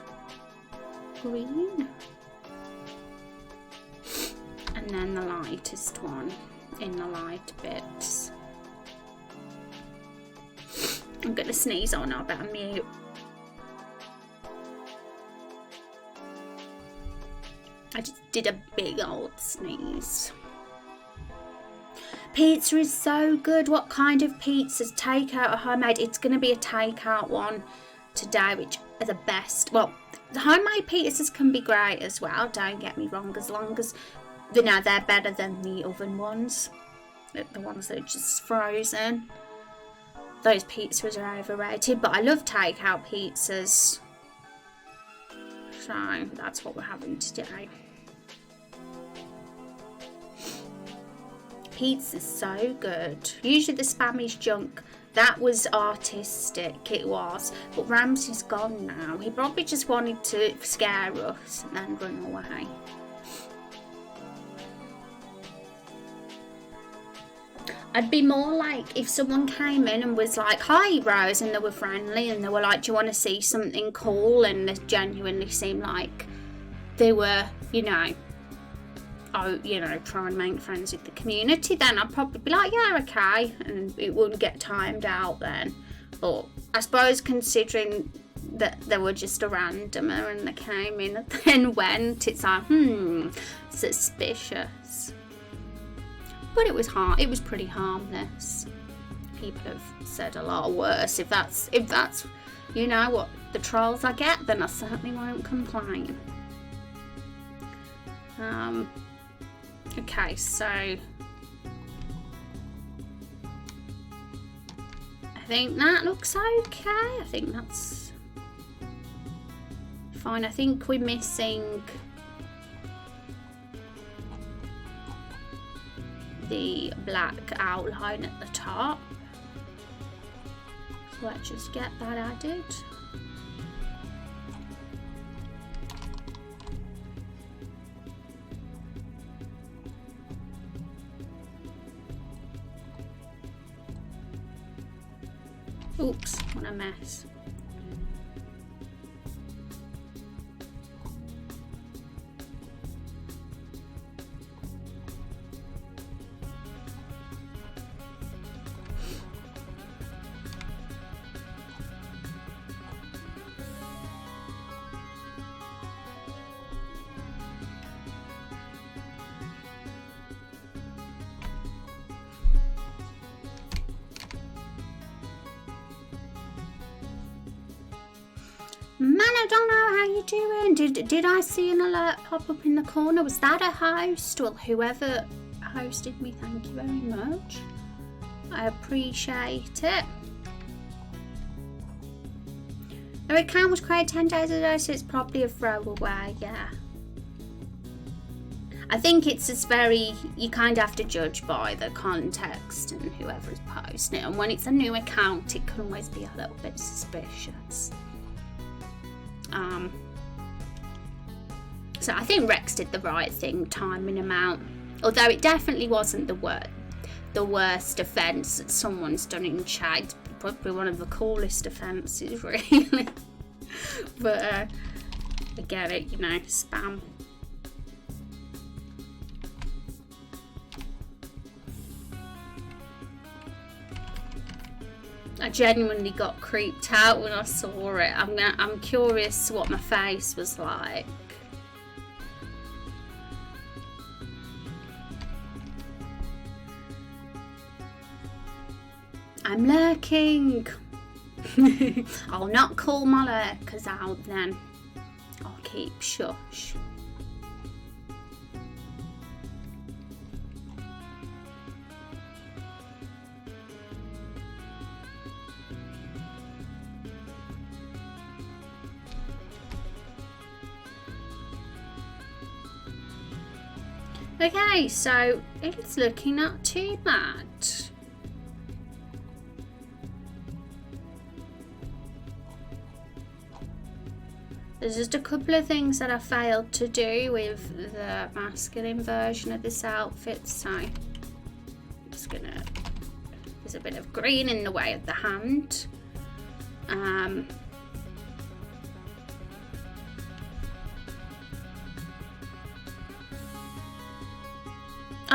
green, and then the lightest one in the light bits. I'm gonna sneeze on, I better mute. I just did a big old sneeze. Pizza is so good. What kind of pizzas? Takeout or homemade? It's gonna be a takeout one today, which are the best. Well, the homemade pizzas can be great as well, don't get me wrong, as long as they're better than the oven ones, the ones that are just frozen. Those pizzas are overrated, but I love takeout pizzas, so that's what we're having today. Pizza's so good. Usually the Spanish junk, that was artistic, it was. But Ramsey's gone now. He probably just wanted to scare us and then run away. I'd be more like if someone came in and was like, "Hi Rose," and they were friendly and they were like, "Do you want to see something cool?" and they genuinely seemed like they were, try and make friends with the community, then I'd probably be like, yeah, okay, and it wouldn't get timed out then. But I suppose considering that they were just a randomer and they came in and then went, it's like, suspicious. But it was pretty harmless. People have said a lot worse. If that's what the trolls I get, then I certainly won't complain. Okay, so I think that looks okay. I think that's fine. I think we're missing the black outline at the top. So let's just get that added. Oops, what a mess. Man, I don't know how you're doing. Did I see an alert pop up in the corner? Was that a host? Well, whoever hosted me, thank you very much. I appreciate it. The account was created 10 days ago, so it's probably a throwaway, yeah. I think it's just very, you kind of have to judge by the context and whoever's posting it. And when it's a new account, it can always be a little bit suspicious. So I think Rex did the right thing timing him out. Although it definitely wasn't the worst offence that someone's done in chat. Probably one of the coolest offences, really. But I get it, you know, spam. I genuinely got creeped out when I saw it. I'm curious what my face was like. I'm lurking. I'll not call my lurkers out then. I'll keep shush. Okay, so it's looking not too bad. There's just a couple of things that I failed to do with the masculine version of this outfit, so I'm just gonna, there's a bit of green in the way of the hand.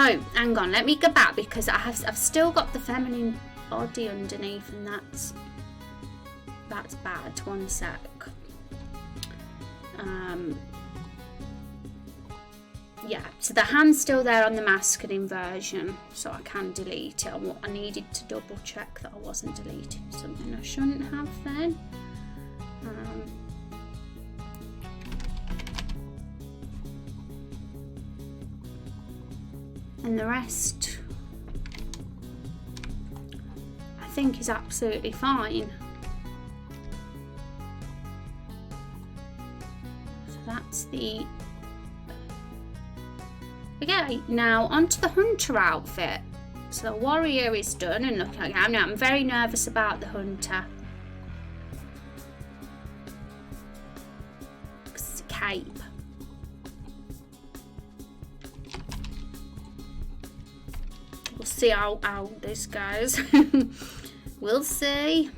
Oh, hang on, let me go back because I've still got the feminine body underneath, and that's bad. One sec. Yeah, so the hand's still there on the masculine version, so I can delete it. I needed to double check that I wasn't deleting something I shouldn't have then. And the rest I think is absolutely fine. So that's the... Okay, now onto the hunter outfit. So the warrior is done, and look, I'm very nervous about the hunter. It's a cape. We'll see how this goes. We'll see.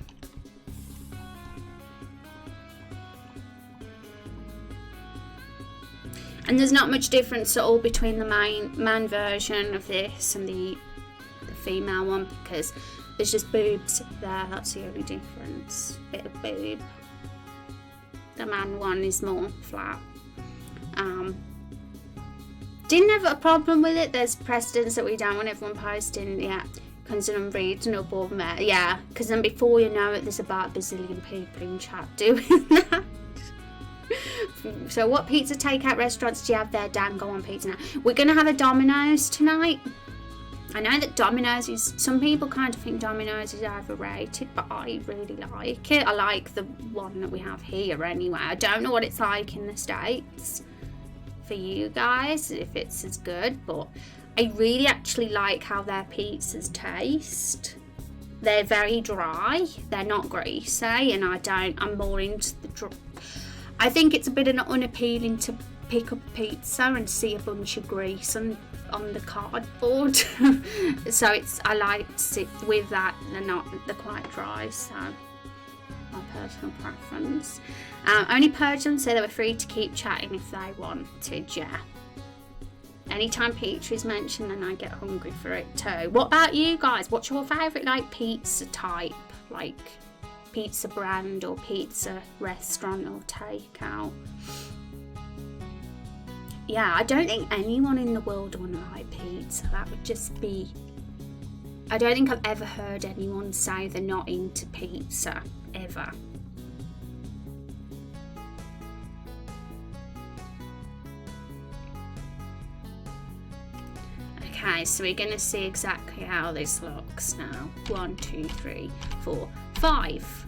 And there's not much difference at all between the man version of this and the female one, because there's just boobs there. That's the only difference. Bit of boob. The man one is more flat. Didn't have a problem with it. There's precedents that we don't want everyone posting, yeah, consider unreasonable, yeah, because then before you know it, there's about a bazillion people in chat doing that. So what pizza takeout restaurants do you have there, Dan? Go on pizza now. We're going to have a Domino's tonight. I know that Domino's is, some people kind of think Domino's is overrated, but I really like it. I like the one that we have here anyway. I don't know what it's like in the States for you guys, if it's as good, but I really actually like how their pizzas taste. they're very dry. They're not greasy, and I'm more into the I think it's a bit unappealing to pick up pizza and see a bunch of grease on the cardboard. So I like to sit with that. They're quite dry, so my personal preference. Only Persians say they were free to keep chatting if they wanted. Yeah, anytime pizza is mentioned, then I get hungry for it too. What about you guys? What's your favourite like pizza type, like pizza brand or pizza restaurant or takeout? Yeah, I don't think anyone in the world would like pizza. That would just be... I don't think I've ever heard anyone say they're not into pizza, ever. Okay, so we're going to see exactly how this looks now. 1, 2, 3, 4, 5.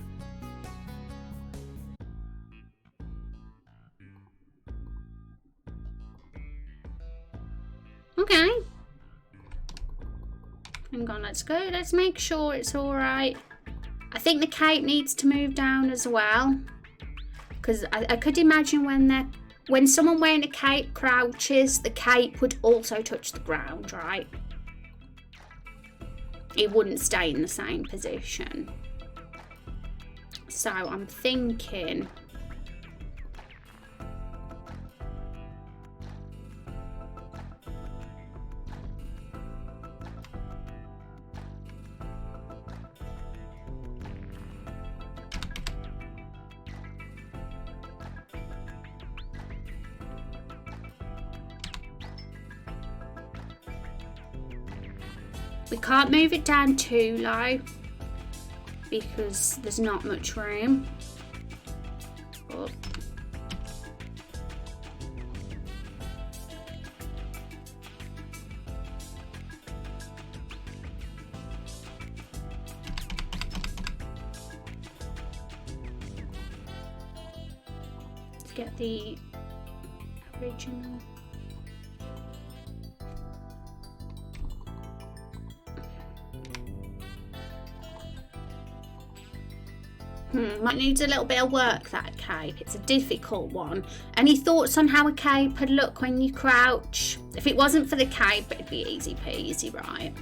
Okay. Hang on, let's go. Let's make sure it's alright. I think the cape needs to move down as well. Because I could imagine when someone wearing a cape crouches, the cape would also touch the ground, right? It wouldn't stay in the same position. So I'm thinking... We can't move it down too low because there's not much room. But let's get the original. Might need a little bit of work, that cape. It's a difficult one. Any thoughts on how a cape would look when you crouch? If it wasn't for the cape, it'd be easy peasy, right?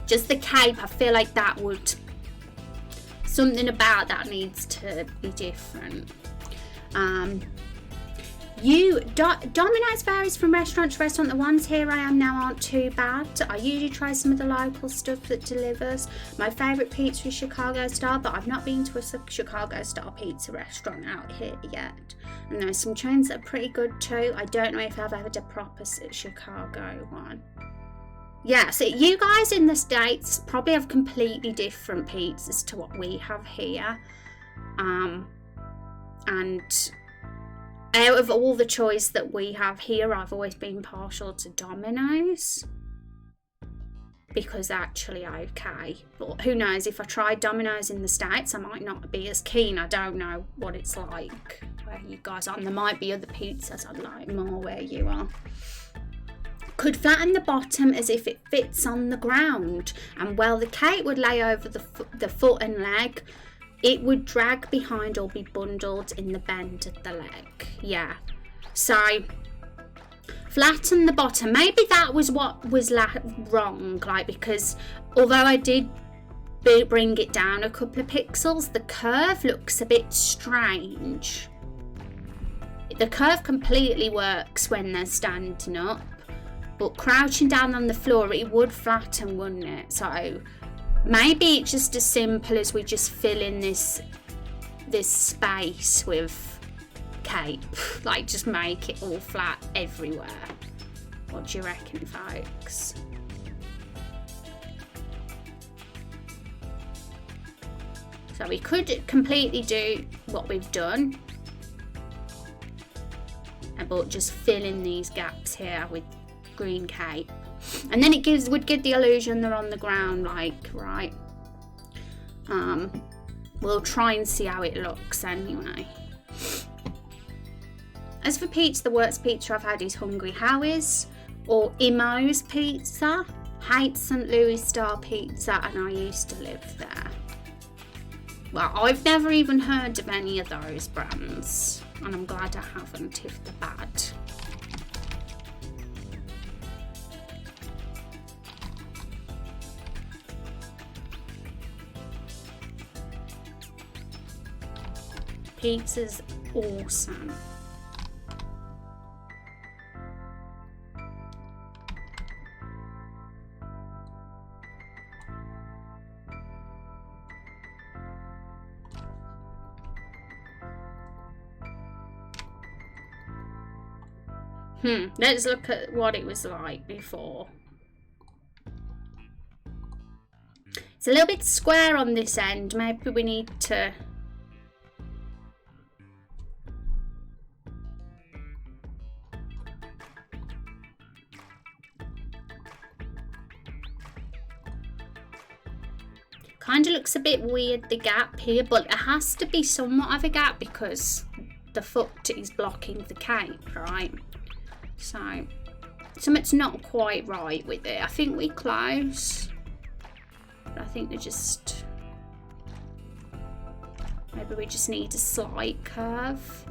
Just the cape, I feel like that would... Something about that needs to be different. Domino's varies from restaurant to restaurant. The ones here I am now aren't too bad. I usually try some of the local stuff that delivers. My favourite pizza is Chicago style, but I've not been to a Chicago style pizza restaurant out here yet. And there are some chains that are pretty good too. I don't know if I've ever had a proper Chicago one. Yeah, so you guys in the States probably have completely different pizzas to what we have here. And out of all the choice that we have here, I've always been partial to Domino's because they're actually okay. But who knows, if I tried Domino's in the States, I might not be as keen. I don't know what it's like where you guys are. And there might be other pizzas I'd like more where you are. Could flatten the bottom as if it fits on the ground. And while the cake would lay over the foot and leg, it would drag behind or be bundled in the bend of the leg. Yeah. So, flatten the bottom. Maybe that was what was wrong. Like, because although I did bring it down a couple of pixels, the curve looks a bit strange. The curve completely works when they're standing up. But crouching down on the floor, it would flatten, wouldn't it? So... maybe it's just as simple as we just fill in this space with cape. Like, just make it all flat everywhere. What do you reckon, folks? So we could completely do what we've done, but just fill in these gaps here with green cape. And then it would give the illusion they're on the ground, like, right. We'll try and see how it looks anyway. As for pizza, the worst pizza I've had is Hungry Howie's or Imo's pizza. hate St. Louis style pizza, and I used to live there. Well, I've never even heard of any of those brands, and I'm glad I haven't if they're bad. Pizza's awesome. Let's look at what it was like before. It's a little bit square on this end. Maybe we need to... Kind of looks a bit weird, the gap here, but it has to be somewhat of a gap because the foot is blocking the cape, right? So, something's not quite right with it. I think we're close. But I think they're just... Maybe we just need a slight curve.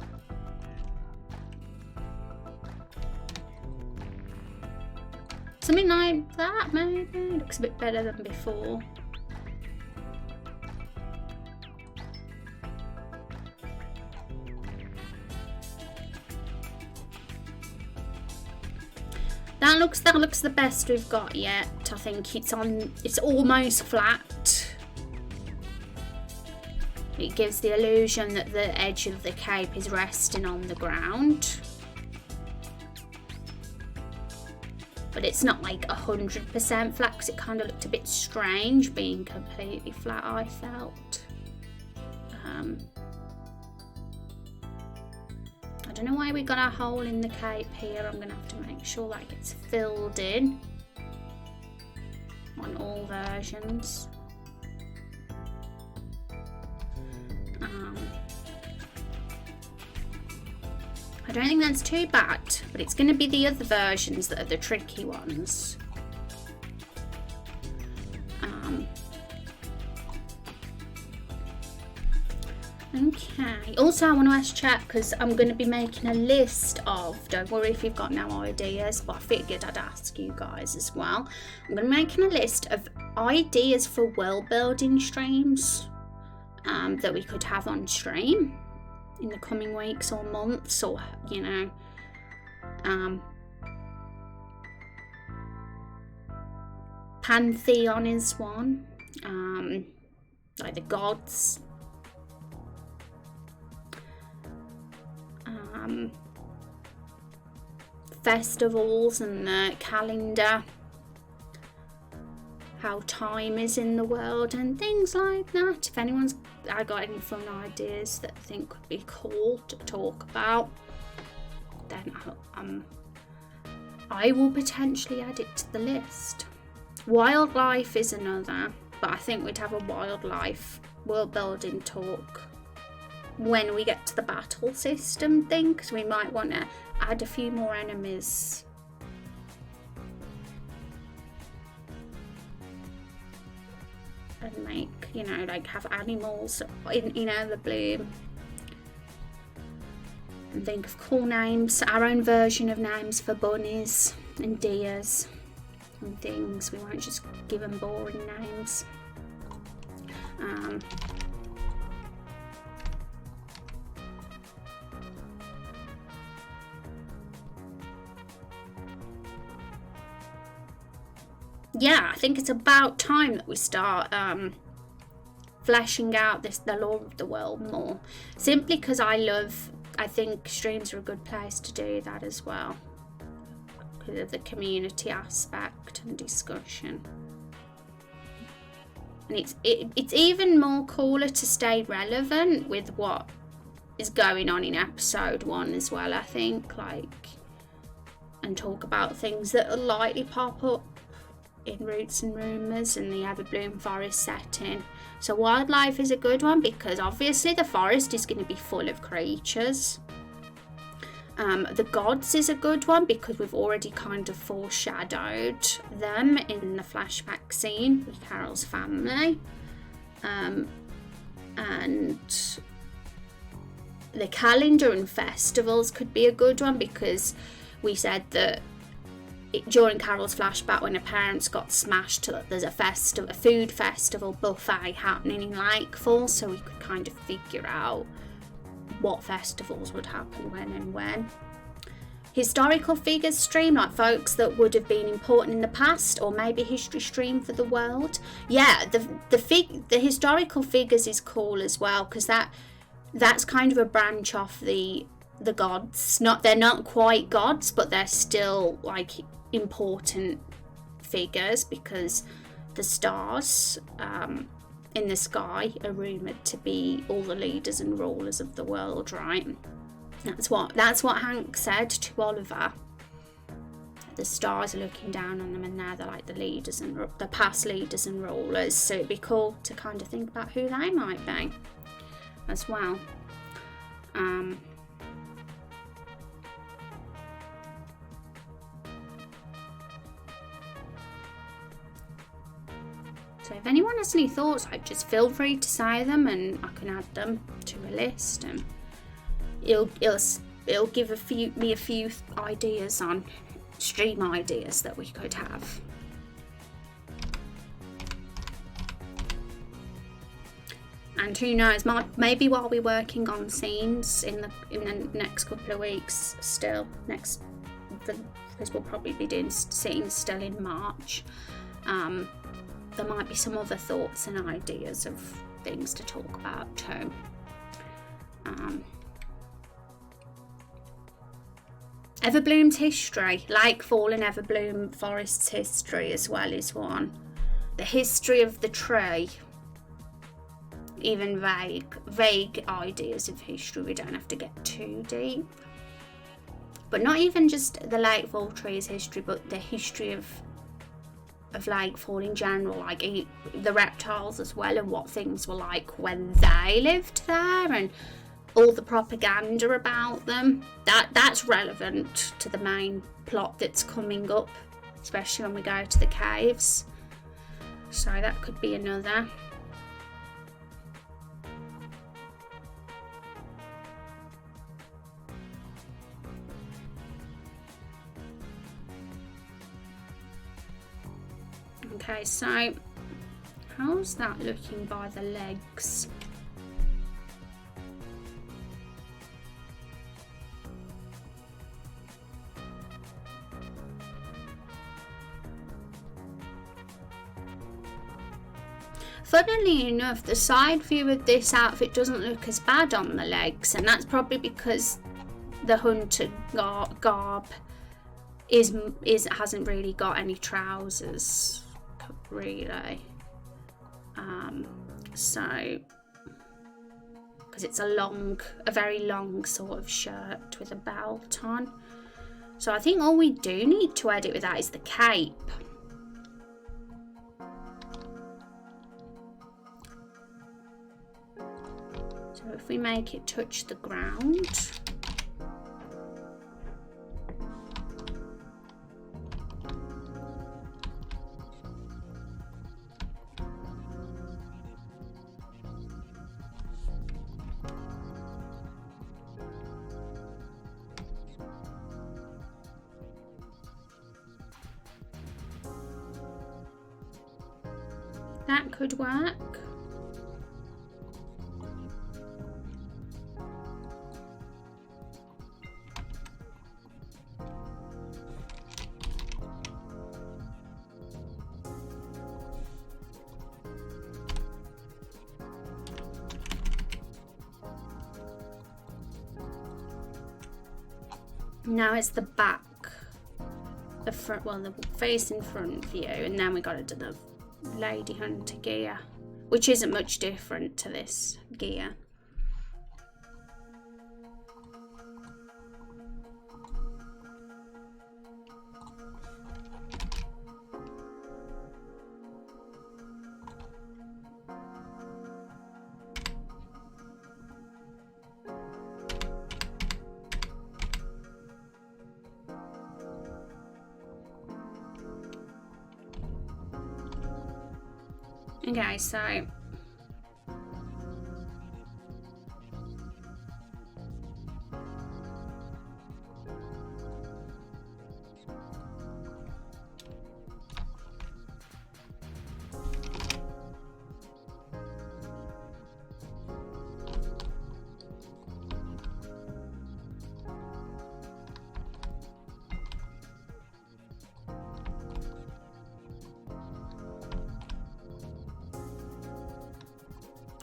Something like that, maybe. Looks a bit better than before. That looks the best we've got yet. I think it's almost flat. It gives the illusion that the edge of the cape is resting on the ground. But it's not like 100% flat because it kind of looked a bit strange being completely flat, I felt. I don't know why we got a hole in the cape here. I'm going to have to make sure that gets filled in on all versions. I don't think that's too bad, but it's going to be the other versions that are the tricky ones. Okay, also I want to ask chat because I'm going to be making a list of, don't worry if you've got no ideas, but I figured I'd ask you guys as well. I'm going to be making a list of ideas for world building streams that we could have on stream in the coming weeks or months, or you know, Pantheon is one, like the gods. Festivals and the calendar, how time is in the world and things like that. If anyone's got any fun ideas that I think could be cool to talk about, then I will potentially add it to the list. Wildlife is another, but I think we'd have a wildlife world building talk when we get to the battle system thing, because we might want to add a few more enemies. And make, you know, like have animals in, you know, the bloom. And think of cool names, our own version of names for bunnies and deers and things. We won't just give them boring names. Yeah, I think it's about time that we start fleshing out the lore of the world more. Simply because I think streams are a good place to do that as well. Because of the community aspect and discussion. And it's even more cooler to stay relevant with what is going on in episode 1 as well, I think. And talk about things that will likely pop up in Roots and Rumours and the Everbloom Forest setting. So wildlife is a good one because obviously the forest is going to be full of creatures. The gods is a good one because we've already kind of foreshadowed them in the flashback scene with Carol's family. And the calendar and festivals could be a good one because we said that during Carol's flashback when her parents got smashed, there's a food festival buffet happening in Lakefall, so we could kind of figure out what festivals would happen when and when. Historical figures stream, like folks that would have been important in the past, or maybe history stream for the world. Yeah, the historical figures is cool as well because that's kind of a branch off the gods. They're not quite gods, but they're still like important figures because the stars in the sky are rumoured to be all the leaders and rulers of the world, right? That's what Hank said to Oliver. The stars are looking down on them and they're like the leaders and the past leaders and rulers, so it'd be cool to kind of think about who they might be as well. So if anyone has any thoughts, like, just feel free to say them and I can add them to a list, and it'll give me a few ideas on stream ideas that we could have. And who knows, maybe while we're working on scenes in the next couple of weeks, because we'll probably be doing scenes still in March. There might be some other thoughts and ideas of things to talk about too. Everbloom's history, Lakefall and Everbloom Forest's history as well is one. The history of the tree, even vague ideas of history, we don't have to get too deep. But not even just the Lakefall tree's history, but the history of Lakefall in general, like the reptiles as well, and what things were like when they lived there, and all the propaganda about them. That's relevant to the main plot that's coming up, especially when we go to the caves. So that could be another. Okay, so how's that looking by the legs? Funnily enough, the side view of this outfit doesn't look as bad on the legs, and that's probably because the hunter garb hasn't really got any trousers, really. So because it's a very long sort of shirt with a belt on. So I think all we do need to edit with that is the cape. So if we make it touch the ground. That could work. Now it's the back, the front, well, the face in front view, and then we got to do the Lady Hunter gear, which isn't much different to this gear. Okay, so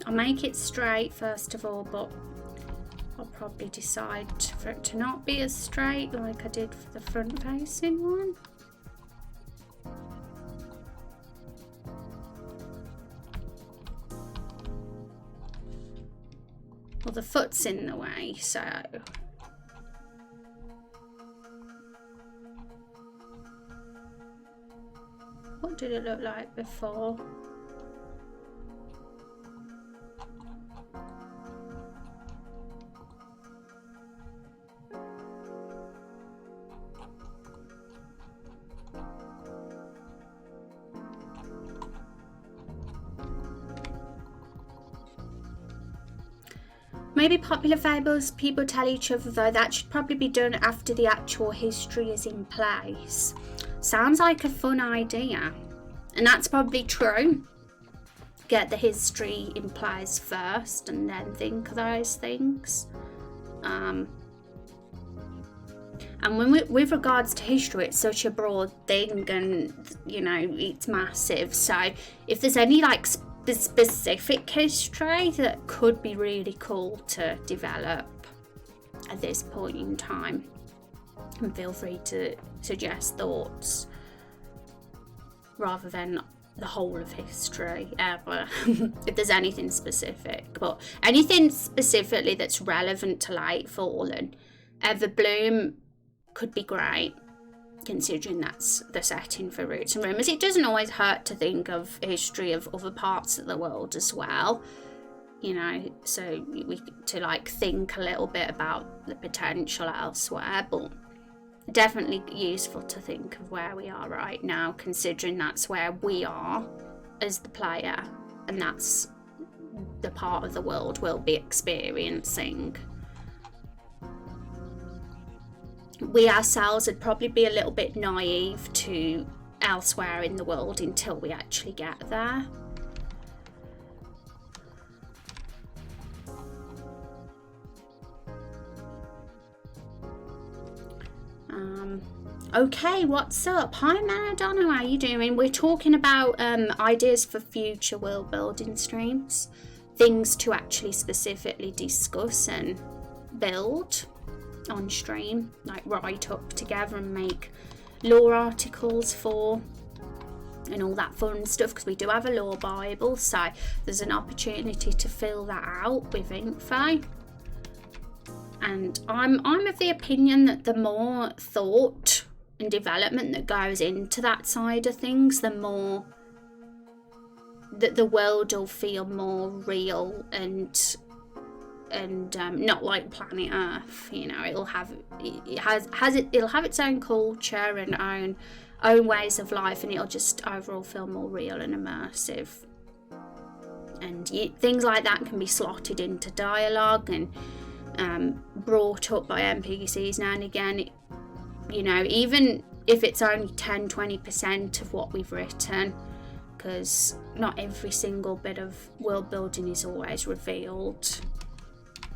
I'll make it straight first of all, but I'll probably decide for it to not be as straight like I did for the front facing one. Well, the foot's in the way, so what did it look like before? Maybe popular fables people tell each other, though that should probably be done after the actual history is in place. Sounds like a fun idea, and that's probably true. Get the history in place first and then think of those things. And with regards to history, it's such a broad thing, and you know, it's massive. So if there's any like specific history that could be really cool to develop at this point in time, and feel free to suggest thoughts rather than the whole of history ever. If there's anything specific, but anything specifically that's relevant to Lightfall and Everbloom could be great, considering that's the setting for Roots and Rumours. It doesn't always hurt to think of history of other parts of the world as well, you know, so we to like think a little bit about the potential elsewhere, but definitely useful to think of where we are right now, considering that's where we are as the player, and that's the part of the world we'll be experiencing. We ourselves would probably be a little bit naive to elsewhere in the world until we actually get there. Okay, what's up? Hi Maradona, how are you doing? We're talking about ideas for future world building streams, things to actually specifically discuss and build on stream, like write up together and make lore articles for and all that fun stuff, because we do have a lore bible, so there's an opportunity to fill that out with info. And I'm of the opinion that the more thought and development that goes into that side of things, the more that the world will feel more real and not like planet Earth. You know, it'll have its own culture and own ways of life, and it'll just overall feel more real and immersive. And things like that can be slotted into dialogue and brought up by NPCs now and again. You know, even if it's only 10-20% of what we've written, because not every single bit of world building is always revealed.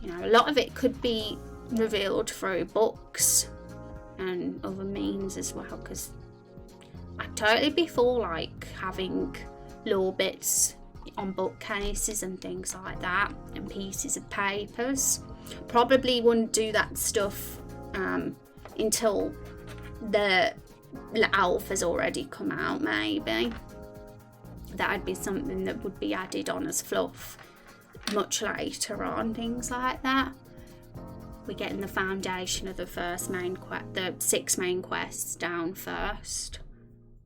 You know, a lot of it could be revealed through books and other means as well, because I'd totally be for like having lore bits on bookcases and things like that, and pieces of papers. Probably wouldn't do that stuff until the alpha has already come out. Maybe that'd be something that would be added on as fluff much later on, things like that. We're getting the foundation of the first the 6 main quests down first,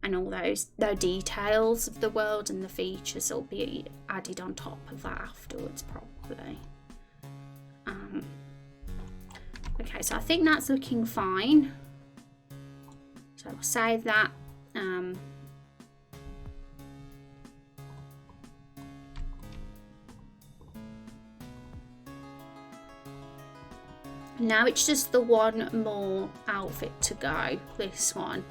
and all those details of the world and the features will be added on top of that afterwards, probably. Okay, so I think that's looking fine, so I'll save that. Now it's just the one more outfit to go, this one,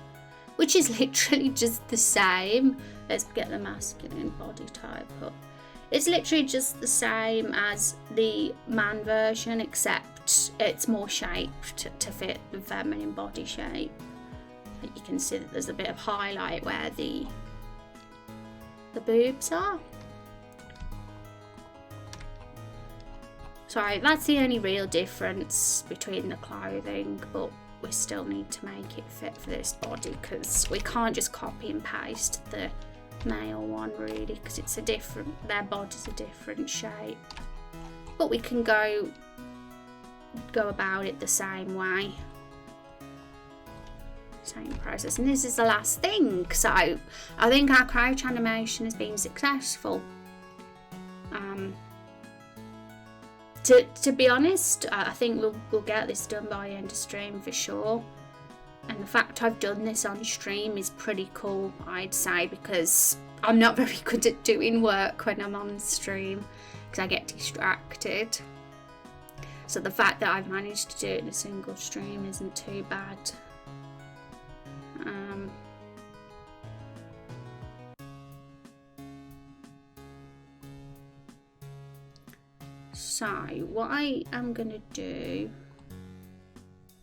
which is literally just the same. Let's get the masculine body type up. It's literally just the same as the man version, except it's more shaped to fit the feminine body shape. You can see that there's a bit of highlight where the boobs are. So that's the only real difference between the clothing, but we still need to make it fit for this body because we can't just copy and paste the male one really, because it's a different, their body's a different shape. But we can go about it the same way. Same process, and this is the last thing. So I think our crouch animation has been successful. To be honest, I think we'll get this done by the end of stream for sure. And the fact I've done this on stream is pretty cool, I'd say, because I'm not very good at doing work when I'm on stream because I get distracted. So the fact that I've managed to do it in a single stream isn't too bad. So what I am going to do,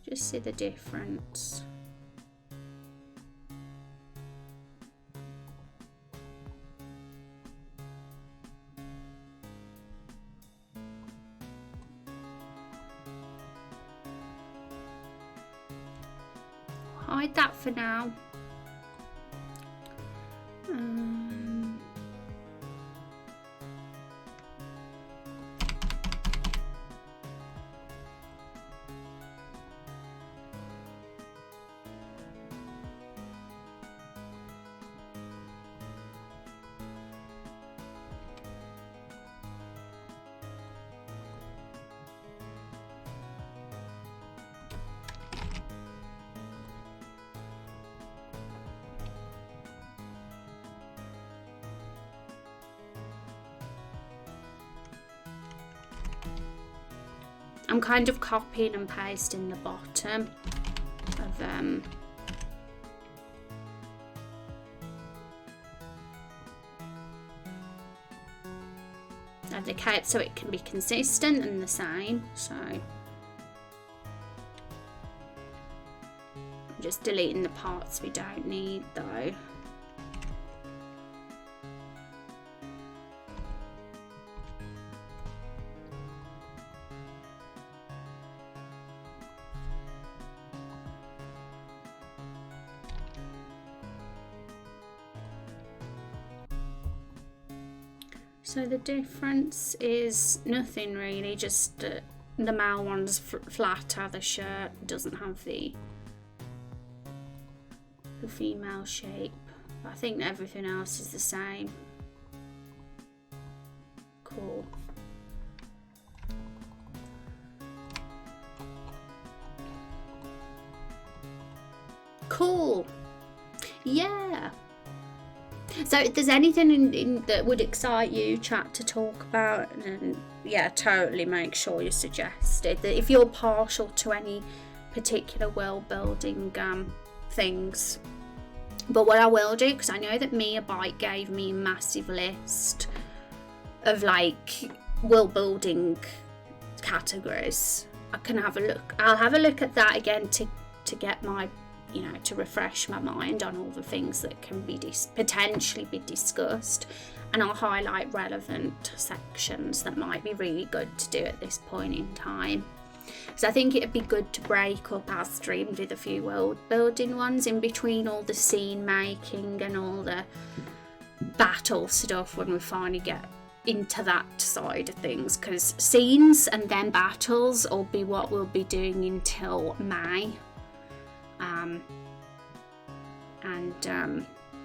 just see the difference. Hide that for now. I'm kind of copying and pasting the bottom of the cape so it can be consistent and the same. So I'm just deleting the parts we don't need though. So the difference is nothing really, just the male one's flatter, the shirt doesn't have the female shape. I think everything else is the same. Cool. Cool. Yeah. So if there's anything that would excite you, chat, to talk about, and yeah, totally make sure you suggest it. That if you're partial to any particular world building things. But what I will do, because I know that Mia Bike gave me a massive list of like world building categories. I can have a look. I'll have a look at that again to get my, you know, to refresh my mind on all the things that can be potentially be discussed, and I'll highlight relevant sections that might be really good to do at this point in time. So I think it'd be good to break up our stream with a few world building ones in between all the scene making and all the battle stuff when we finally get into that side of things, because scenes and then battles will be what we'll be doing until May.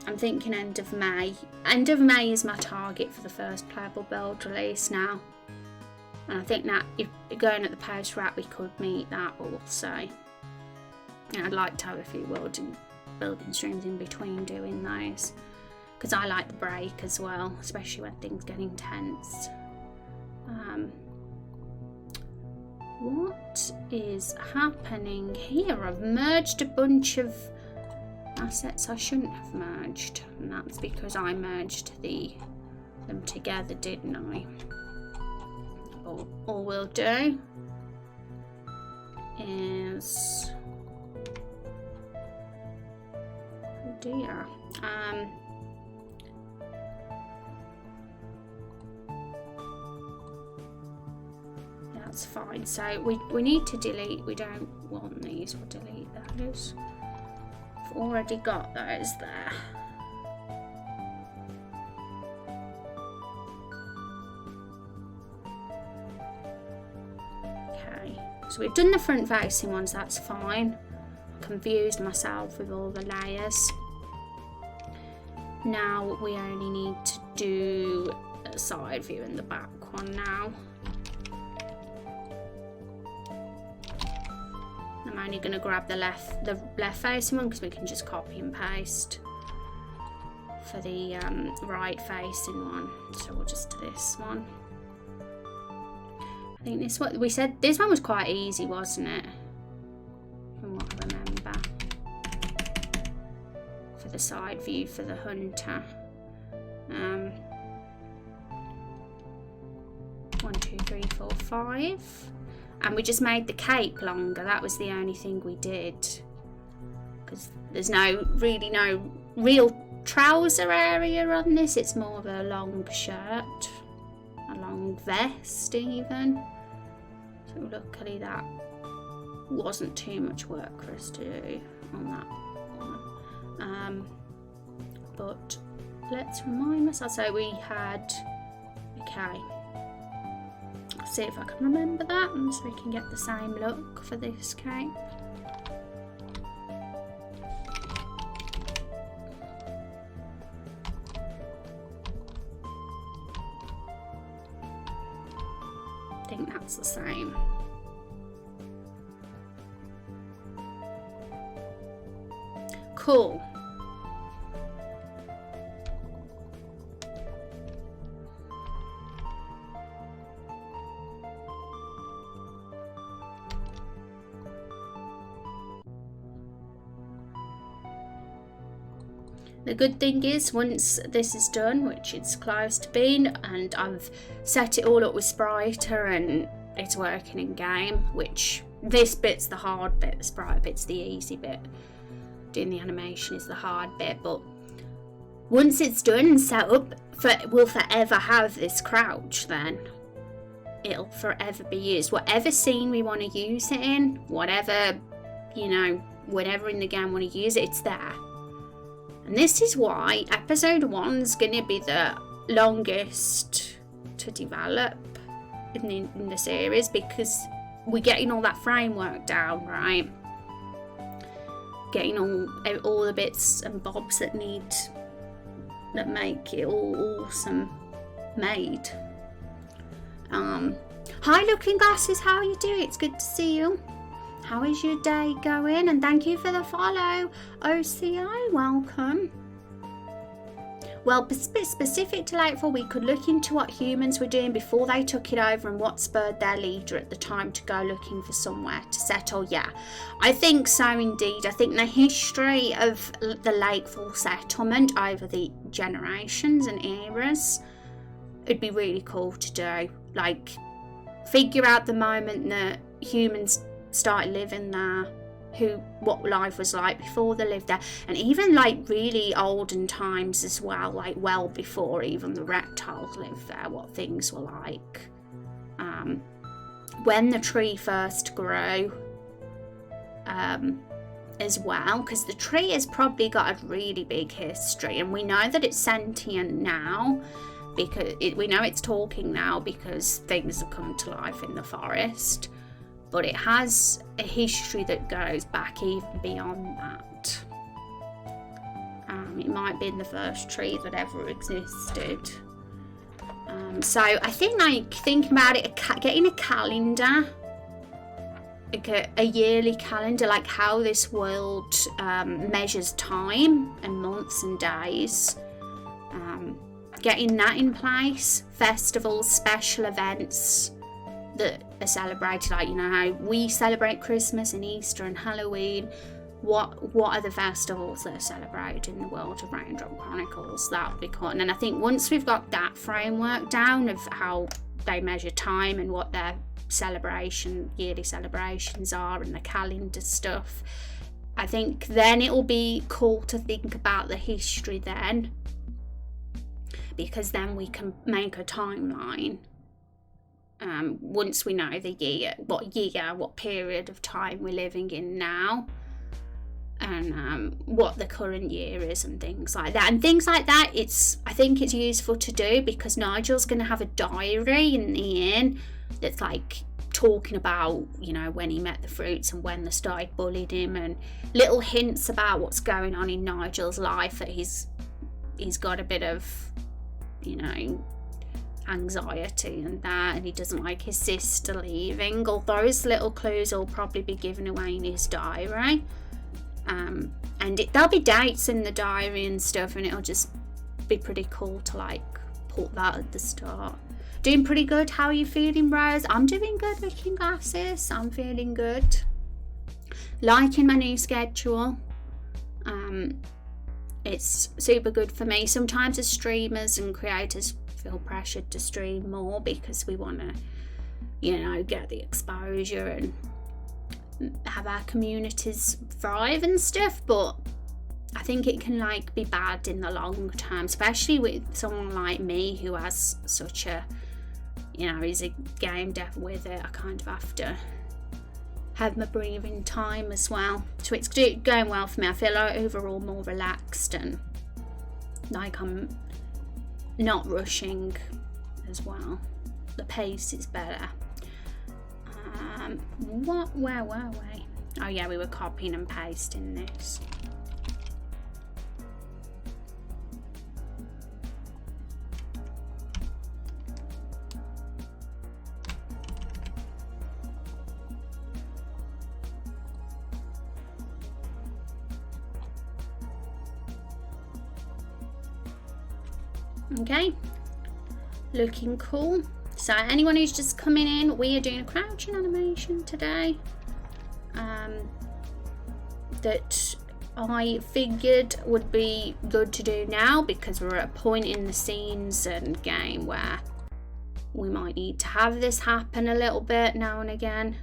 I'm thinking end of May. End of May is my target for the first playable build release now. And I think that if going at the pace we're at, we could meet that also. And I'd like to have a few building streams in between doing those, because I like the break as well, especially when things get intense. What is happening here? I've merged a bunch of assets I shouldn't have merged, and that's because I merged them together, didn't I? All we'll do is oh dear. That's fine. So we need to delete. We don't want these. We'll delete those. I've already got those there. Okay. So we've done the front facing ones. That's fine. Confused myself with all the layers. Now we only need to do a side view and the back one now. I'm only going to grab the left facing one because we can just copy and paste for the right facing one. So we'll just do this one. I think this what we said. This one was quite easy, wasn't it? From what I remember. For the side view for the hunter. 1, 2, 3, 4, 5. And we just made the cape longer. That was the only thing we did. Because there's really no real trouser area on this. It's more of a long shirt. A long vest even. So luckily that wasn't too much work for us to do on that one. But let's remind ourselves. So we had... Okay. See if I can remember that, and so we can get the same look for this cape. I think that's the same. Cool. The good thing is, once this is done, which it's close to being, and I've set it all up with Sprite and it's working in game, which this bit's the hard bit, the Sprite bit's the easy bit. Doing the animation is the hard bit, but once it's done and set up, we'll forever have this crouch then. It'll forever be used. Whatever scene we want to use it in, whatever, whatever in the game we want to use it, it's there. And this is why episode 1 is going to be the longest to develop in the series, because we're getting all that framework down, right? Getting all the bits and bobs that make it all awesome made. Hi Looking Glasses, how are you doing? It's good to see you. How is your day going? And thank you for the follow. OCI, welcome. Well, specific to Lightfall, we could look into what humans were doing before they took it over and what spurred their leader at the time to go looking for somewhere to settle. Yeah, I think so indeed. I think the history of the Lakefall settlement over the generations and eras, it'd be really cool to do. Like, figure out the moment that humans started living there, what life was like before they lived there, and even like really olden times as well, like well before even the reptiles lived there, what things were like when the tree first grew as well, because the tree has probably got a really big history, and we know that it's sentient now because we know it's talking now because things have come to life in the forest. But it has a history that goes back even beyond that. It might be in the first tree that ever existed. So I think, like, thinking about it, getting a calendar, like a yearly calendar, like how this world measures time and months and days. Getting that in place, festivals, special events, that are celebrated, like, you know, how we celebrate Christmas and Easter and Halloween. What are the festivals that are celebrated in the world of Raindrop Chronicles? That would be cool. And I think once we've got that framework down of how they measure time and what their yearly celebrations are, and the calendar stuff, I think then it'll be cool to think about the history then, because then we can make a timeline. Once we know what period of time we're living in now, and what the current year is, and things like that. And things like that, I think it's useful to do, because Nigel's going to have a diary in the inn that's like talking about, you know, when he met the Fruits and when they started bullying him, and little hints about what's going on in Nigel's life, that he's got a bit of, you know, anxiety and that, and he doesn't like his sister leaving. All those little clues will probably be given away in his diary. And there'll be dates in the diary and stuff, and it'll just be pretty cool to like put that at the start. Doing pretty good. How are you feeling, Rose? I'm doing good, looking glasses. I'm feeling good. Liking my new schedule. It's super good for me. Sometimes as streamers and creators feel pressured to stream more because we want to, you know, get the exposure and have our communities thrive and stuff, but I think it can like be bad in the long term, especially with someone like me who has such a, you know, is a game dev with it. I kind of have to have my breathing time as well, so it's going well for me. I feel like overall more relaxed, and like I'm not rushing as well. The pace is better. Where were we? Oh yeah, we were copying and pasting this. Okay, looking cool. So anyone who's just coming in, we are doing a crouching animation today, that I figured would be good to do now, because we're at a point in the scenes and game where we might need to have this happen a little bit now and again.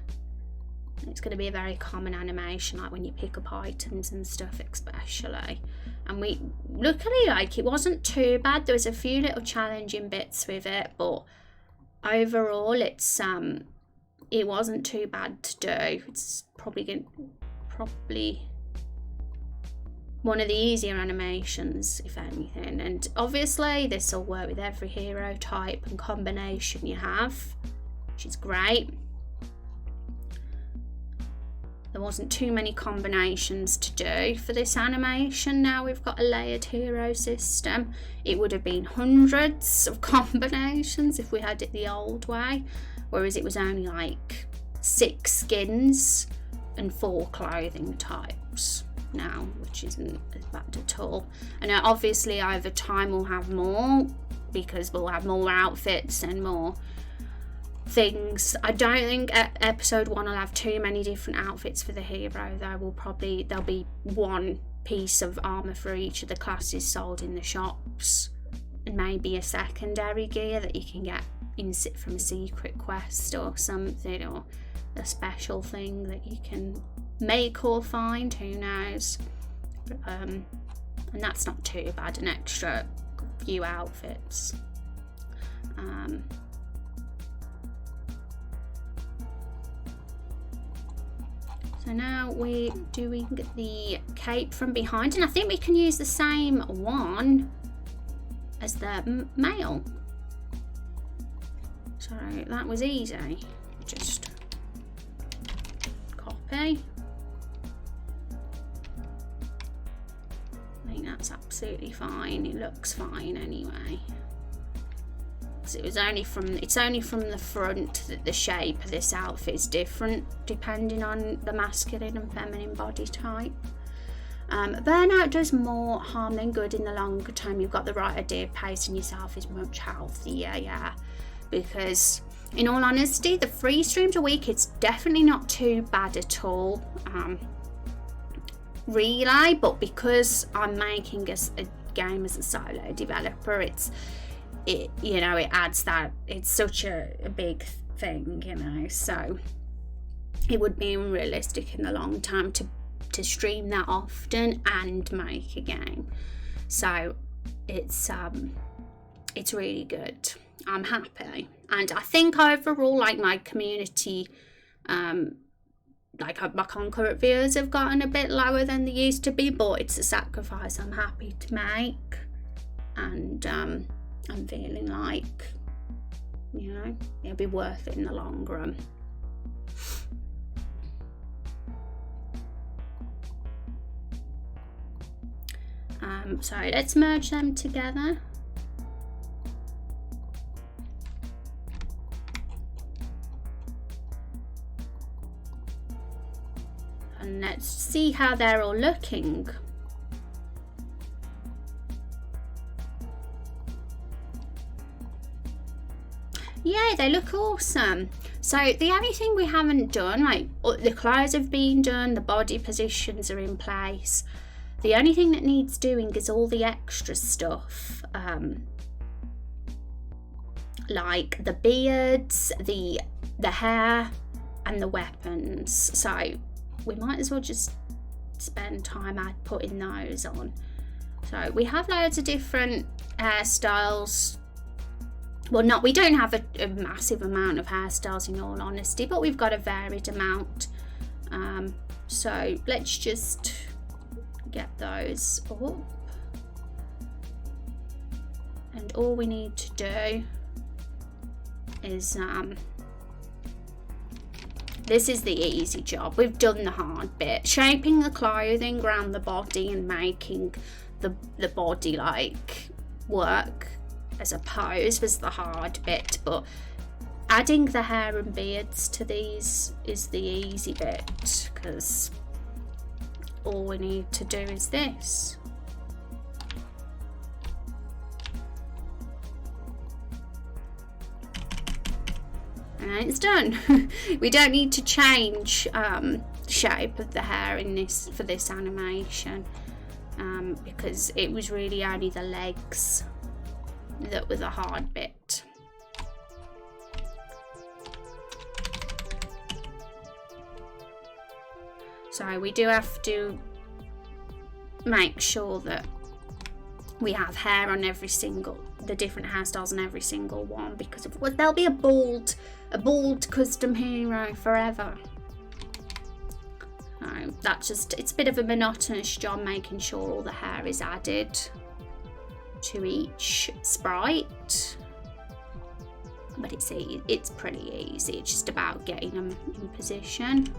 It's going to be a very common animation, like when you pick up items and stuff especially. And we luckily, like, it wasn't too bad. There was a few little challenging bits with it, but overall it wasn't too bad to do. It's probably one of the easier animations, if anything. And obviously this will work with every hero type and combination you have, which is great. There wasn't too many combinations to do for this animation. Now we've got a layered hero system. It would have been hundreds of combinations if we had it the old way, whereas it was only like 6 skins and 4 clothing types now, which isn't as bad at all. And obviously over time we'll have more, because we'll have more outfits and more things. I don't think episode 1 will have too many different outfits for the hero, though. There'll be one piece of armour for each of the classes sold in the shops, and maybe a secondary gear that you can get from a secret quest or something, or a special thing that you can make or find, who knows. And that's not too bad, an extra few outfits. So now we're doing the cape from behind, and I think we can use the same one as the male. So that was easy. Just copy. I think that's absolutely fine. It looks fine anyway. It's only from the front that the shape of this outfit is different depending on the masculine and feminine body type. Burnout does more harm than good in the longer term. You've got the right idea. Pacing yourself is much healthier, yeah, because in all honesty, the 3 streams a week, it's definitely not too bad at all, really. But because I'm making a game as a solo developer, it adds that, it's such a big thing, so it would be unrealistic in the long term to stream that often and make a game. So it's really good. I'm happy, and I think overall, like, my community, like, my concurrent viewers have gotten a bit lower than they used to be, but it's a sacrifice I'm happy to make, and I'm feeling like, it'll be worth it in the long run. So let's merge them together. And let's see how they're all looking. Yeah, they look awesome. So the only thing we haven't done, like, the clothes have been done, the body positions are in place. The only thing that needs doing is all the extra stuff, like the beards, the hair, and the weapons. So we might as well just spend time putting those on. So we have loads of different hairstyles. Well, we don't have a massive amount of hairstyles, in all honesty, but we've got a varied amount. So let's just get those up, and all we need to do is this is the easy job. We've done the hard bit, shaping the clothing around the body and making the body like work as a pose was the hard bit, but adding the hair and beards to these is the easy bit, because all we need to do is this. And it's done. We don't need to change the shape of the hair for this animation, because it was really only the legs that were the hard bit. So we do have to make sure that we have hair on the different hairstyles on every single one, because there'll be a bald custom hero forever. It's a bit of a monotonous job making sure all the hair is added to each sprite, but it's pretty easy. It's just about getting them in position.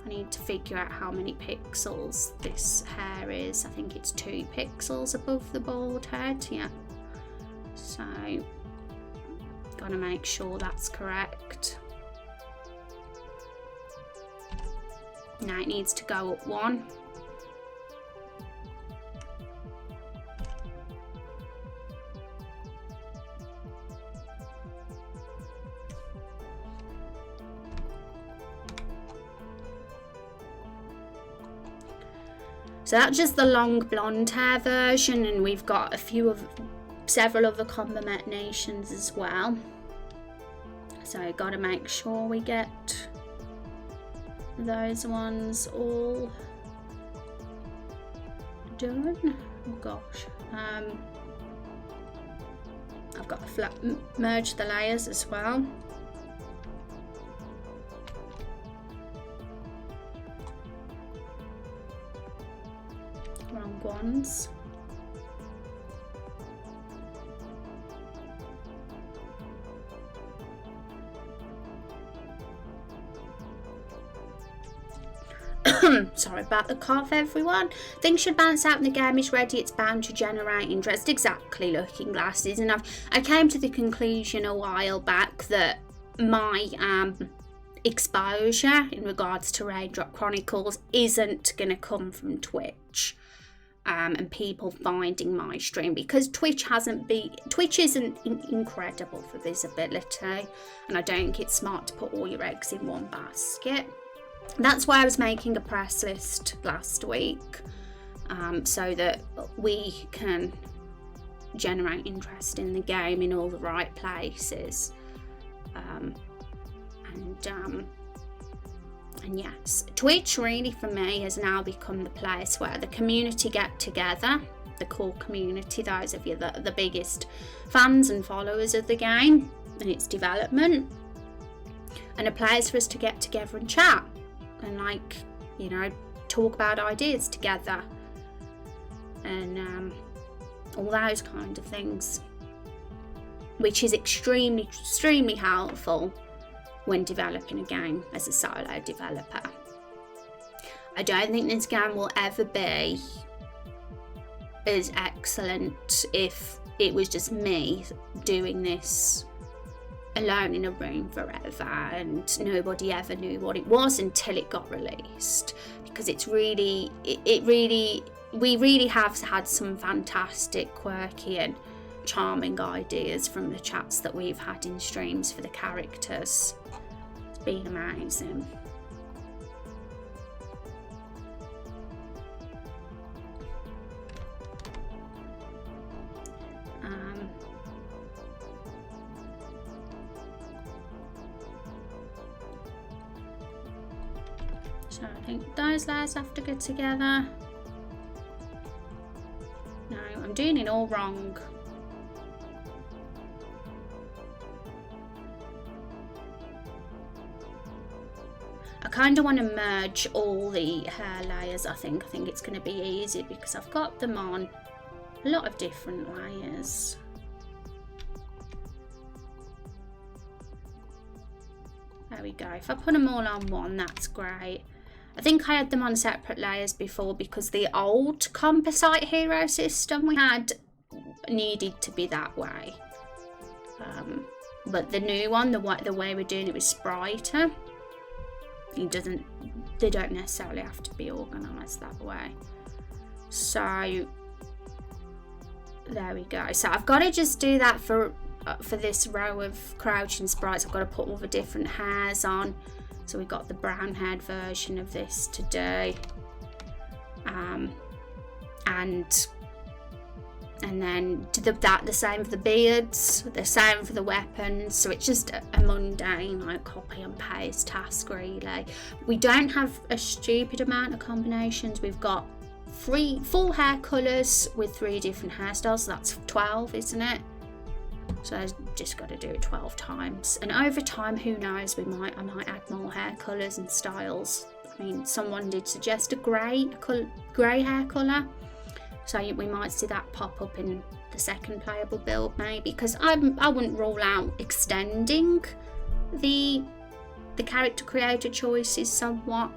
I need to figure out how many pixels this hair is. I think it's 2 pixels above the bald head. Yeah, so gotta make sure that's correct. Now it needs to go up 1. So that's just the long blonde hair version, and we've got several other combinations as well. So got to make sure we get those ones all done. Oh gosh, I've got to merge the layers as well. Wrong ones. Sorry about the cough, everyone. Things should balance out when the game is ready. It's bound to generate interest. Exactly, Looking Glasses. And I came to the conclusion a while back that my exposure in regards to Raindrop Chronicles isn't going to come from Twitch. and people finding my stream, because Twitch isn't incredible for visibility, and I don't think it's smart to put all your eggs in one basket. That's why I was making a press list last week, so that we can generate interest in the game in all the right places. And yes, Twitch really for me has now become the place where the community get together, the core community, those of you that are the biggest fans and followers of the game and its development, and a place for us to get together and chat and, like, you know, talk about ideas together and all those kind of things, which is extremely helpful when developing a game as a solo developer. I don't think this game will ever be as excellent if it was just me doing this alone in a room forever and nobody ever knew what it was until it got released, because we really have had some fantastic, quirky and charming ideas from the chats that we've had in streams for the characters. It's been amazing. So I think those layers have to go together. No, I'm doing it all wrong. I kind of want to merge all the hair layers. I think it's going to be easy because I've got them on a lot of different layers. There we go. If I put them all on one, that's great. I think I had them on separate layers before because the old composite hero system we had needed to be that way. But the new one, the way we're doing it with Sprite, they don't necessarily have to be organised that way. So there we go. So I've got to just do that for this row of crouching sprites. I've got to put all the different hairs on. So we've got the brown haired version of this to do, and then the same for the beards, the same for the weapons. So it's just a mundane, like, copy and paste task really. We don't have a stupid amount of combinations. We've got full hair colours with 3 different hairstyles. So that's 12, isn't it? So I've just got to do it 12 times. And over time, who knows, I might add more hair colours and styles. I mean, someone did suggest a grey hair colour. So we might see that pop up in the second playable build maybe. Because I wouldn't rule out extending the character creator choices somewhat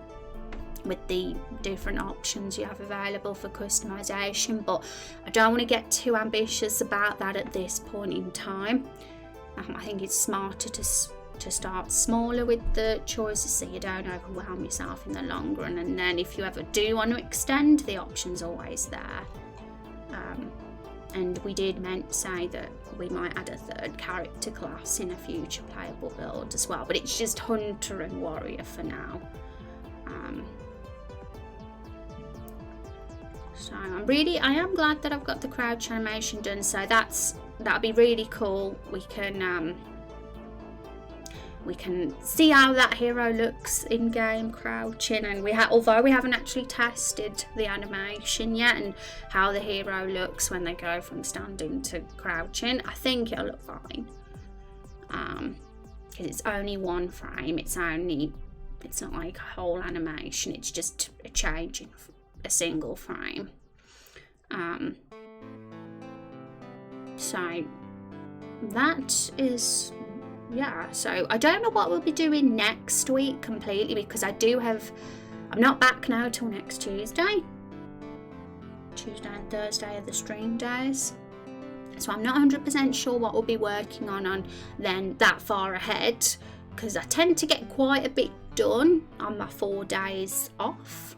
with the different options you have available for customization, but I don't want to get too ambitious about that at this point in time. I think it's smarter to start smaller with the choices so you don't overwhelm yourself in the long run, and then if you ever do want to extend, the option's always there. And we did say that we might add a 3rd character class in a future playable build as well, but it's just Hunter and Warrior for now. So I am glad that I've got the crouch animation done. So that'll be really cool. We can see how that hero looks in game crouching, and although we haven't actually tested the animation yet and how the hero looks when they go from standing to crouching, I think it'll look fine. Because it's only one frame. It's not like a whole animation. It's just a change in a single frame. So that is, yeah. So I don't know what we'll be doing next week completely, because I'm not back now till next Tuesday and Thursday are the stream days. So I'm not 100% sure what we'll be working on then that far ahead, because I tend to get quite a bit done on my 4 days off.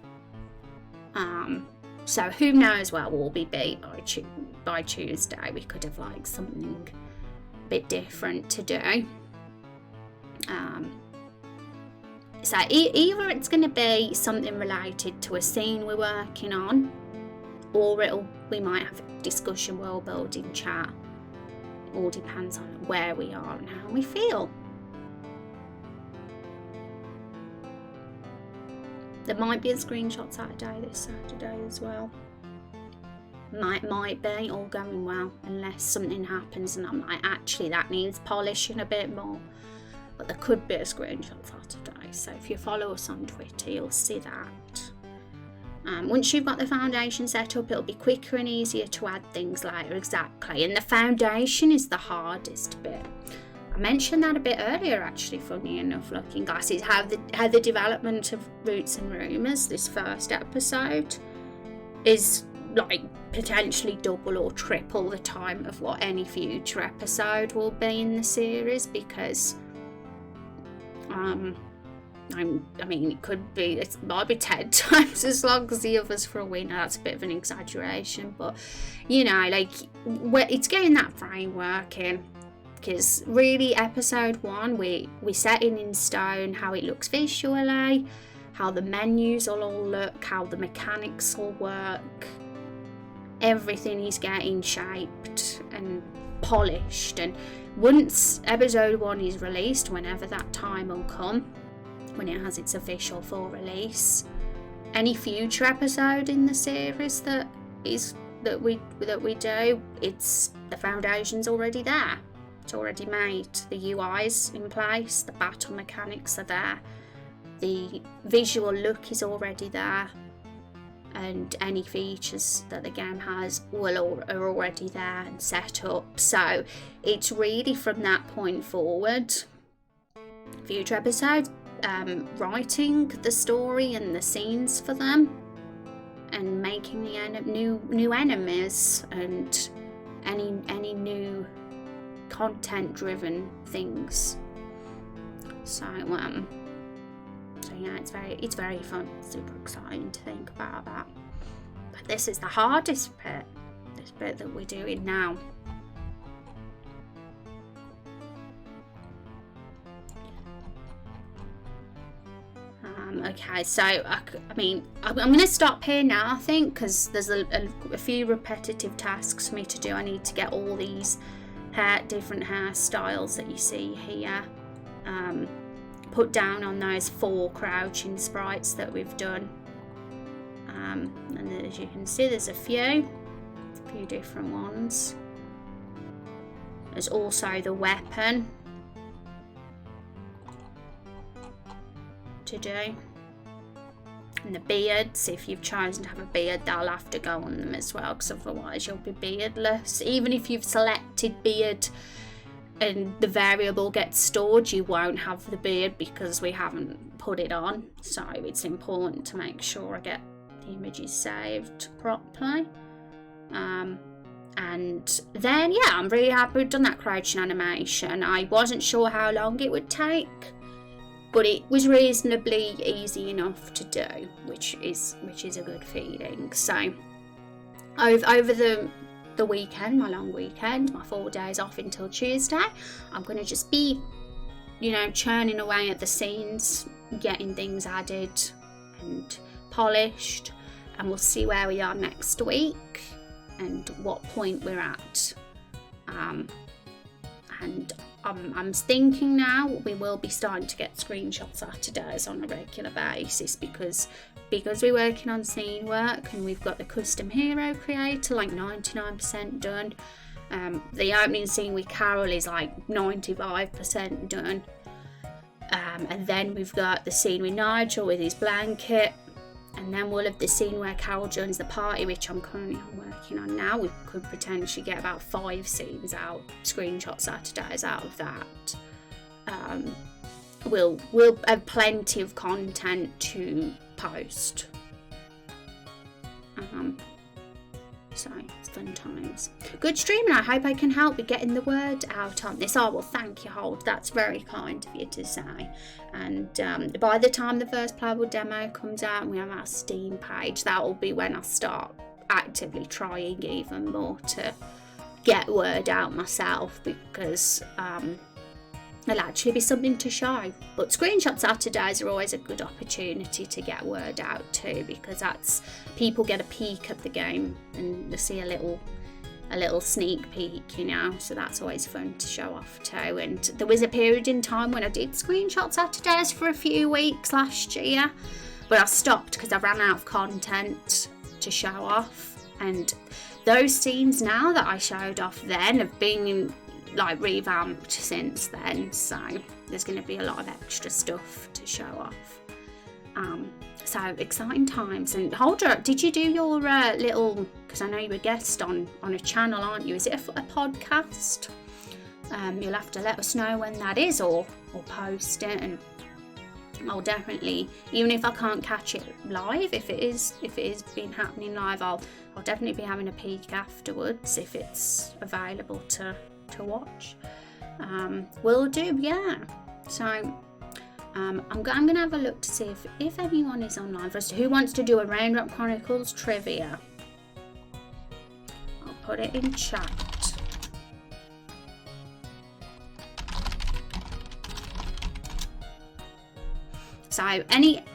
So who knows where we'll be by Tuesday. We could have like something a bit different to do. So either it's going to be something related to a scene we're working on, or we might have a discussion, world building chat. It all depends on where we are and how we feel. There might be a screenshot Saturday this Saturday as well. Might be all going well, unless something happens and I'm like, actually that needs polishing a bit more. But there could be a screenshot Saturday. So if you follow us on Twitter, you'll see that. Once you've got the foundation set up, it'll be quicker and easier to add things later. Exactly. And the foundation is the hardest bit. I mentioned that a bit earlier, actually, funny enough, Looking Glasses, how the development of Roots and Rumours, this first episode, is like potentially double or triple the time of what any future episode will be in the series, because it might be 10 times as long as the others for a week. Now that's a bit of an exaggeration, but like it's getting that framework in, because really episode 1 we setting in stone how it looks visually, how the menus will all look, how the mechanics will work. Everything is getting shaped and polished, and once episode 1 is released, whenever that time will come, when it has its official full release, any future episode in the series that we do, it's the foundation's already there. It's already made. The UI's in place, the battle mechanics are there, the visual look is already there, and any features that the game has are already there and set up. So it's really from that point forward, future episodes, writing the story and the scenes for them, and making the new enemies and any new content driven things. So yeah, it's very fun, super exciting to think about that. But this is the hardest bit, this bit that we're doing now. Okay, so I'm going to stop here now, I think, because there's a few repetitive tasks for me to do. I need to get all these different hairstyles that you see here put down on those 4 crouching sprites that we've done. And as you can see, there's a few different ones. There's also the weapon to do, and the beards. If you've chosen to have a beard, they'll have to go on them as well, because otherwise you'll be beardless. Even if you've selected beard and the variable gets stored, you won't have the beard because we haven't put it on. So it's important to make sure I get the images saved properly. And then yeah, I'm really happy we've done that crouching animation. I wasn't sure how long it would take, but it was reasonably easy enough to do, which is a good feeling. So over the weekend, my long weekend, my 4 days off until Tuesday, I'm going to just be, churning away at the scenes, getting things added and polished, and we'll see where we are next week and what point we're at. And I'm thinking now we will be starting to get screenshot Saturdays on a regular basis, because we're working on scene work and we've got the custom hero creator like 99% done. The opening scene with Carol is like 95% done. And then we've got the scene with Nigel with his blanket. And then we'll have the scene where Carol joins the party, which I'm currently working on now. We could potentially get about 5 scenes out, screenshot Saturdays out of that. We'll have plenty of content to post. So it's fun times. Good streaming. I hope I can help with getting the word out on this. Oh, well, thank you, Hold. That's very kind of you to say. And by the time the first playable demo comes out and we have our Steam page, that will be when I start actively trying even more to get word out myself, because it'll actually be something to show. But screenshot Saturdays are always a good opportunity to get word out too, because that's people get a peek of the game and they see a little sneak peek, you know, so that's always fun to show off too. And there was a period in time when I did screenshot Saturdays for a few weeks last year, but I stopped because I ran out of content to show off. And those scenes now that I showed off then have been like revamped since then, so there's going to be a lot of extra stuff to show off. So exciting times. And hold up, did you do your little, because I know you're a guest on a channel, aren't you? Is it a podcast? You'll have to let us know when that is, or post it, and I'll definitely, even if I can't catch it live, if it is been happening live, I'll definitely be having a peek afterwards if it's available to watch. Will do, yeah. So I'm going to have a look to see if anyone is online for us. Who wants to do a Raindrop Chronicles trivia? I'll put it in chat. So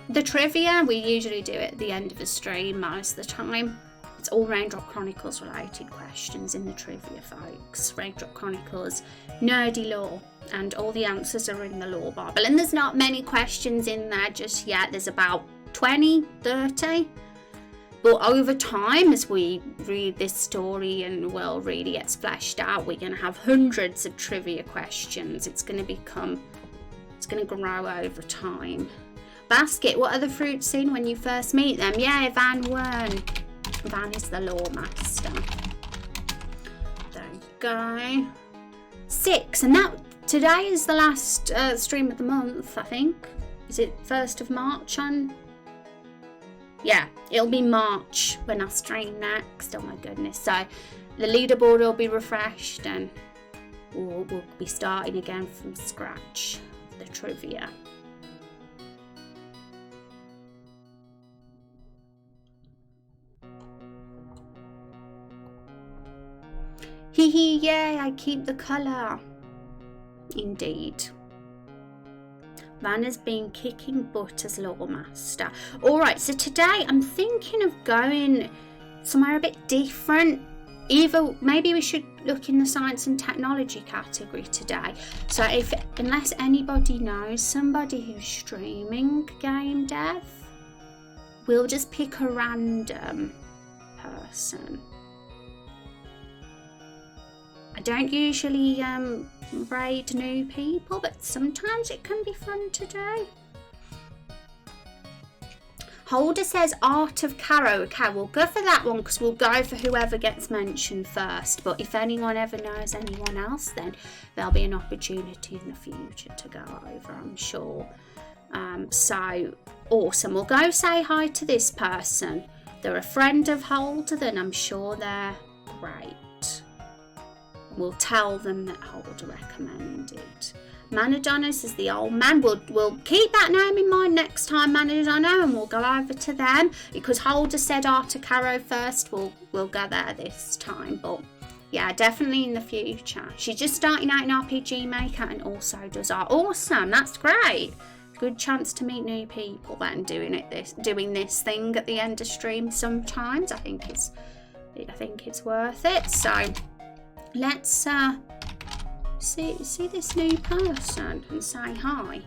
the trivia, we usually do it at the end of the stream most of the time. It's all Raindrop Chronicles related questions in the trivia, folks. Raindrop Chronicles, nerdy lore, and all the answers are in the lore Bible. And there's not many questions in there just yet. There's about 20, 30. But over time, as we read this story and the world really gets fleshed out, we're going to have hundreds of trivia questions. It's going to grow over time. Basket, what are the fruits seen when you first meet them? Yeah, Van Wern. Van is the lore master. There you go. 6, and that today is the last stream of the month, I think. Is it 1st of March on? Yeah, it'll be March when I stream next. Oh my goodness. So the leaderboard will be refreshed and we'll be starting again from scratch, the trivia. Hee yay, I keep the colour. Indeed. Van has been kicking butt as lore master. Alright, so today I'm thinking of going somewhere a bit different. Either maybe we should look in the science and technology category today. So unless anybody knows somebody who's streaming game dev, we'll just pick a random person. I don't usually raid new people, but sometimes it can be fun to do. Holder says Art of Caro. Okay, we'll go for that one because we'll go for whoever gets mentioned first. But if anyone ever knows anyone else, then there'll be an opportunity in the future to go over, I'm sure. So awesome. We'll go say hi to this person. They're a friend of Holder, then I'm sure they're great. We'll tell them that Holder recommended. Manadonis is the old man. We'll keep that name in mind next time, Manadono, and we'll go over to them because Holder said Art of Caro first. We'll go there this time, but yeah, definitely in the future. She's just starting out in RPG Maker and also does art. Awesome, that's great. Good chance to meet new people then doing this thing at the end of stream sometimes. I think it's worth it. So let's see this new person and say hi,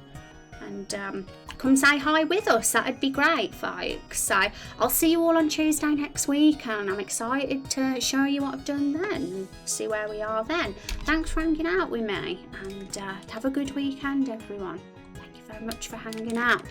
and come say hi with us. That'd be great, folks. So I'll see you all on Tuesday next week, and I'm excited to show you what I've done then and see where we are then. Thanks for hanging out with me, and have a good weekend, everyone. Thank you very much for hanging out.